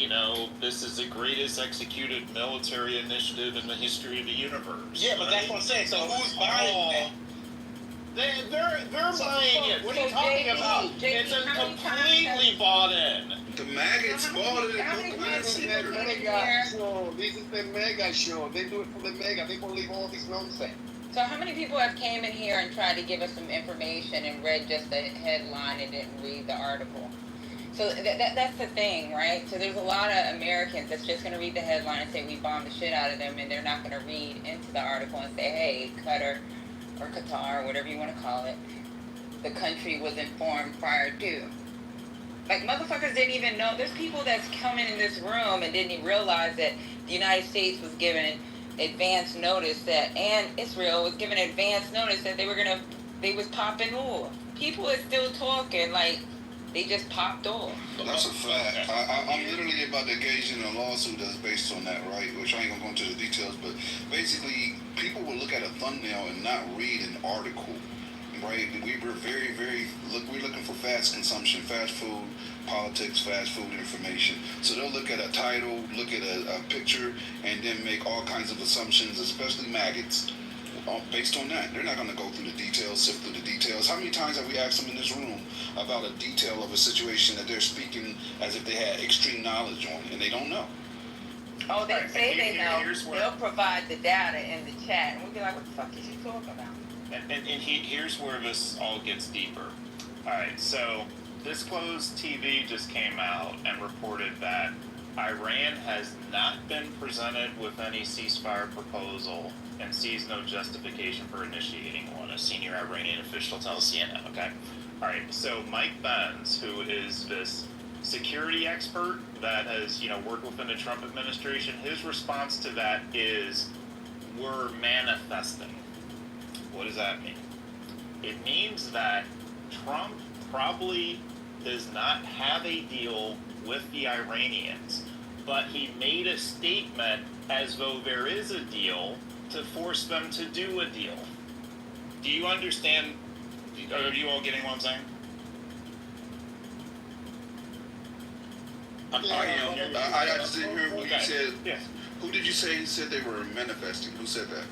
this is the greatest executed military initiative in the history of the universe. Yeah, but that's what I'm saying. So who's buying that? They're buying it. What are you talking about? It's completely bought in. The maggots bought it. This is the mega show. They do it for the mega. They believe all this nonsense. So how many people have came in here and tried to give us some information and read just the headline and didn't read the article? So that's the thing, right? So there's a lot of Americans that's just going to read the headline and say we bombed the shit out of them, and they're not going to read into the article and say, hey, Qatar, or Qatar, whatever you want to call it, the country was informed prior to. Like, motherfuckers didn't even know. There's people that's coming in this room and didn't even realize that the United States was given advance notice that, and Israel was given advance notice that they was popping off. People are still talking like they just popped off. That's a fact. I'm literally about to engage in a lawsuit that's based on that, right? Which I ain't gonna go into the details, but basically, people will look at a thumbnail and not read an article, right? We're we're looking for fast consumption, fast food politics, fast food information. So they'll look at a title, look at a picture, and then make all kinds of assumptions, especially maggots. Based on that, they're not going to go through the details, sift through the details. How many times have we asked them in this room about a detail of a situation that they're speaking as if they had extreme knowledge on, and they don't know? Oh, they say they know. They'll provide the data in the chat, and we'll be like, what the fuck is you talking about? And here's where this all gets deeper. All right, so Disclosed TV just came out and reported that Iran has not been presented with any ceasefire proposal and sees no justification for initiating one, a senior Iranian official tells CNN, okay? All right, so Mike Benz, who is this security expert that has, worked within the Trump administration, his response to that is, we're manifesting. What does that mean? It means that Trump probably does not have a deal with the Iranians, but he made a statement as though there is a deal to force them to do a deal. Do you understand? Are you all getting what I'm saying? I just didn't hear what you said. Yes. Who did you say said they were manifesting? Who said that?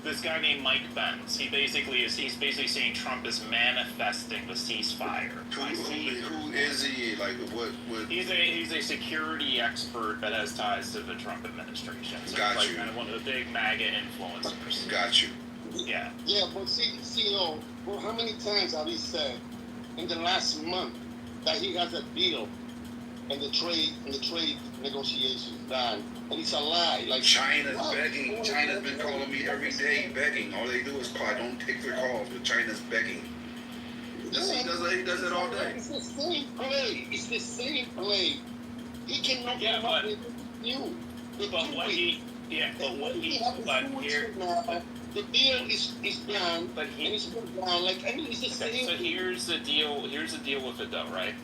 This guy named Mike Benz. He's basically saying Trump is manifesting the ceasefire. Who is he? Like what? He's a security expert that has ties to the Trump administration. So Got he's you. Kind of one of the big MAGA influencers. Got you. Yeah. Yeah, but see, Well, how many times have he said in the last month that he has a deal and the trade negotiations done, and it's a lie? Like China's begging. China's been calling me every day begging. All they do is call. I don't take their calls, but China's begging. He does it all day. It's the same play. It's the same play. He cannot come up with you. But here, the deal is done, and it's been done. Like, I mean, it's the same. So here's the deal with it, though, right?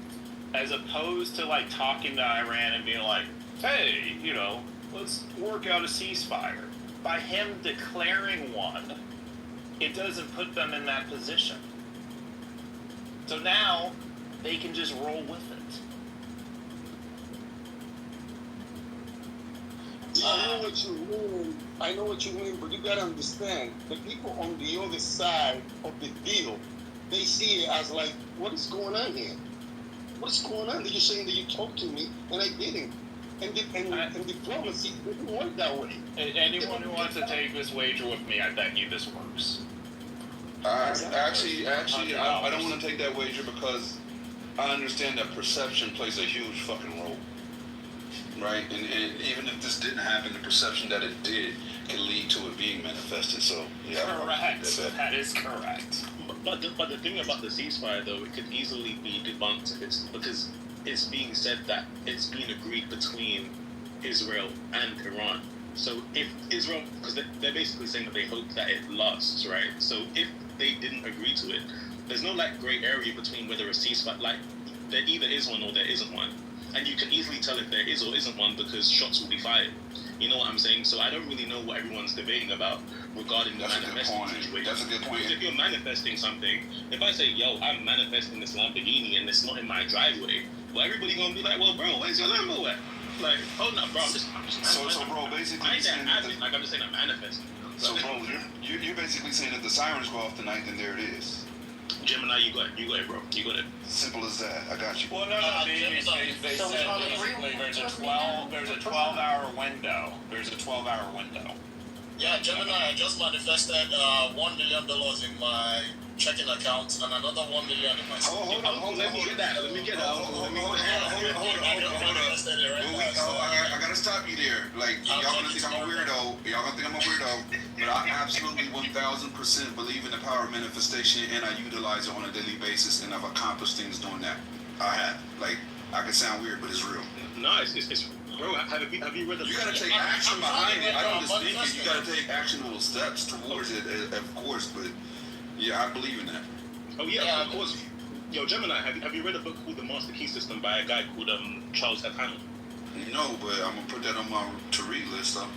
As opposed to like talking to Iran and being like, hey, let's work out a ceasefire. By him declaring one, it doesn't put them in that position. So now they can just roll with it. I know what you mean, but you gotta understand, the people on the other side of the deal, they see it as like, what is going on here? What's going on? You're saying that you talked to me, and I didn't. And diplomacy doesn't work that way. Anyone who wants to take this wager with me, I bet you this works. Actually, I don't want to take that wager because I understand that perception plays a huge fucking role. Right? And even if this didn't happen, the perception that it did can lead to it being manifested. So, yeah. Correct. That is correct. But the thing about the ceasefire, though, it could easily be debunked because it's being said that it's been agreed between Israel and Iran. So if Israel, because they're basically saying that they hope that it lasts, right? So if they didn't agree to it, there's no like gray area between whether a ceasefire, like there either is one or there isn't one. And you can easily tell if there is or isn't one because shots will be fired. You know what I'm saying? So I don't really know what everyone's debating about regarding the manifesting situation. That's a good point. Because if you're manifesting something, if I say, yo, I'm manifesting this Lamborghini and it's not in my driveway, well, everybody gonna be like, well, bro, where's your Lambo at? Like, oh no, bro, I'm just so bro, basically, I ain't saying like I'm just saying I'm manifesting. So, bro, you're basically saying that the sirens go off tonight, then there it is. Gemini, you got it, bro. You got it. Simple as that. I got you. Well, no, they said basically there's a 12-hour window. There's a 12-hour window. Yeah, Gemini, I just manifested $1 million in my checking account and another $1 million in my. Hold on. Let me get that. Hold on. I gotta stop you there. Like, y'all gonna think I'm a weirdo. But I absolutely 1,000% believe in the power of manifestation, and I utilize it on a daily basis, and I've accomplished things doing that. I have. Like, I can sound weird, but it's real. No, it's bro, have you read the... You gotta take action behind it. I don't just think it. You gotta take actionable steps towards it, of course, but yeah, I believe in that. Oh, yeah, of course. Yo, Gemini, have you read a book called The Master Key System by a guy called Charles F. Hamilton? No, but I'm gonna put that on my to-read list, though.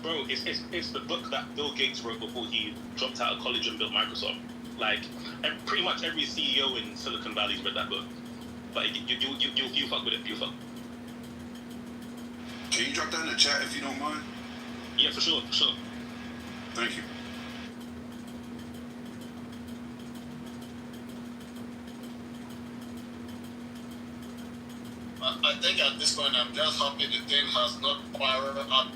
Bro, it's the book that Bill Gates wrote before he dropped out of college and built Microsoft. Like, pretty much every CEO in Silicon Valley's read that book. But you fuck with it. You fuck. Can you drop that in the chat if you don't mind? Yeah, for sure. Thank you. I think at this point I'm just happy the thing has not spiraled out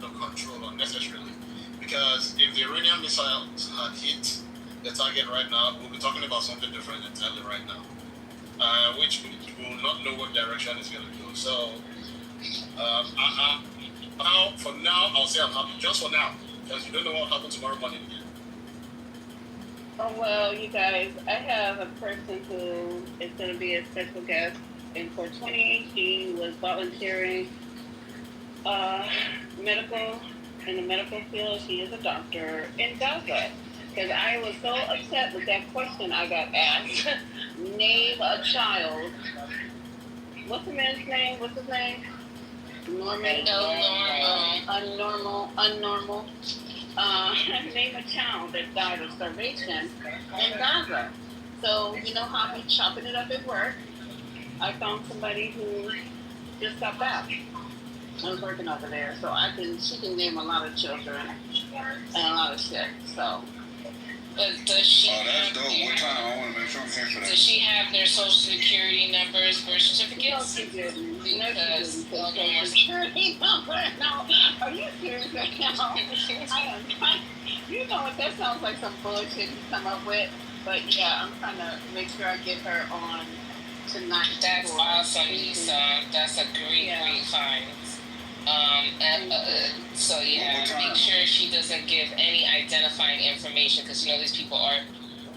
of control unnecessarily. Because if the Iranian missiles had hit the target right now, we'll be talking about something different entirely right now. Which we will not know what direction it's going to go. So, for now, I'll say I'm happy. Just for now. Because you don't know what will happen tomorrow morning again. Oh, well, you guys, I have a person who is going to be a special guest. And for 20, he was volunteering in the medical field. He is a doctor in Gaza. Because I was so upset with that question I got asked. Name a child. What's the man's name? What's his name? Norman. Unnormal. Name a child that died of starvation in Gaza. So, you know how he's chopping it up at work. I found somebody who just got back. I was working over there, so she can name a lot of children and a lot of shit. So, does she? Oh, that's dope. What time? I want to make sure I'm here for that. Does she have their social security numbers, birth certificates? No, she didn't. Security number? No. Are you serious right now? I am trying. You you know what? That sounds like some bullshit you come up with. But yeah, I'm trying to make sure I get her on tonight. That's for awesome, meeting. Lisa. That's a great find. So yeah, make sure she doesn't give any identifying information because you know these people are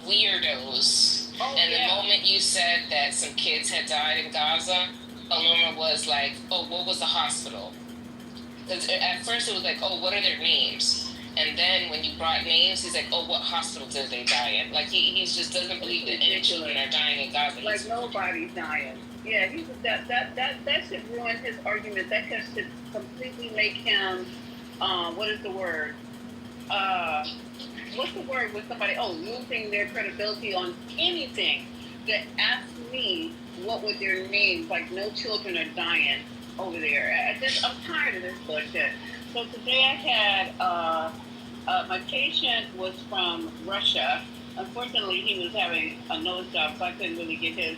weirdos. And the moment you said that some kids had died in Gaza, Aluma was like, "Oh, what was the hospital?" Because at first it was like, "Oh, what are their names?" And then when you brought names, he's like, "Oh, what hospital did they die in?" Like he just doesn't believe that any children are dying in Gaza. Like nobody's dying. Yeah, that should ruin his argument. That should completely make him. What is the word? What's the word with somebody? Oh, losing their credibility on anything. That ask me what would their names? Like no children are dying over there. I'm tired of this bullshit. So today I had my patient was from Russia. Unfortunately, he was having a nose job, so I couldn't really get his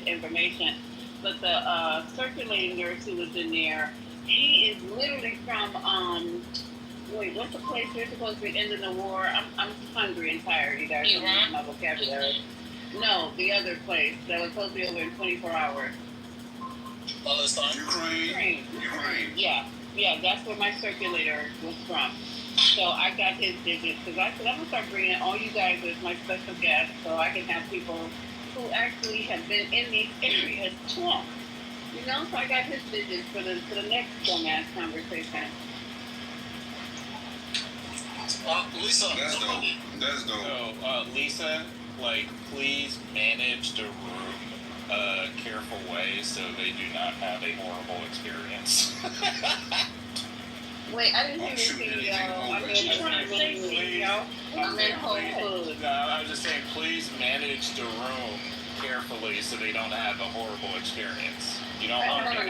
information. But the circulating nurse who was in there, he is literally from wait, what's the place we're supposed to be ending the war? I'm hungry and tired. You guys don't use my vocabulary. No, the other place that was supposed to be over in 24 hours. Palestine. Ukraine. Yeah, that's where my circulator was from. So I got his digits because I said I'm gonna start bringing all you guys as my special guests so I can have people who actually have been in these areas talk. You know, so I got his digits for the next dumbass conversation. Lisa, that's dope. So, Lisa, like, please manage the room a careful way so they do not have a horrible experience. Wait, I didn't hear you, CEO. I'm in Whole Foods. No, I was just saying, please manage the room carefully so they don't have a horrible experience. You don't want to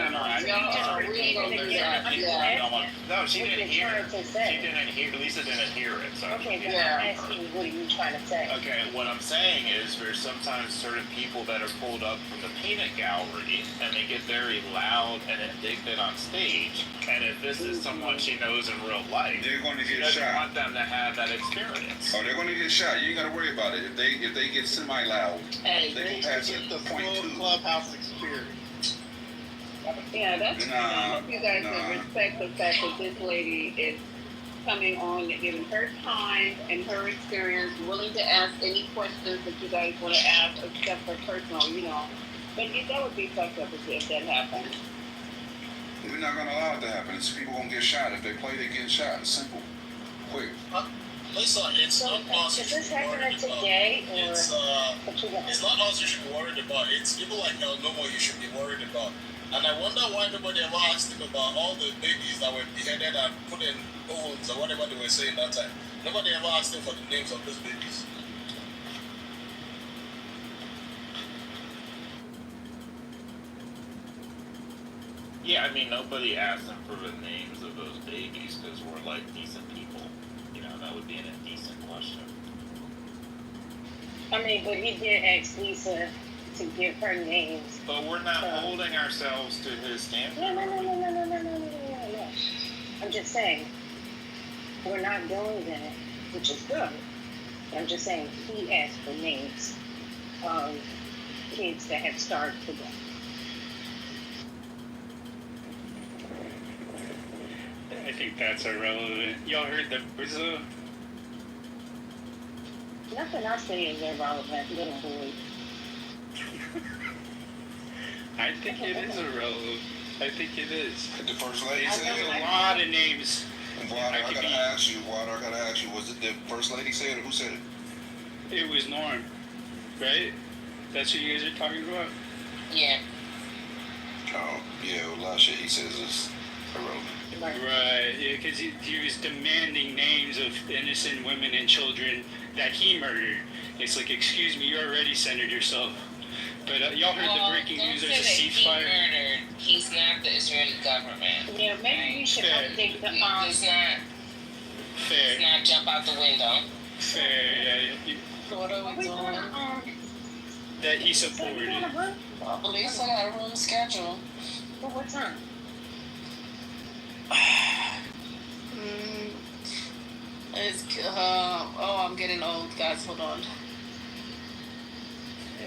No, she didn't hear it. Lisa didn't hear it. So Okay, but I'm asking, what are you trying to say? Okay, what I'm saying is there's sometimes certain people that are pulled up from the peanut gallery and they get very loud and indignant on stage. And if this is someone she knows in real life, they're going to get she doesn't shot. want them to have that experience. Oh, they're going to get shot. You ain't got to worry about it. If they get semi-loud, Hey, they can pass it. the full clubhouse experience. Yeah, that's I hope you guys will respect the fact that this lady is coming on, giving her time and her experience, willing to ask any questions that you guys want to ask, except for personal, you know. But that would be fucked up if that happened. We're not going to allow it to happen. It's people going to get shot. If they play, they get shot. It's simple. Quick. Lisa, it's not us you should be worried about. It's not us you should be worried about. It's people like Nomo you should be worried about. And I wonder why nobody ever asked him about all the babies that were beheaded and put in ovens or whatever they were saying that time. Nobody ever asked him for the names of those babies. Yeah, I mean, nobody asked them for the names of those babies because we're like decent people. You know, that would be an indecent question. I mean, but he did ask Lisa to give her names. But we're not holding ourselves to his standard. No. I'm just saying, we're not doing that, which is good. I'm just saying, he asked for names of kids that have starved to death. I think that's irrelevant. Y'all heard the Brazil? Nothing I say is irrelevant, little boy. I think it is irrelevant. I think it is. The first lady There's said a lot of names. I gotta ask you, was it the first lady said it or who said it? It was Norm, right? That's what you guys are talking about? Yeah. Oh, yeah, a lot of shit he says is irrelevant. Right, yeah, because he was demanding names of innocent women and children that he murdered. It's like, excuse me, you already centered yourself. But y'all heard the breaking news, there's a ceasefire? He's not the Israeli government. Yeah, maybe we should update the Let's not jump out the window. Fair, yeah. So what are we doing? That he supported. Lisa got a room schedule. For what time? It's I'm getting old, guys. Hold on.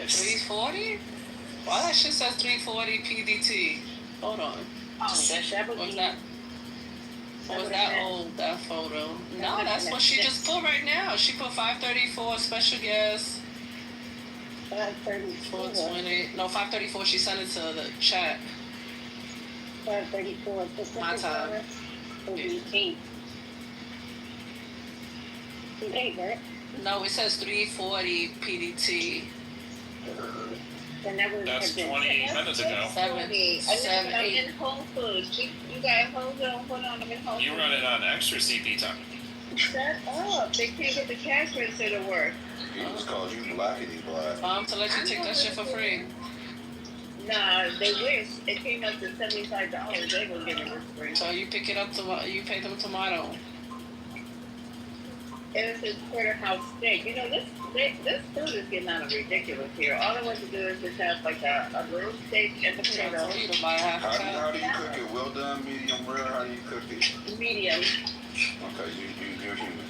340? Why that shit says 340 PDT? Hold on. Oh, that would Was be. that? Was that old, that photo? No, that's what she just put right now. She put 534 special guest. 534. 420. No, 534. She sent it to the chat. 534. My time. Would be 8. 8, right? No, it says 340 PDT. Then that would That's have been 20 minutes ago. 7, I'm 8. in Whole Foods. You got hold on. I'm in Whole Foods. You run it on extra CP time. Shut up. They can't get the cash register to work. He was calling you blackity black. To let you take that shit for free. Nah, they wish. It came up to $75. They gonna give it for free. So you pick it up you pay them tomato. And it's a porterhouse steak. You know, this food is getting out of ridiculous here. All I want to do is just have like a grilled steak and potato. How do you cook it? Well done, medium rare? How do you cook it? Medium. Okay, you're human.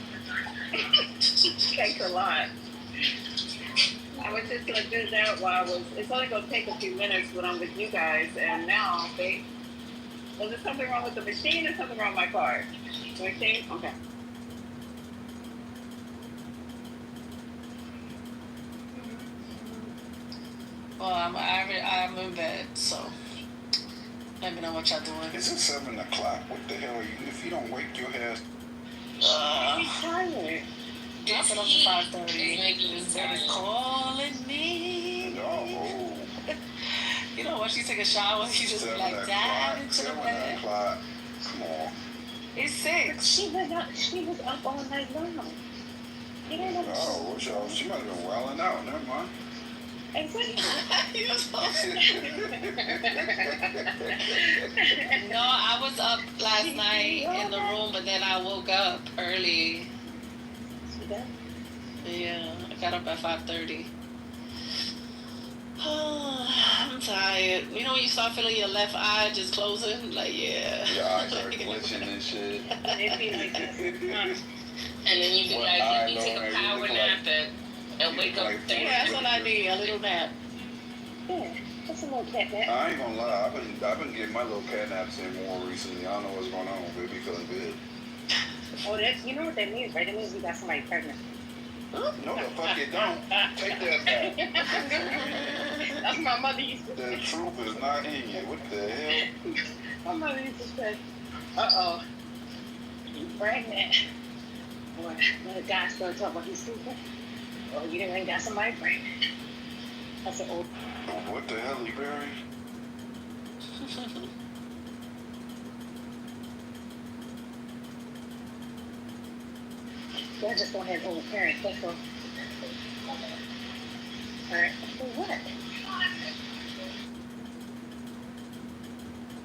Thanks a lot. I was just gonna do that while it's only gonna take a few minutes when I'm with you guys, and now was there something wrong with the machine or something wrong with my card? The machine? Okay. Well, I'm in bed, so let me know what y'all doing. Is it 7 o'clock? What the hell are you? If you don't wake your ass. I'm tired. Drop it up to 5:30. Is calling me. No. You know, once you take a shower, you just be like, dive into the bed. 7 o'clock. Come on. It's 6. But she was up all night long. You don't know. Oh, what's y'all? She might have been wilding out. Never mind. Exactly. No, I was up last night in the room, but then I woke up early. Yeah, I got up at 5:30. I'm tired. You know when you start feeling your left eye just closing? Like, yeah. Your eyes are glitching and shit. It be like this. And then you be like, you take a power nap and wake up. Yeah, that's what I need, a little nap. Yeah, that's a little cat nap. I ain't gonna lie. I've been getting my little cat naps in more recently. I don't know what's going on, but it be feeling good. Oh, you know what that means, right? That means you got somebody pregnant. No, the fuck it don't. Take that back. That's what my mother used to The say. truth is not in you. What the hell? My mother used to say, uh-oh. You pregnant. When the guy started talking about he's stupid. Oh, you didn't got somebody pregnant. That's an old. What the hell, Barry? I just don't have old parents. That's all. Alright. For what?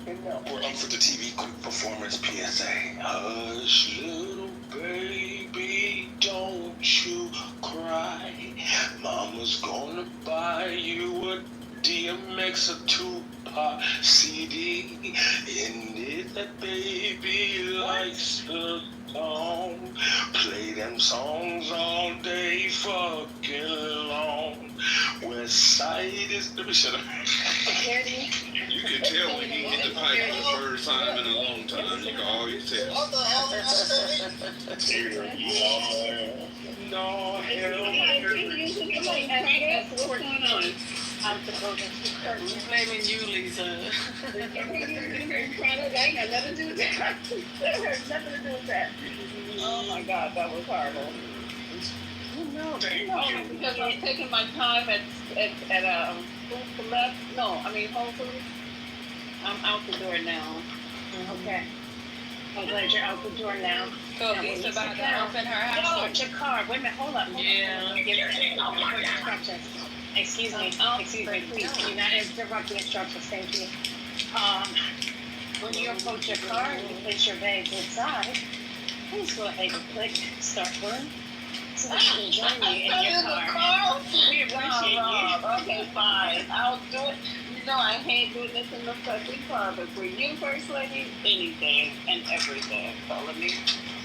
We're up for the TV quick performance PSA. Hush, little baby, don't you cry. Mama's gonna buy you a DMX or Tupac CD. And if that baby likes the song, play them songs all day fucking long. West Side is the shut up. You can tell when you get the pipe for the first time in a long time. You can always tell. What the hell is that? No, What's going on? I'm supposed to Who's blaming you, Lisa? I ain't got nothing to do with that. Nothing to do with that. Oh my God, that was horrible. Because I'm taking my time at Food for Less. No, I mean Whole Foods. I'm out the door now. Okay. I'm glad you're out the door now. Go, he's about to open her house. Start your car. Wait a minute, hold up. Yeah. Excuse me, please. Do not interrupt the instructions. Thank you. When you approach your car and you place your bags inside, please go ahead and click start run so that you can join me in your car. We appreciate you. Okay, fine. I'll do it. You know I hate doing this in the fucking car, but for you, First Lady, anything and everything. So let me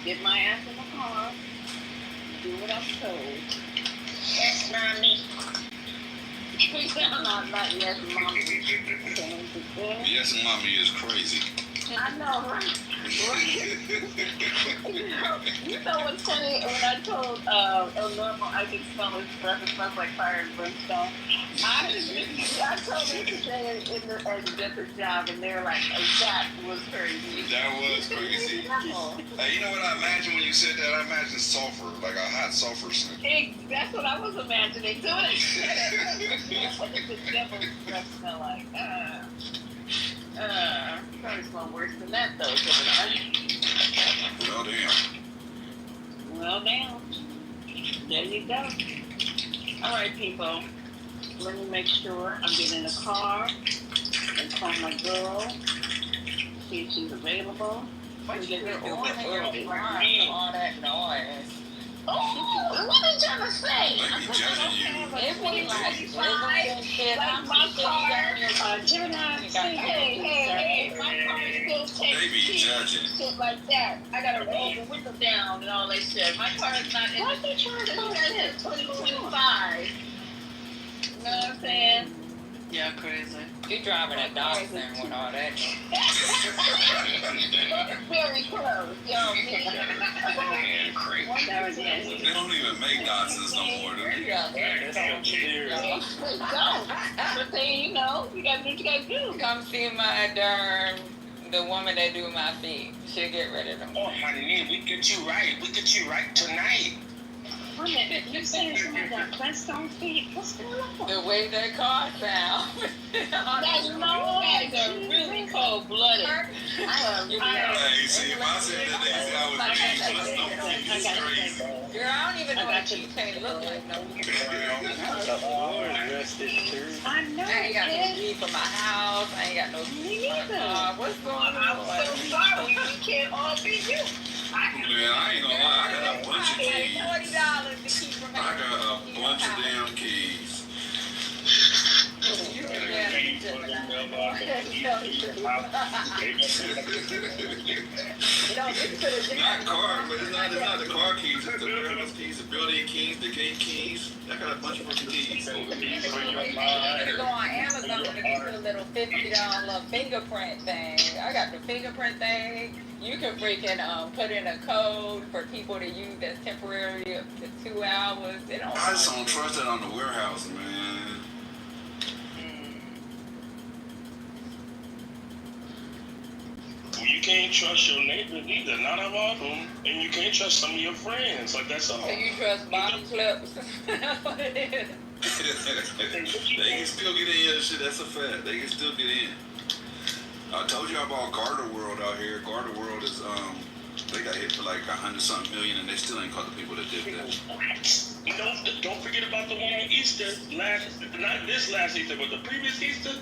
get my ass in the car. do what I'm told. Yes, mommy. Not yes, mommy. Yes, mommy is crazy. I know, right? You know what's funny? When I told El Normo I could smell his breath, it smells like fire and brimstone. I told them today at the different job, and they were like, that was crazy. That was crazy. Hey, you know what I imagine when you said that? I imagine sulfur, like a hot sulfur scent. That's what I was imagining too. What does the devil's breath smell like? Probably smell worse than that though. Well, damn. Well, damn. There you go. All right, people. Let me make sure I'm getting in the car and call my girl. See if she's available. What you doing early. All that noise. Oh, what are you trying to say? They be judging you. It be like jiggling and shit. Like my car, Gemini, hey, my car still takes They be judging. shit like that. I gotta roll the window down and all that shit. My car is not in. Why they trying to do that? 2025. You know what I'm saying? Yeah, crazy. You driving a Datsun with all that. Very close. Yo, Man, crazy. They don't even make Datsuns no more, do they? They don't. But they, you know, you gotta do what you gotta do. Come see my the woman that do my feet. She'll get rid of them. Oh, honey, we get you right. We get you right tonight. Wait a minute, you saying somebody got Flintstone feet? What's going on? The way that car sound. That's guys are really cold-blooded. Hey, see, if I said that they say I was mean, let's don't think it's crazy. Girl, I don't even know that you can't look like no. I know. I ain't got no key for my house. I ain't got no key for my car. What's going on? I'm so sorry. We can't all be you. Man, I ain't gonna lie, I got a bunch of keys. $40 to keep from I got a bunch of damn keys. Not car, but it's not the car keys, it's the warehouse keys, the building keys, the gate keys. I got a bunch of fucking keys. You can go on Amazon and get a little $50 fingerprint thing. I got the fingerprint thing. You can freaking put in a code for people to use that's temporary up to 2 hours. I just don't trust that on the warehouse, man. You can't trust your neighbors either, not of all of them, and you can't trust some of your friends. Like that's all. So you trust bottom clips? That's what it is. They can still get in your shit. That's a fact. They can still get in. I told you about Garter World out here. Garter World is they got hit for like 100-something million, and they still ain't caught the people that did that. Don't forget about the one on Easter not this last Easter, but the previous Easter.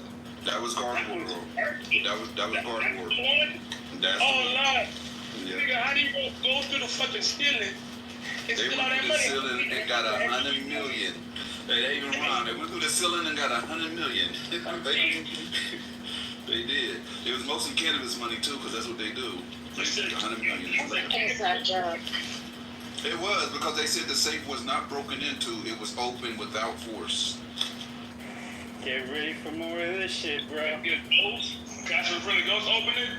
That was Garter World. That was Garter World. That's Lord. Yeah. Nigga, how do you go through the fucking ceiling and They steal all went that through the money? ceiling and got 100 million. They even wrong. They went through the ceiling and got 100 million. They did. It was mostly cannabis money too, because that's what they do. They took 100 million. It was because they said the safe was not broken into. It was open without force. Get ready for more of this shit, bro. Get ghosts. Got your friend ghost open it.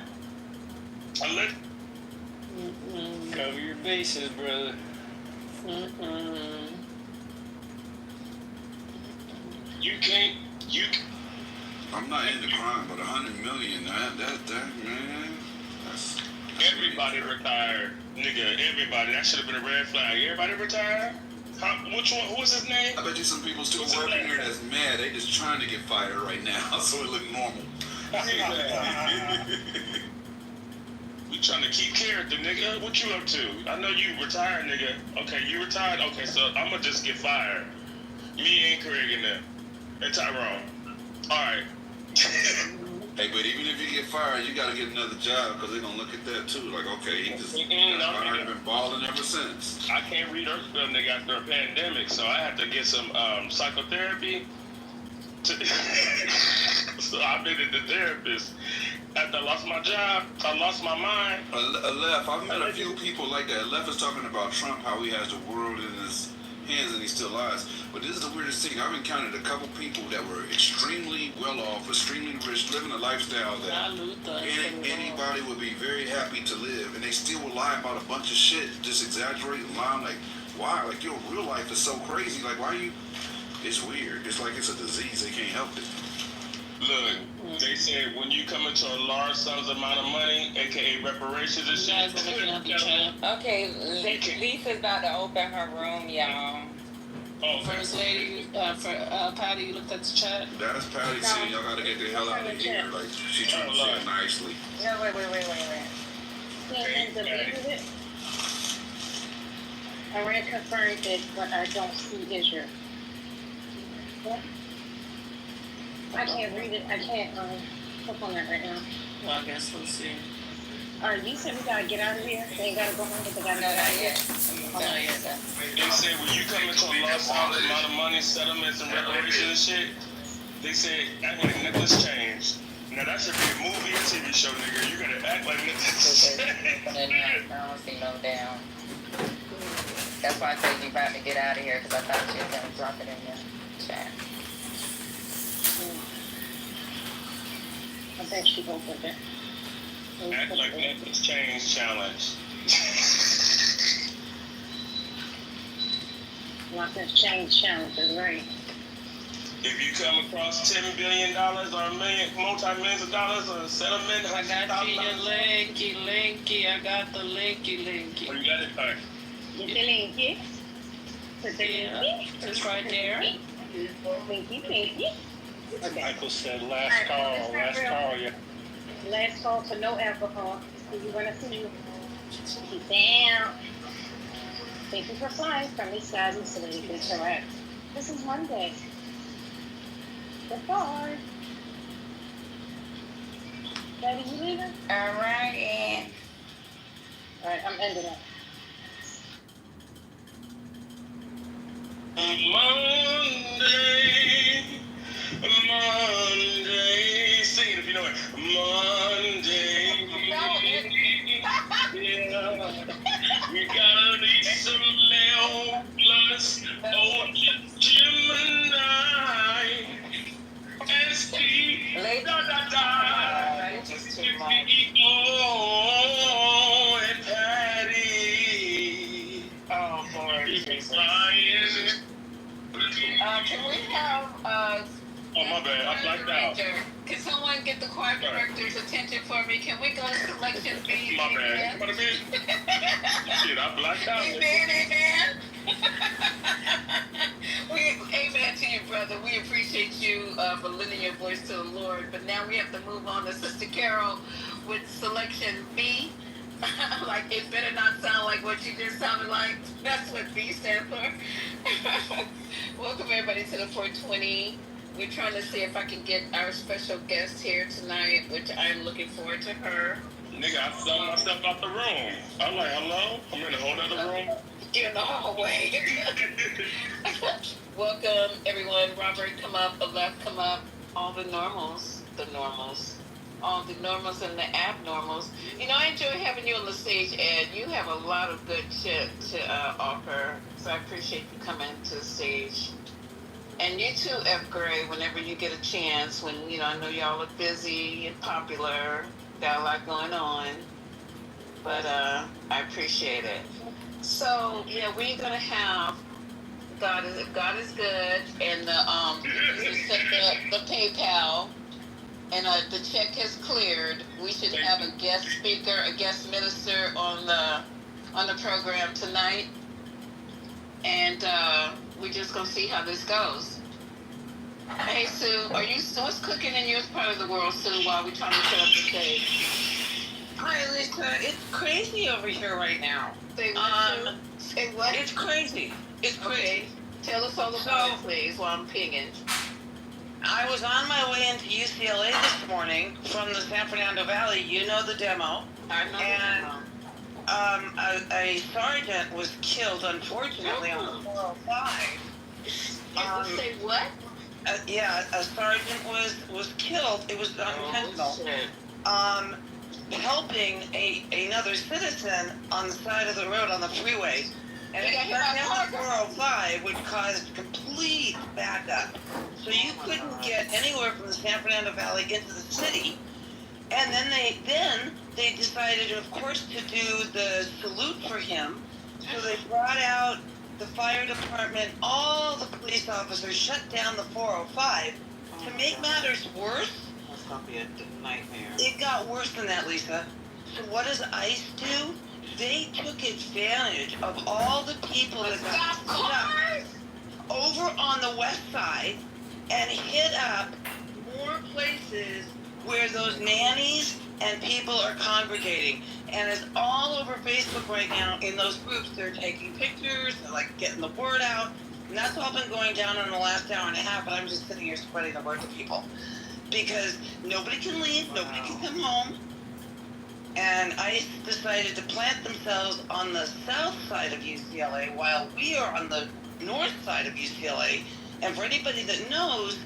Cover your bases, brother. I'm not into crime, but 100 million, that man, that's everybody retired, nigga. Everybody. That should have been a red flag. Everybody retired. Which one? Who was his name? I bet you some people still working there that's mad. They just trying to get fired right now, so it look normal. We trying to keep character, nigga. What you up to? I know you retired, nigga. Okay, you retired. Okay, so I'ma just get fired. Me and Craig and them. And Tyrone. Alright. Hey, but even if you get fired, you gotta get another job, because they're gonna look at that too. Like, okay, he just I've been balling ever since. I can't read or spell, nigga, after a pandemic, so I have to get some psychotherapy. So I've been at the therapist. After I lost my job, I lost my mind. Aleph, I've met a few people like that. Aleph is talking about Trump, how he has the world in his hands and he still lies. But this is the weirdest thing. I've encountered a couple people that were extremely well off, extremely rich, living a lifestyle that anybody would be very happy to live, and they still will lie about a bunch of shit, just exaggerate and lie. I'm like, why? Like, your real life is so crazy. Like, why you? It's weird. It's like it's a disease. They can't help it. Look, they say when you come into a large sums amount of money, aka reparations and shit. Okay, Lisa's about to open her room, y'all. Oh, First lady, Patty, you looked at the chat? That's Patty saying y'all gotta get the hell out of here. Like, she trying to say it nicely. No, wait. Can't deleted it. Iran confirmed it, but I don't see Israel. What? I can't read it. I can't click on that right now. Well, I guess we'll see. You said we gotta get out of here. They ain't gotta go home, but they gotta get out of here. They say when you come into a large amount of money, settlements and reparations and shit, they say act like nothing's changed. Now that should be a movie or TV show, nigga. You gotta act like nothing's changed. I don't see no down. That's why I said you about to get out of here, because I thought you were gonna drop it in the chat. I bet she opened it. Act like nothing's changed challenge. Nothing's changed challenge is right. If you come across $10 billion or multi-millions of dollars or settlement, I got you your linky. I got the linky. Oh, you got it? All right. Get the linky. Put the linky. It's right there. Linky. Okay. Michael said last call, yeah. Last call for no alcohol. See you when I see you. Keep down. Thank you for flying from these skies and so that you can interact. This is Monday. Goodbye. Daddy, you leaving? Alright. Alright, I'm ending it. Monday, sing it if you know it. Monday, yeah, we gotta need some male plus Gemini and Steve. Oh, and Patty. Oh, Lord Jesus. Can we have oh, my bad. I blacked out. Can someone get the choir director's attention for me? Can we go to selection B? My bad. What a minute. Shit, I blacked out. Amen. Amen to you, brother. We appreciate you for lending your voice to the Lord. But now we have to move on to Sister Carol with selection B. Like, it better not sound like what you just sounded like. That's what B stands for. Welcome everybody to the 420. We're trying to see if I can get our special guest here tonight, which I'm looking forward to her. Nigga, I saw myself out the room. I'm like, hello? I'm in a whole other room. You're in the hallway. Welcome everyone. Robert, come up. Aleph, come up. All the normals. All the normals and the abnormals. You know, I enjoy having you on the stage, Ed. You have a lot of good shit to offer, so I appreciate you coming to the stage. And you too, F. Gray, whenever you get a chance, when, you know, I know y'all are busy and popular, got a lot going on, but I appreciate it. So, yeah, we're going to have God is good, and the PayPal, and the check has cleared. We should have a guest speaker, a guest minister on the program tonight, and we're just gonna see how this goes. Hey Sue, what's cooking in your part of the world, Sue? While we trying to set up the stage. Hi Lisa, it's crazy over here right now. Say what? Say what? It's crazy. It's crazy. Okay. Tell us all about it, please, while I'm pinging. I was on my way into UCLA this morning from the San Fernando Valley. You know the demo. I know the demo. A sergeant was killed, unfortunately, on the 405. Say what? Yeah, a sergeant was killed. It was unintentional. helping another citizen on the side of the road on the freeway. And He got hit back by a down the 405 would cause complete backup. So you couldn't get anywhere from the San Fernando Valley into the city. And then they decided, of course, to do the salute for him. So they brought out the fire department, all the police officers shut down the 405. To make matters worse, That's gonna be a nightmare. it got worse than that, Lisa. So what does ICE do? They took advantage of all the people that got stuck over on the west side and hit up more places where those nannies and people are congregating. And it's all over Facebook right now in those groups. They're taking pictures, they're like getting the word out. And that's all been going down in the last hour and a half, and I'm just sitting here spreading the word to people. Because nobody can leave, nobody can come home. And ICE decided to plant themselves on the south side of UCLA while we are on the north side of UCLA. And for anybody that knows,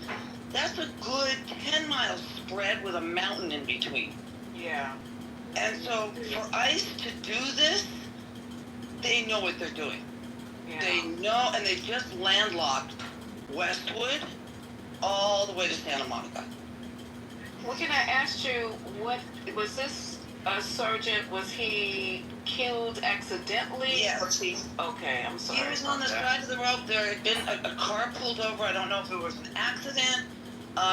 that's a good 10-mile spread with a mountain in between. Yeah. And so for ICE to do this, they know what they're doing. Yeah. They know, and they just landlocked Westwood all the way to Santa Monica. Well, can I ask you, what was this sergeant? Was he killed accidentally? Yes. Okay, I'm sorry. He was on the side of the road. There had been a car pulled over. I don't know if it was an accident.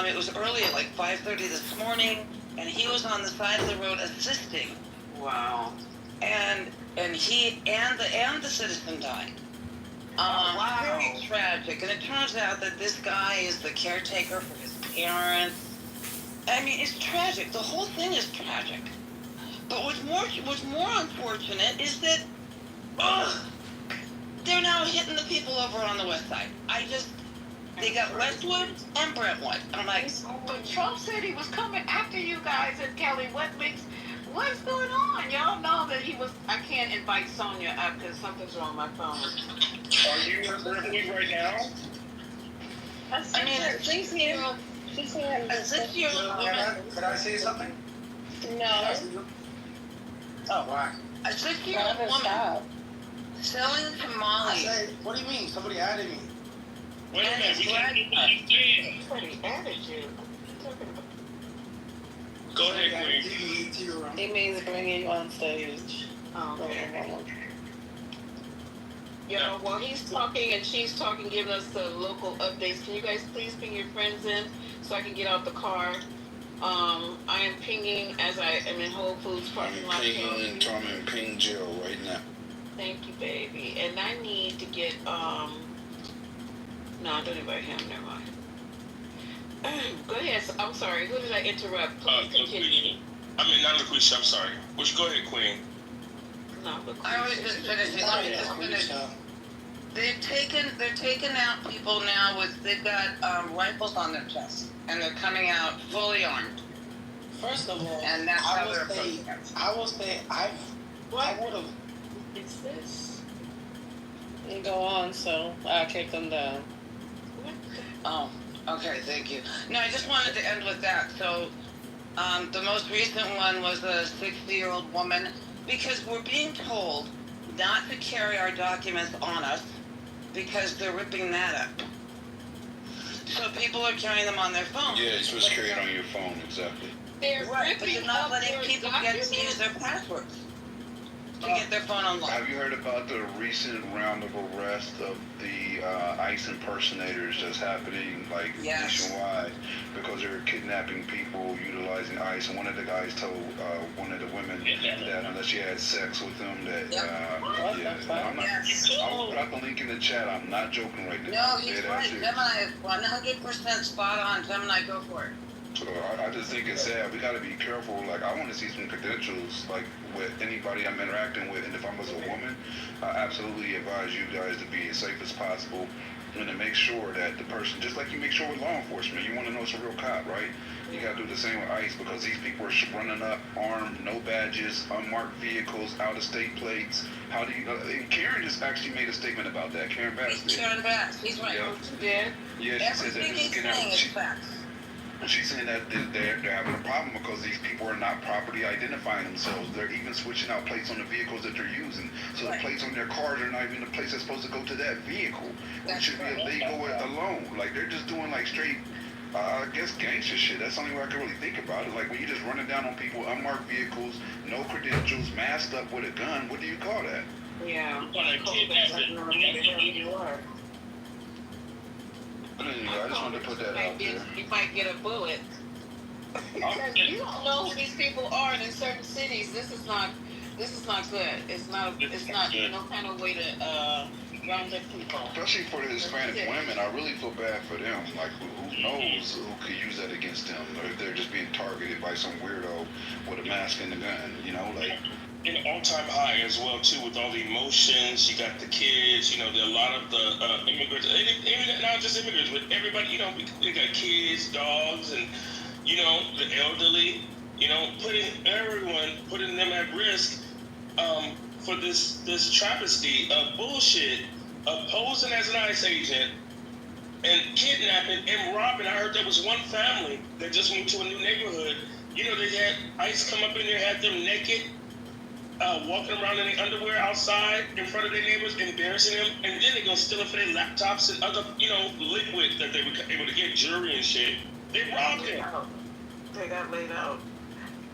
It was early at like 5:30 this morning, and he was on the side of the road assisting. Wow. And he and the citizen died. Wow. Very tragic. And it turns out that this guy is the caretaker for his parents. I mean, it's tragic. The whole thing is tragic. But what's more unfortunate is that, they're now hitting the people over on the west side. They got Westwood and Brentwood. I'm like, But Trump said he was coming after you guys at Kelly. What's going on? Y'all know that he was. I can't invite Sonia up because something's wrong with my phone. Are you in Brentwood right now? I mean, a 6-year-old woman. Could I say something? No. Oh, why? A 6-year-old woman selling tamales. What do you mean? Somebody added me. Wait a minute, we can't get what you saying. Somebody added you. Go ahead, Queen. He means bringing you on stage. Okay. Yeah, while he's talking and she's talking, giving us the local updates, can you guys please ping your friends in so I can get out the car? I am pinging as I am in Whole Foods parking lot. I'm ping Jill right now. Thank you, baby. And I need to get, no, don't invite him, never mind. Go ahead, I'm sorry, who did I interrupt? Please continue. I mean, not LaQuisha, I'm sorry. Go ahead, Queen. No, I was just finishing. Let me just finish. They're taking out people now they've got rifles on their chests, and they're coming out fully armed. First of all, And that's how they're approaching it. I will say I would have. It's this. You go on, so I'll kick them down. Oh, okay, thank you. No, I just wanted to end with that. So, the most recent one was a 60-year-old woman, because we're being told not to carry our documents on us because they're ripping that up. So people are carrying them on their phone. Yeah, you're supposed to carry it on your phone, exactly. They're right, but they're not letting people get to use their passwords to get their phone unlocked. Have you heard about the recent round of arrest of the ICE impersonators that's happening nationwide because they're kidnapping people utilizing ICE? And one of the guys told one of the women that unless she had sex with them, I'll put out the link in the chat. I'm not joking right now. No, he's right. Gemini is 100% spot on. Gemini, go for it. So I just think it's sad. We got to be careful. Like, I want to see some credentials, like, with anybody I'm interacting with. And if I was a woman, I absolutely advise you guys to be as safe as possible and to make sure that the person, just like you make sure with law enforcement, you want to know it's a real cop, right? You got to do the same with ICE because these people are running up armed, no badges, unmarked vehicles, out-of-state plates. How do you... Karen just actually made a statement about that. Karen Bass did. Karen Bass, he's right. Yeah, she said that this is getting out. She's saying that they're having a problem because these people are not properly identifying themselves. They're even switching out plates on the vehicles that they're using. So the plates on their cars are not even the plates that's supposed to go to that vehicle, which should be illegal alone. Like, they're just doing like straight, I guess, gangster shit. That's the only way I can really think about it. Like, when you're just running down on people, unmarked vehicles, no credentials, masked up with a gun, what do you call that? Yeah. Anyway, I just wanted to put that out there. You might get a bullet. Because you don't know who these people are, and in certain cities, this is not good. It's not no kind of way to round up people. Especially for the Hispanic women, I really feel bad for them. Like, who knows who could use that against them, or if they're just being targeted by some weirdo with a mask and a gun, you know, like. An all-time high as well too, with all the emotions. You got the kids, you know, a lot of the immigrants, even not just immigrants, but everybody. You know, we got kids, dogs, and you know, the elderly. You know, putting them at risk for this travesty of bullshit, of posing as an ICE agent and kidnapping and robbing. I heard there was one family that just moved to a new neighborhood. You know, they had ICE come up in there, had them naked. Walking around in their underwear outside in front of their neighbors, embarrassing them, and then they're gonna steal it for their laptops and other, you know, liquid that they were able to get, jewelry and shit. They robbed them. They got laid out.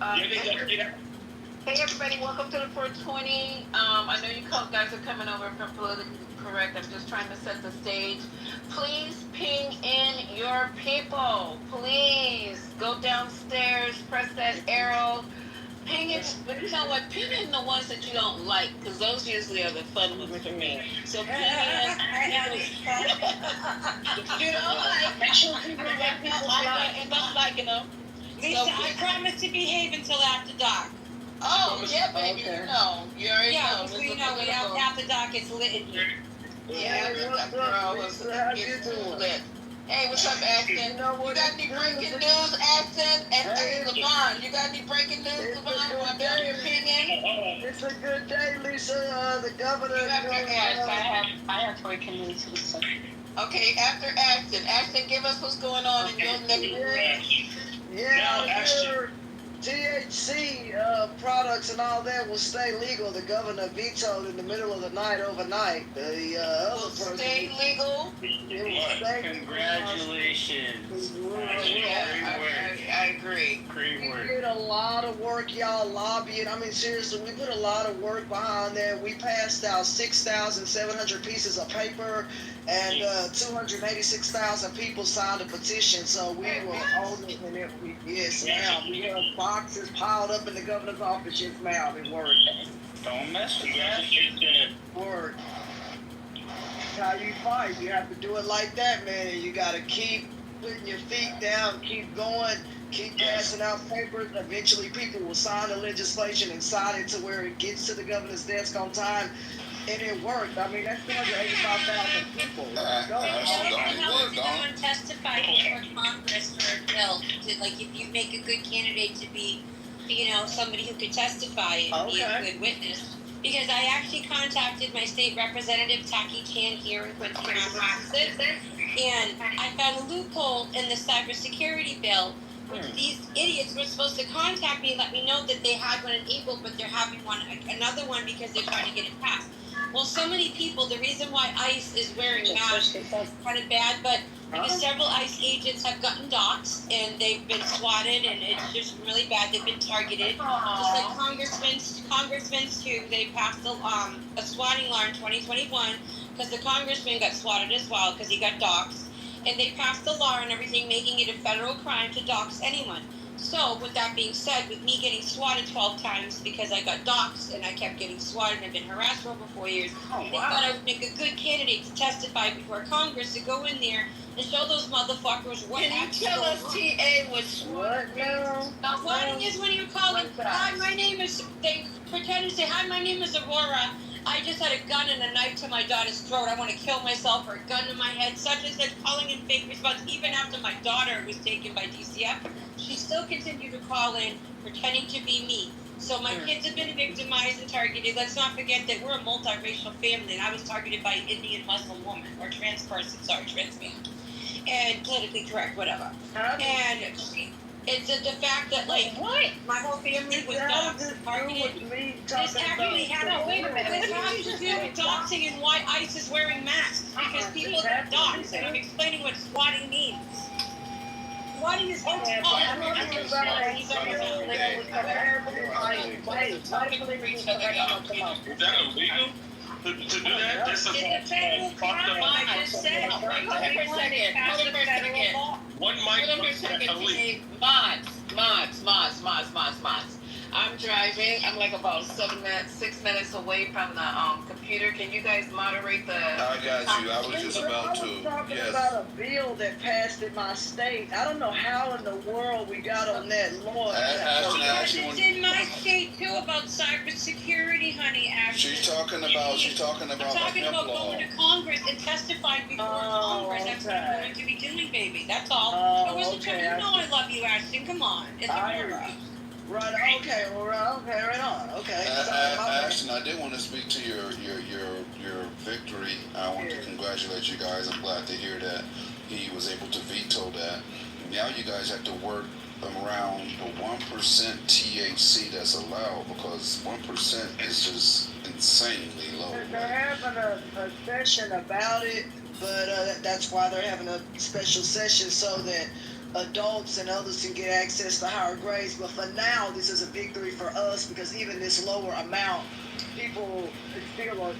They got laid out. Hey everybody, welcome to the 420. I know you guys are coming over from Politically Correct. I'm just trying to set the stage. Please ping in your people. Please go downstairs, press that arrow. Ping it, but you know what? Ping in the ones that you don't like, because those usually are the fun ones for me. So ping in. You know, like, make sure people end up liking them. Lisa, I promise to behave until after dark. Oh, yeah, baby, you know. You already know. Just so you know, after dark it's lit in here. Yeah, that girl was lit. Hey, what's up, Ashton? You got any breaking news, Ashton? And LeVon, you got any breaking news, LeVon? Want your opinion? It's a good day, Lisa. The governor. I have breaking news, Lisa. Okay, after Ashton, give us what's going on in your neighborhood. Yeah, THC products and all that will stay legal. The governor vetoed in the middle of the night overnight. The other person stay legal. It will stay. Congratulations. I agree. We did a lot of work, y'all, lobbying. I mean, seriously, we put a lot of work behind that. We passed out 6,700 pieces of paper, and 286,000 people signed a petition. So we were on it, and yes, ma'am. We have boxes piled up in the governor's office. Yes, ma'am. It worked. Don't mess with that. Work. How you fight? You have to do it like that, man. You got to keep putting your feet down, keep going, keep passing out papers. Eventually, people will sign the legislation and sign it to where it gets to the governor's desk on time. And it worked. I mean, that's 285,000 people. How does someone testify before Congress for a bill? Like, if you make a good candidate to be, you know, somebody who could testify and be a good witness. Because I actually contacted my state representative, Taki Chan, here in Quincy, Massachusetts, and I found a loophole in the cybersecurity bill, which these idiots were supposed to contact me and let me know that they had one enabled, but they're having another one because they're trying to get it passed. Well, so many people, the reason why ICE is wearing masks is kind of bad, but because several ICE agents have gotten doxxed and they've been swatted, and it's just really bad. They've been targeted. Just like congressmen too, they passed a swatting law in 2021 because the congressman got swatted as well because he got doxxed. And they passed the law and everything, making it a federal crime to dox anyone. So, with that being said, with me getting swatted 12 times because I got doxxed and I kept getting swatted and I've been harassed for over 4 years, they thought I would make a good candidate to testify before Congress to go in there and show those motherfuckers what Can you tell us TA was swatted? Swatting is when you call it, hi, my name is, they pretend to say, hi, my name is Aurora. I just had a gun and a knife to my daughter's throat. I want to kill myself, or a gun to my head, such and such, calling in fake response. Even after my daughter was taken by DCF, she still continued to call in, pretending to be me. So my kids have been victimized and targeted. Let's not forget that we're a multiracial family, and I was targeted by an Indian Muslim woman, or trans person, trans man. and politically correct, whatever. And it's the fact that, like, my whole family was targeted. This actually had a wait a minute. This has to do with doxing and why ICE is wearing masks because people dox, and I'm explaining what squatting means. Squatting is Is that illegal? To do that? That's a federal crime. I just said. Hold on for a second. One mic. Mods. I'm driving. I'm like about 6 minutes away from the computer. Can you guys moderate the? I got you. I was just about to. I was talking Yes. about a bill that passed in my state. I don't know how in the world we got on that law. Because it's in my state too about cybersecurity, honey. Actually, She's talking about I'm talking about going to Congress and testifying before Congress. That's what I'm going to be doing, baby. That's all. I wasn't trying to know I love you, Ashton. Come on. It's a horror. Right, okay, right on. Okay. Ashton, I did want to speak to your victory. I want to congratulate you guys. I'm glad to hear that he was able to veto that. Now you guys have to work around the 1% THC that's allowed because 1% is just insanely low. They're having a session about it, but that's why they're having a special session so that adults and others can get access to higher grades. But for now, this is a victory for us because even this lower amount, people still are,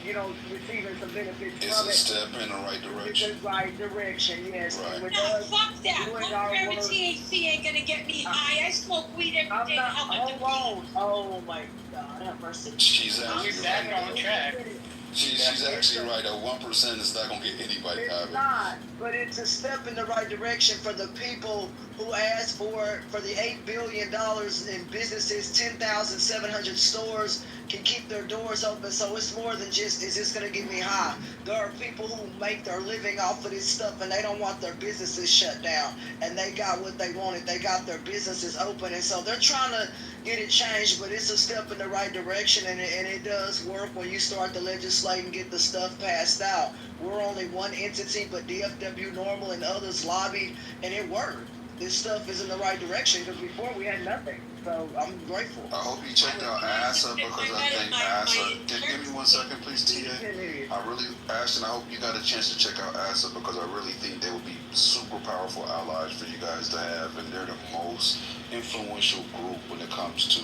receiving some benefits from it. It's a step in the right direction. It's the right direction, yes. Right. With No, us fuck that. doing Low our grammar work- THC ain't gonna get me high. I smoke weed every day. Hold on. Oh my God, have mercy. She's actually You're right. back on track. She's actually right. At 1% is not gonna get anybody high. It's not, but it's a step in the right direction for the people who asked for the $8 billion in businesses, 10,700 stores can keep their doors open. So it's more than just, is this gonna get me high? There are people who make their living off of this stuff and they don't want their businesses shut down. And they got what they wanted. They got their businesses open. And so they're trying to get it changed, but it's a step in the right direction, and it does work when you start to legislate and get the stuff passed out. We're only one entity, but DFW Normal and others lobbied, and it worked. This stuff is in the right direction because before we had nothing. So I'm grateful. I hope you checked out ASA because I think ASA. Give me 1 second, please, TA. Ashton, I hope you got a chance to check out ASA because I really think they would be super powerful allies for you guys to have, and they're the most influential group when it comes to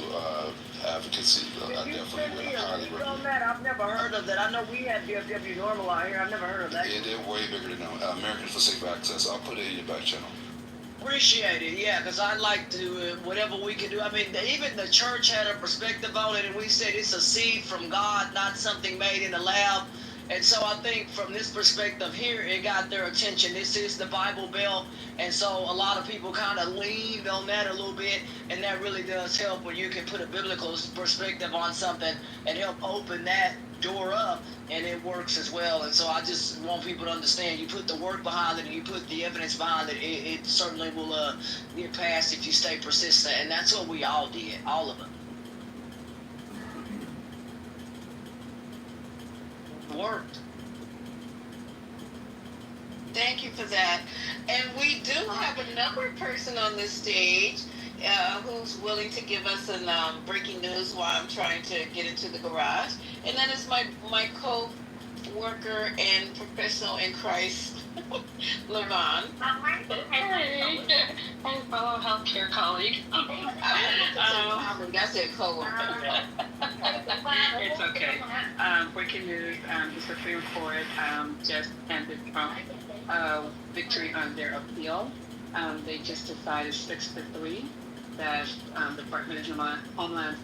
advocacy. I definitely would highly recommend. I've never heard of that. I know we have DFW Normal out here. I've never heard of that. Yeah, they're way bigger than Americans for Safe Access. I'll put it in your back channel. Appreciate it, yeah, because I'd like to, whatever we can do. I mean, even the church had a perspective on it, and we said it's a seed from God, not something made in a lab. And so I think from this perspective here, it got their attention. This is the Bible Belt, and so a lot of people kind of leaned on that a little bit, and that really does help when you can put a biblical perspective on something and help open that door up, and it works as well. And so I just want people to understand, you put the work behind it and you put the evidence behind it, it certainly will get passed if you stay persistent, and that's what we all did, all of it. Worked. Thank you for that. And we do have another person on this stage who's willing to give us some breaking news while I'm trying to get into the garage. And that is my co-worker and professional in Christ, Levon. My fellow healthcare colleague. That's a co-worker. It's okay. Breaking news, the Supreme Court just handed Trump victory on their appeal. They just decided 6-3 that Department of Homeland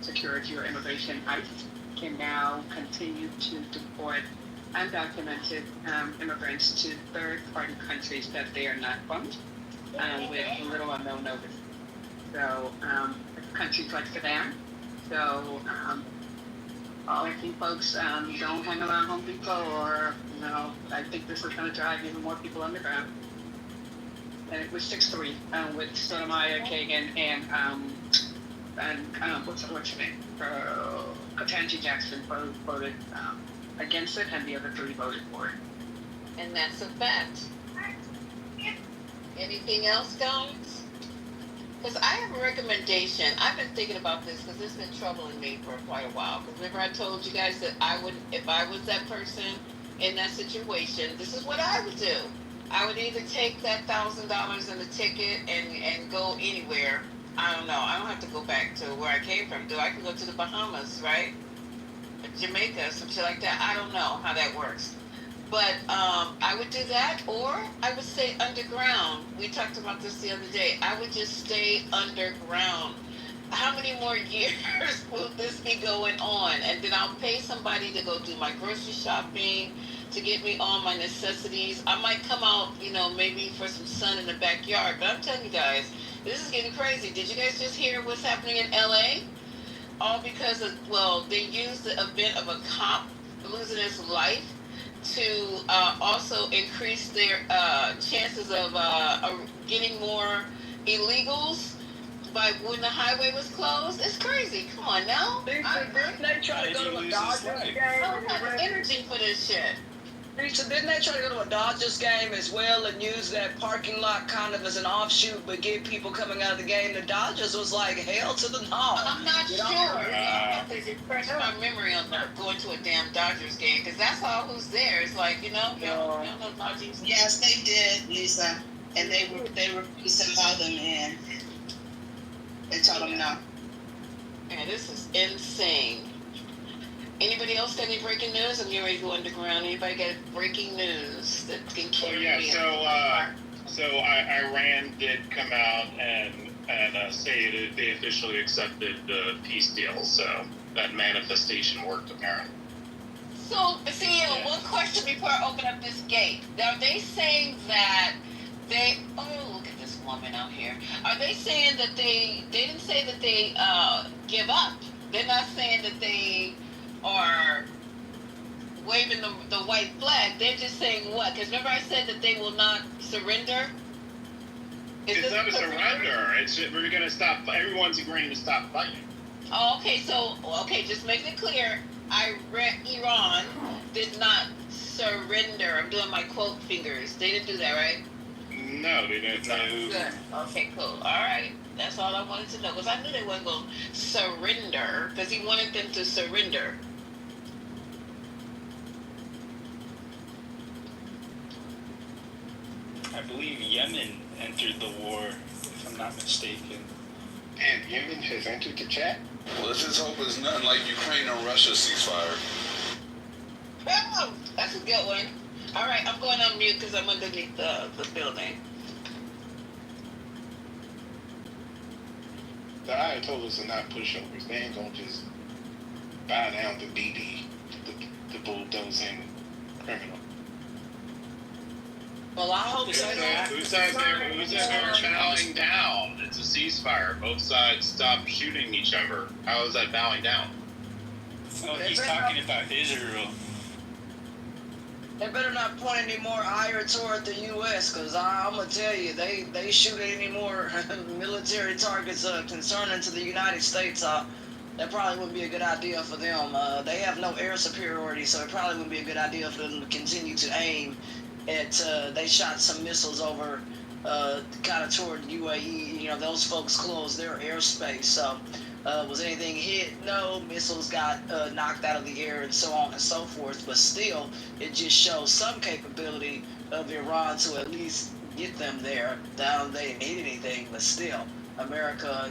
Security or Immigration, ICE, can now continue to deport undocumented immigrants to third-party countries that they are not from with little or no notice. So countries like Sudan. So all of you folks don't hang around Home Depot or, I think this is going to drive even more people underground. And it was 6-3 with Sotomayor, Kagan, and what's your name? Ketanji Jackson voted against it, and the other 3 voted for it. And that's a fact. Anything else, guys? Because I have a recommendation. I've been thinking about this because it's been troubling me for quite a while. Because remember I told you guys that I would, if I was that person in that situation, this is what I would do. I would either take that $1,000 in the ticket and go anywhere. I don't know. I don't have to go back to where I came from. I can go to the Bahamas, right? Jamaica, some shit like that. I don't know how that works. But I would do that, or I would stay underground. We talked about this the other day. I would just stay underground. How many more years will this be going on? And then I'll pay somebody to go do my grocery shopping, to get me all my necessities. I might come out, maybe for some sun in the backyard. But I'm telling you guys, this is getting crazy. Did you guys just hear what's happening in LA? All because of, they used the event of a cop losing his life to also increase their chances of getting more illegals by when the highway was closed. It's crazy. Come on now. Didn't they try to go to a Dodgers game? I don't have the energy for this shit. So didn't they try to go to a Dodgers game as well and use that parking lot kind of as an offshoot, but get people coming out of the game? The Dodgers was like hell to the no. I'm not sure. I have to refresh my memory on going to a damn Dodgers game because that's all who's there. It's like you know Dodgers. Yes, they did, Lisa, and they refused to allow them in. They told them no. Man, this is insane. Anybody else got any breaking news? I'm getting ready to go underground. Anybody got breaking news that can carry me? So Iran did come out and say that they officially accepted the peace deal. So that manifestation worked apparently. So, one question before I open up this gate. Are they saying that they? Oh, look at this woman out here. Are they saying that they didn't say that they give up? They're not saying that they are waving the white flag. They're just saying what? Because remember I said that they will not surrender? It's not a surrender. We're going to stop. Everyone's agreeing to stop fighting. Oh, okay. So, just making it clear. Iran did not surrender. I'm doing my quote fingers. They didn't do that, right? No, they didn't. No. Good. Okay, cool. All right. That's all I wanted to know. Because I knew they weren't going to surrender. Because he wanted them to surrender. I believe Yemen entered the war, if I'm not mistaken. And Yemen has entered the chat? Well, let's just hope it's nothing like Ukraine or Russia ceasefire. Oh, that's a good one. All right, I'm going on mute because I'm underneath the building. The IO told us to not pushovers. They ain't gonna just bow down to BD, the bulldozing criminal. Well, I hope Who said they're bowing down? It's a ceasefire. Both sides stop shooting each other. How is that bowing down? Oh, he's talking about Israel. They better not point any more ire toward the U.S. because I'm going to tell you, they shoot at any more military targets concerning to the United States. That probably wouldn't be a good idea for them. They have no air superiority, so it probably wouldn't be a good idea for them to continue to aim at, they shot some missiles over kind of toward UAE. Those folks closed their airspace. So was anything hit? No. Missiles got knocked out of the air and so on and so forth. But still, it just shows some capability of Iran to at least get them there. Down they didn't hit anything, but still, America,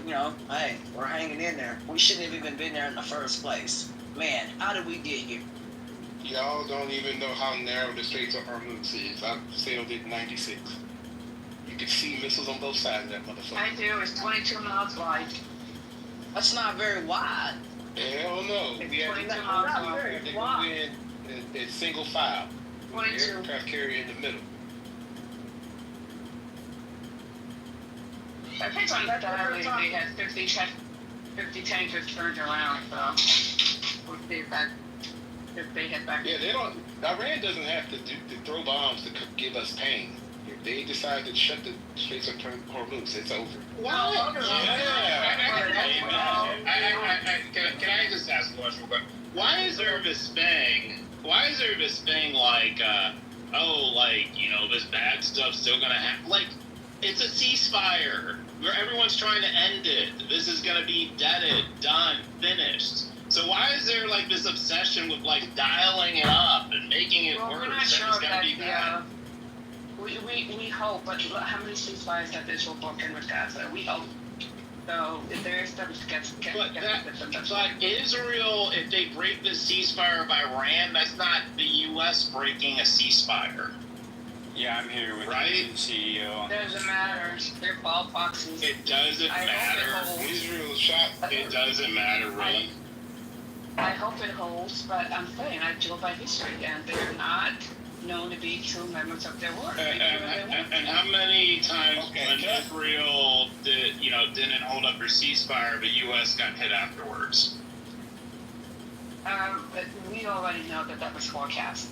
hey, we're hanging in there. We shouldn't have even been there in the first place. Man, how did we get here? Y'all don't even know how narrow the Straits of Hormuz is. I sailed it in 96. You could see missiles on both sides of that motherfucker. I do. It's 22 miles wide. That's not very wide. Hell no. We had to go in single file. 22. Aircraft carrier in the middle. I think on that diary they had 50 tankers turned around, so we'll see if they head back. Yeah, Iran doesn't have to throw bombs to give us pain. If they decide to shut the Straits of Hormuz, it's over. What? Can I just ask a question real quick? Why is there this thing like, this bad stuff's still gonna happen? Like, It's a ceasefire where everyone's trying to end it. This is going to be deaded, done, finished. So why is there like this obsession with like dialing it up and making it worse? We're not sure It's going to be bad. We hope, but how many ceasefires have Israel broken with Gaza? We hope. So if there is stuff to get But Israel, if they break the ceasefire of Iran, that's not the U.S. breaking a ceasefire. Yeah, I'm here with right? the CEO. Doesn't matter. They're ball foxes. It doesn't matter. Israel shot. It doesn't matter, really. I hope it holds, but I'm saying I go by history, and they're not known to be true members of their word. And how many times when Israel didn't hold up their ceasefire, the U.S. got hit afterwards? But we already know that was forecast.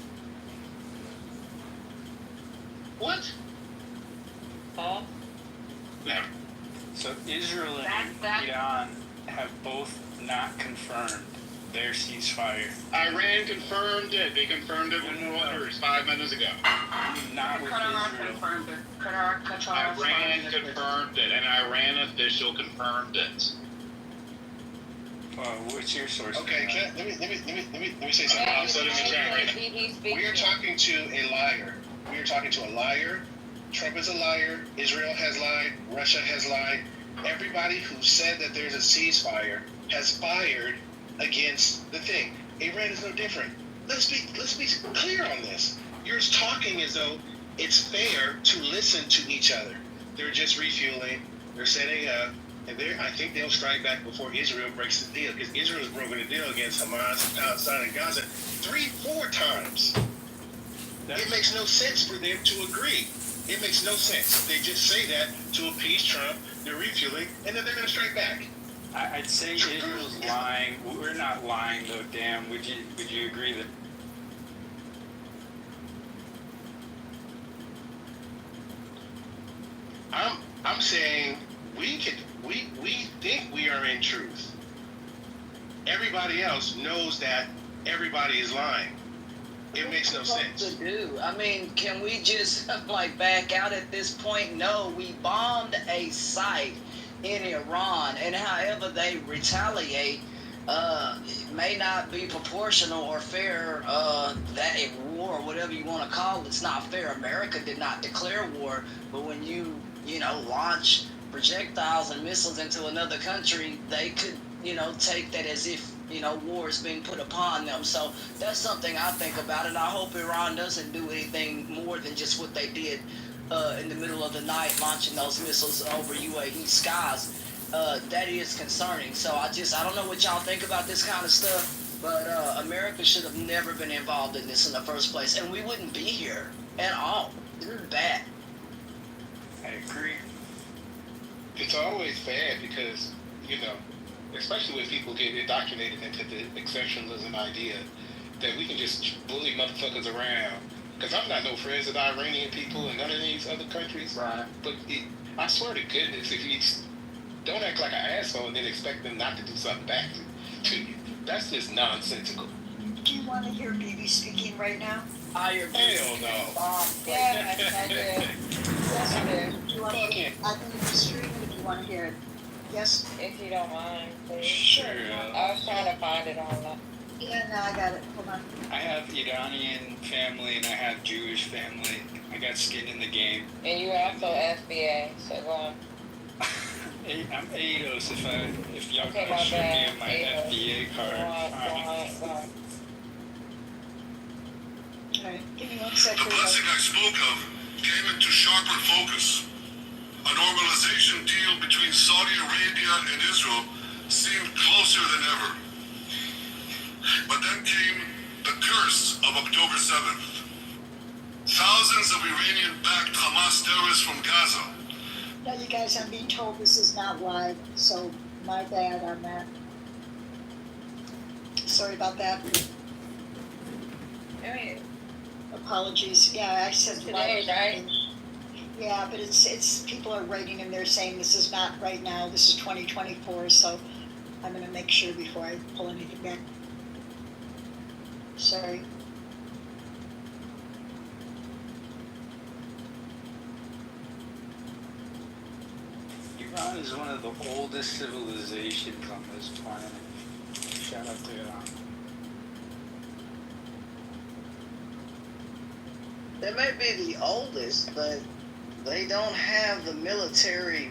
What? Huh? Yeah. So Israel and Iran have both not confirmed their ceasefire. Iran confirmed it. They confirmed it with orders 5 minutes ago. Not with Israel. Iran confirmed it. An Iran official confirmed it. Well, what's your source? Okay, let me say something. I'm sitting in the chat right now. We are talking to a liar. We are talking to a liar. Trump is a liar. Israel has lied. Russia has lied. Everybody who said that there's a ceasefire has fired against the thing. Iran is no different. Let's be clear on this. You're talking as though it's fair to listen to each other. They're just refueling. They're setting up. And I think they'll strike back before Israel breaks the deal, because Israel has broken the deal against Hamas and Palestine and Gaza 3-4 times. It makes no sense for them to agree. It makes no sense. They just say that to appease Trump. They're refueling, and then they're going to strike back. I'd say Israel's lying. We're not lying, though. Damn, would you agree that? I'm saying we think we are in truth. Everybody else knows that everybody is lying. It makes no sense. To do. I mean, can we just back out at this point? No, we bombed a site in Iran, and however they retaliate, it may not be proportional or fair. That a war, or whatever you want to call it, it's not fair. America did not declare war, but when you launch projectiles and missiles into another country, they could take that as if war is being put upon them. So that's something I think about, and I hope Iran doesn't do anything more than just what they did in the middle of the night, launching those missiles over UAE skies. That is concerning. So I don't know what y'all think about this kind of stuff, but America should have never been involved in this in the first place, and we wouldn't be here at all. This is bad. I agree. It's always bad because, especially when people get indoctrinated into the exceptionalism idea that we can just bully motherfuckers around. Because I'm not no friends with Iranian people and none of these other countries. Right. But I swear to goodness, if you don't act like an asshole and then expect them not to do something back to you, that's just nonsensical. Do you want to hear Bibi speaking right now? I agree. Hell no. Yeah, I do. Yes, I do. Do you want to hear it? I think it's streaming if you want to hear it. Yes? If you don't mind, please. Sure. I was trying to find it online. Yeah, no, I got it. Hold on. I have Iranian family and I have Jewish family. I got skin in the game. And you also FBA, so go on. I'm ADOS if y'all Okay, can show me bad. my ADOS. FBA card. Go on. All right, give me 1 second. The blessing I spoke of came into sharper focus. A normalization deal between Saudi Arabia and Israel seemed closer than ever. But then came the curse of October 7th. Thousands of Iranian-backed Hamas terrorists from Gaza. Now, you guys, I'm being told this is not live, so my bad on that. Sorry about that. I mean, apologies. Yeah, I said today, right? Yeah, but it's people are writing and they're saying this is not right now. This is 2024, so I'm going to make sure before I pull anything back. Sorry. Iran is one of the oldest civilizations on this planet. Shout out to Iran. They may be the oldest, but they don't have the military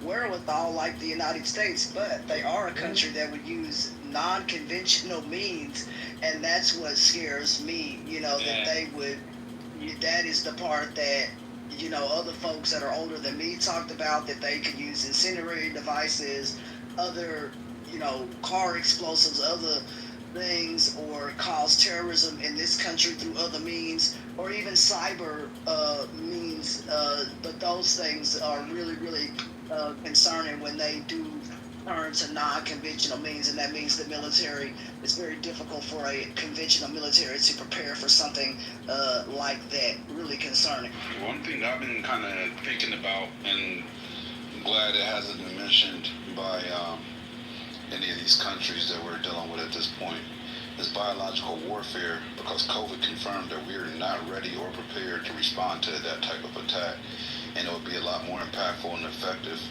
wherewithal like the United States. But they are a country that would use non-conventional means, and that's what scares me. That they would. That is the part that other folks that are older than me talked about, that they could use incendiary devices, other car explosives, other things, or cause terrorism in this country through other means, or even cyber means. But those things are really, really concerning when they do turn to non-conventional means, and that means the military. It's very difficult for a conventional military to prepare for something like that. Really concerning. One thing I've been kind of thinking about, and I'm glad it hasn't been mentioned by any of these countries that we're dealing with at this point, is biological warfare, because COVID confirmed that we are not ready or prepared to respond to that type of attack, and it would be a lot more impactful and effective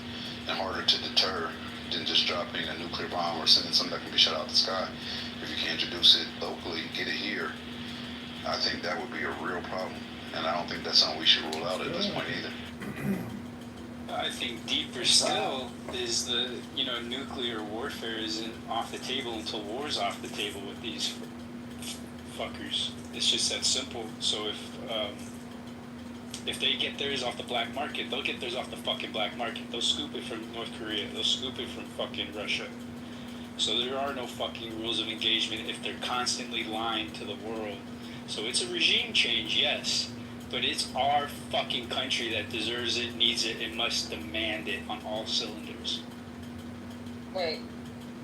and harder to deter than just dropping a nuclear bomb or sending something that can be shot out the sky. If you can introduce it locally, get it here, I think that would be a real problem, and I don't think that's something we should rule out at this point either. I think deeper still is the, nuclear warfare isn't off the table until war's off the table with these fuckers. It's just that simple. So if they get theirs off the black market, they'll get theirs off the fucking black market. They'll scoop it from North Korea. They'll scoop it from fucking Russia. So there are no fucking rules of engagement if they're constantly lying to the world. So it's a regime change, yes. But it's our fucking country that deserves it, needs it, and must demand it on all cylinders. Wait,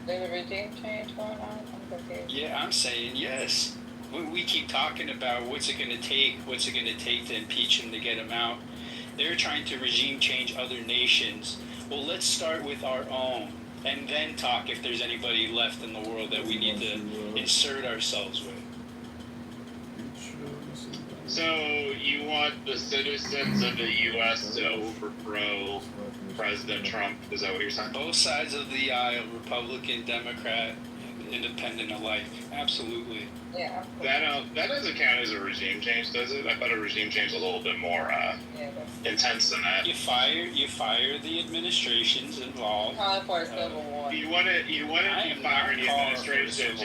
there's a regime change going on? I'm confused. Yeah, I'm saying yes. We keep talking about what's it going to take to impeach him, to get him out. They're trying to regime change other nations. Well, let's start with our own, and then talk if there's anybody left in the world that we need to insert ourselves with. So you want the citizens of the U.S. to overthrow President Trump? Is that what you're saying? Both sides of the aisle, Republican, Democrat, independent alike. Absolutely. Yeah. That doesn't count as a regime change, does it? I thought a regime change was a little bit more intense than that. You fire the administrations involved. Calling for a civil war. You want to fire the administration.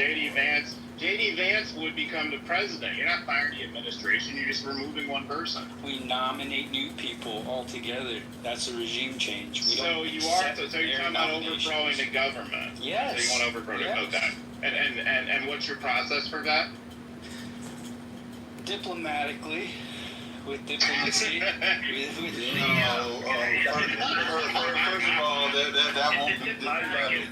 J.D. Vance would become the president. You're not firing the administration. You're just removing one person. We nominate new people altogether. That's a regime change. So you're talking about overthrowing the government. Yes. So you want to overthrow it? Okay. And what's your process for that? Diplomatically. With diplomacy. First of all, that won't be diplomatic.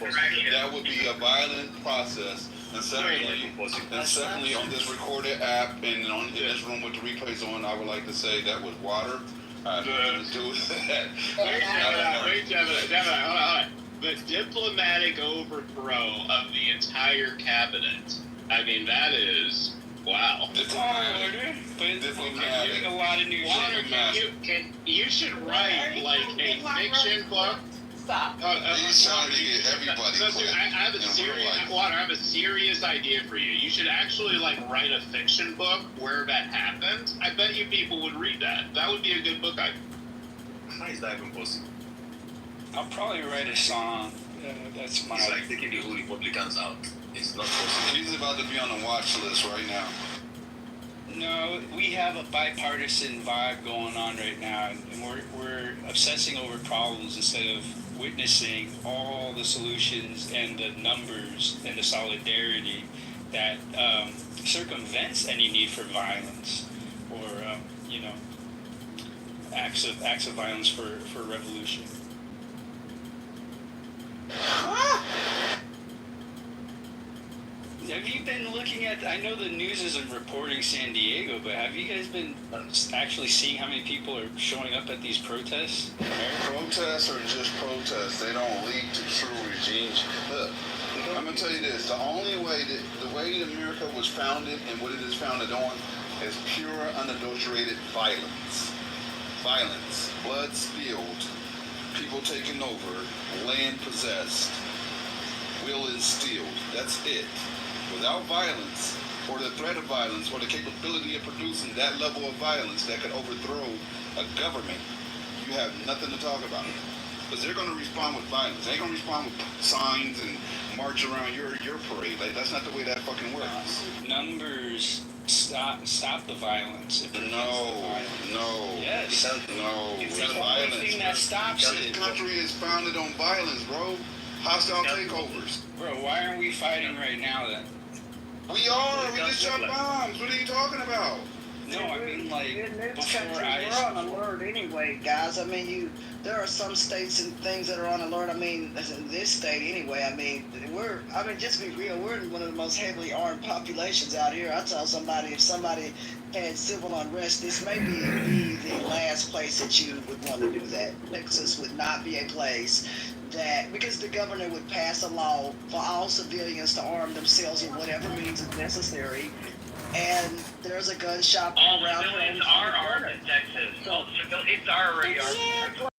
That would be a violent process. And secondly, on this recorded app and in this room with the replays on, I would like to say that was water. Nothing to do with that. Wait, hold on. The diplomatic overthrow of the entire cabinet. I mean, that is wow. Diplomatic. A lot of new shit. You should write like a fiction book. Stop. He's trying to get everybody I have a serious idea for you. You should actually write a fiction book where that happened. I bet you people would read that. That would be a good book. How is that even possible? I'll probably write a song. That's my. It's like taking the whole Republicans out. It's not possible. He's about to be on the watch list right now. No, we have a bipartisan vibe going on right now, and we're obsessing over problems instead of witnessing all the solutions and the numbers and the solidarity that circumvents any need for violence or acts of violence for revolution. Have you been looking at, I know the news isn't reporting San Diego, but have you guys been actually seeing how many people are showing up at these protests? Protests are just protests. They don't lead to true regime. Look, I'm going to tell you this. The way America was founded and what it is founded on is pure, unadulterated violence. Violence. Blood spilled. people taken over, land possessed, will instilled. That's it. Without violence, or the threat of violence, or the capability of producing that level of violence that could overthrow a government, you have nothing to talk about. Because they're going to respond with violence. They ain't going to respond with signs and march around your parade. Like, that's not the way that fucking works. Numbers stop the violence. If No. Yes. No. It's It's the only thing that stops This it. country is founded on violence, bro. Hostile takeovers. Bro, why aren't we fighting right now then? We are. We just dropped bombs. What are you talking about? No, I mean like in this before country, we're on alert anyway, guys. I mean, there are some states and things that are on alert. I mean, as in this state anyway. I mean, just be real. We're in one of the most heavily armed populations out here. I tell somebody, if somebody had civil unrest, this may be the last place that you would want to do that. Texas would not be a place that, because the governor would pass a law for all civilians to arm themselves in whatever means is necessary. And there's a gun shop all around civilians are armed in Texas. It's already armed.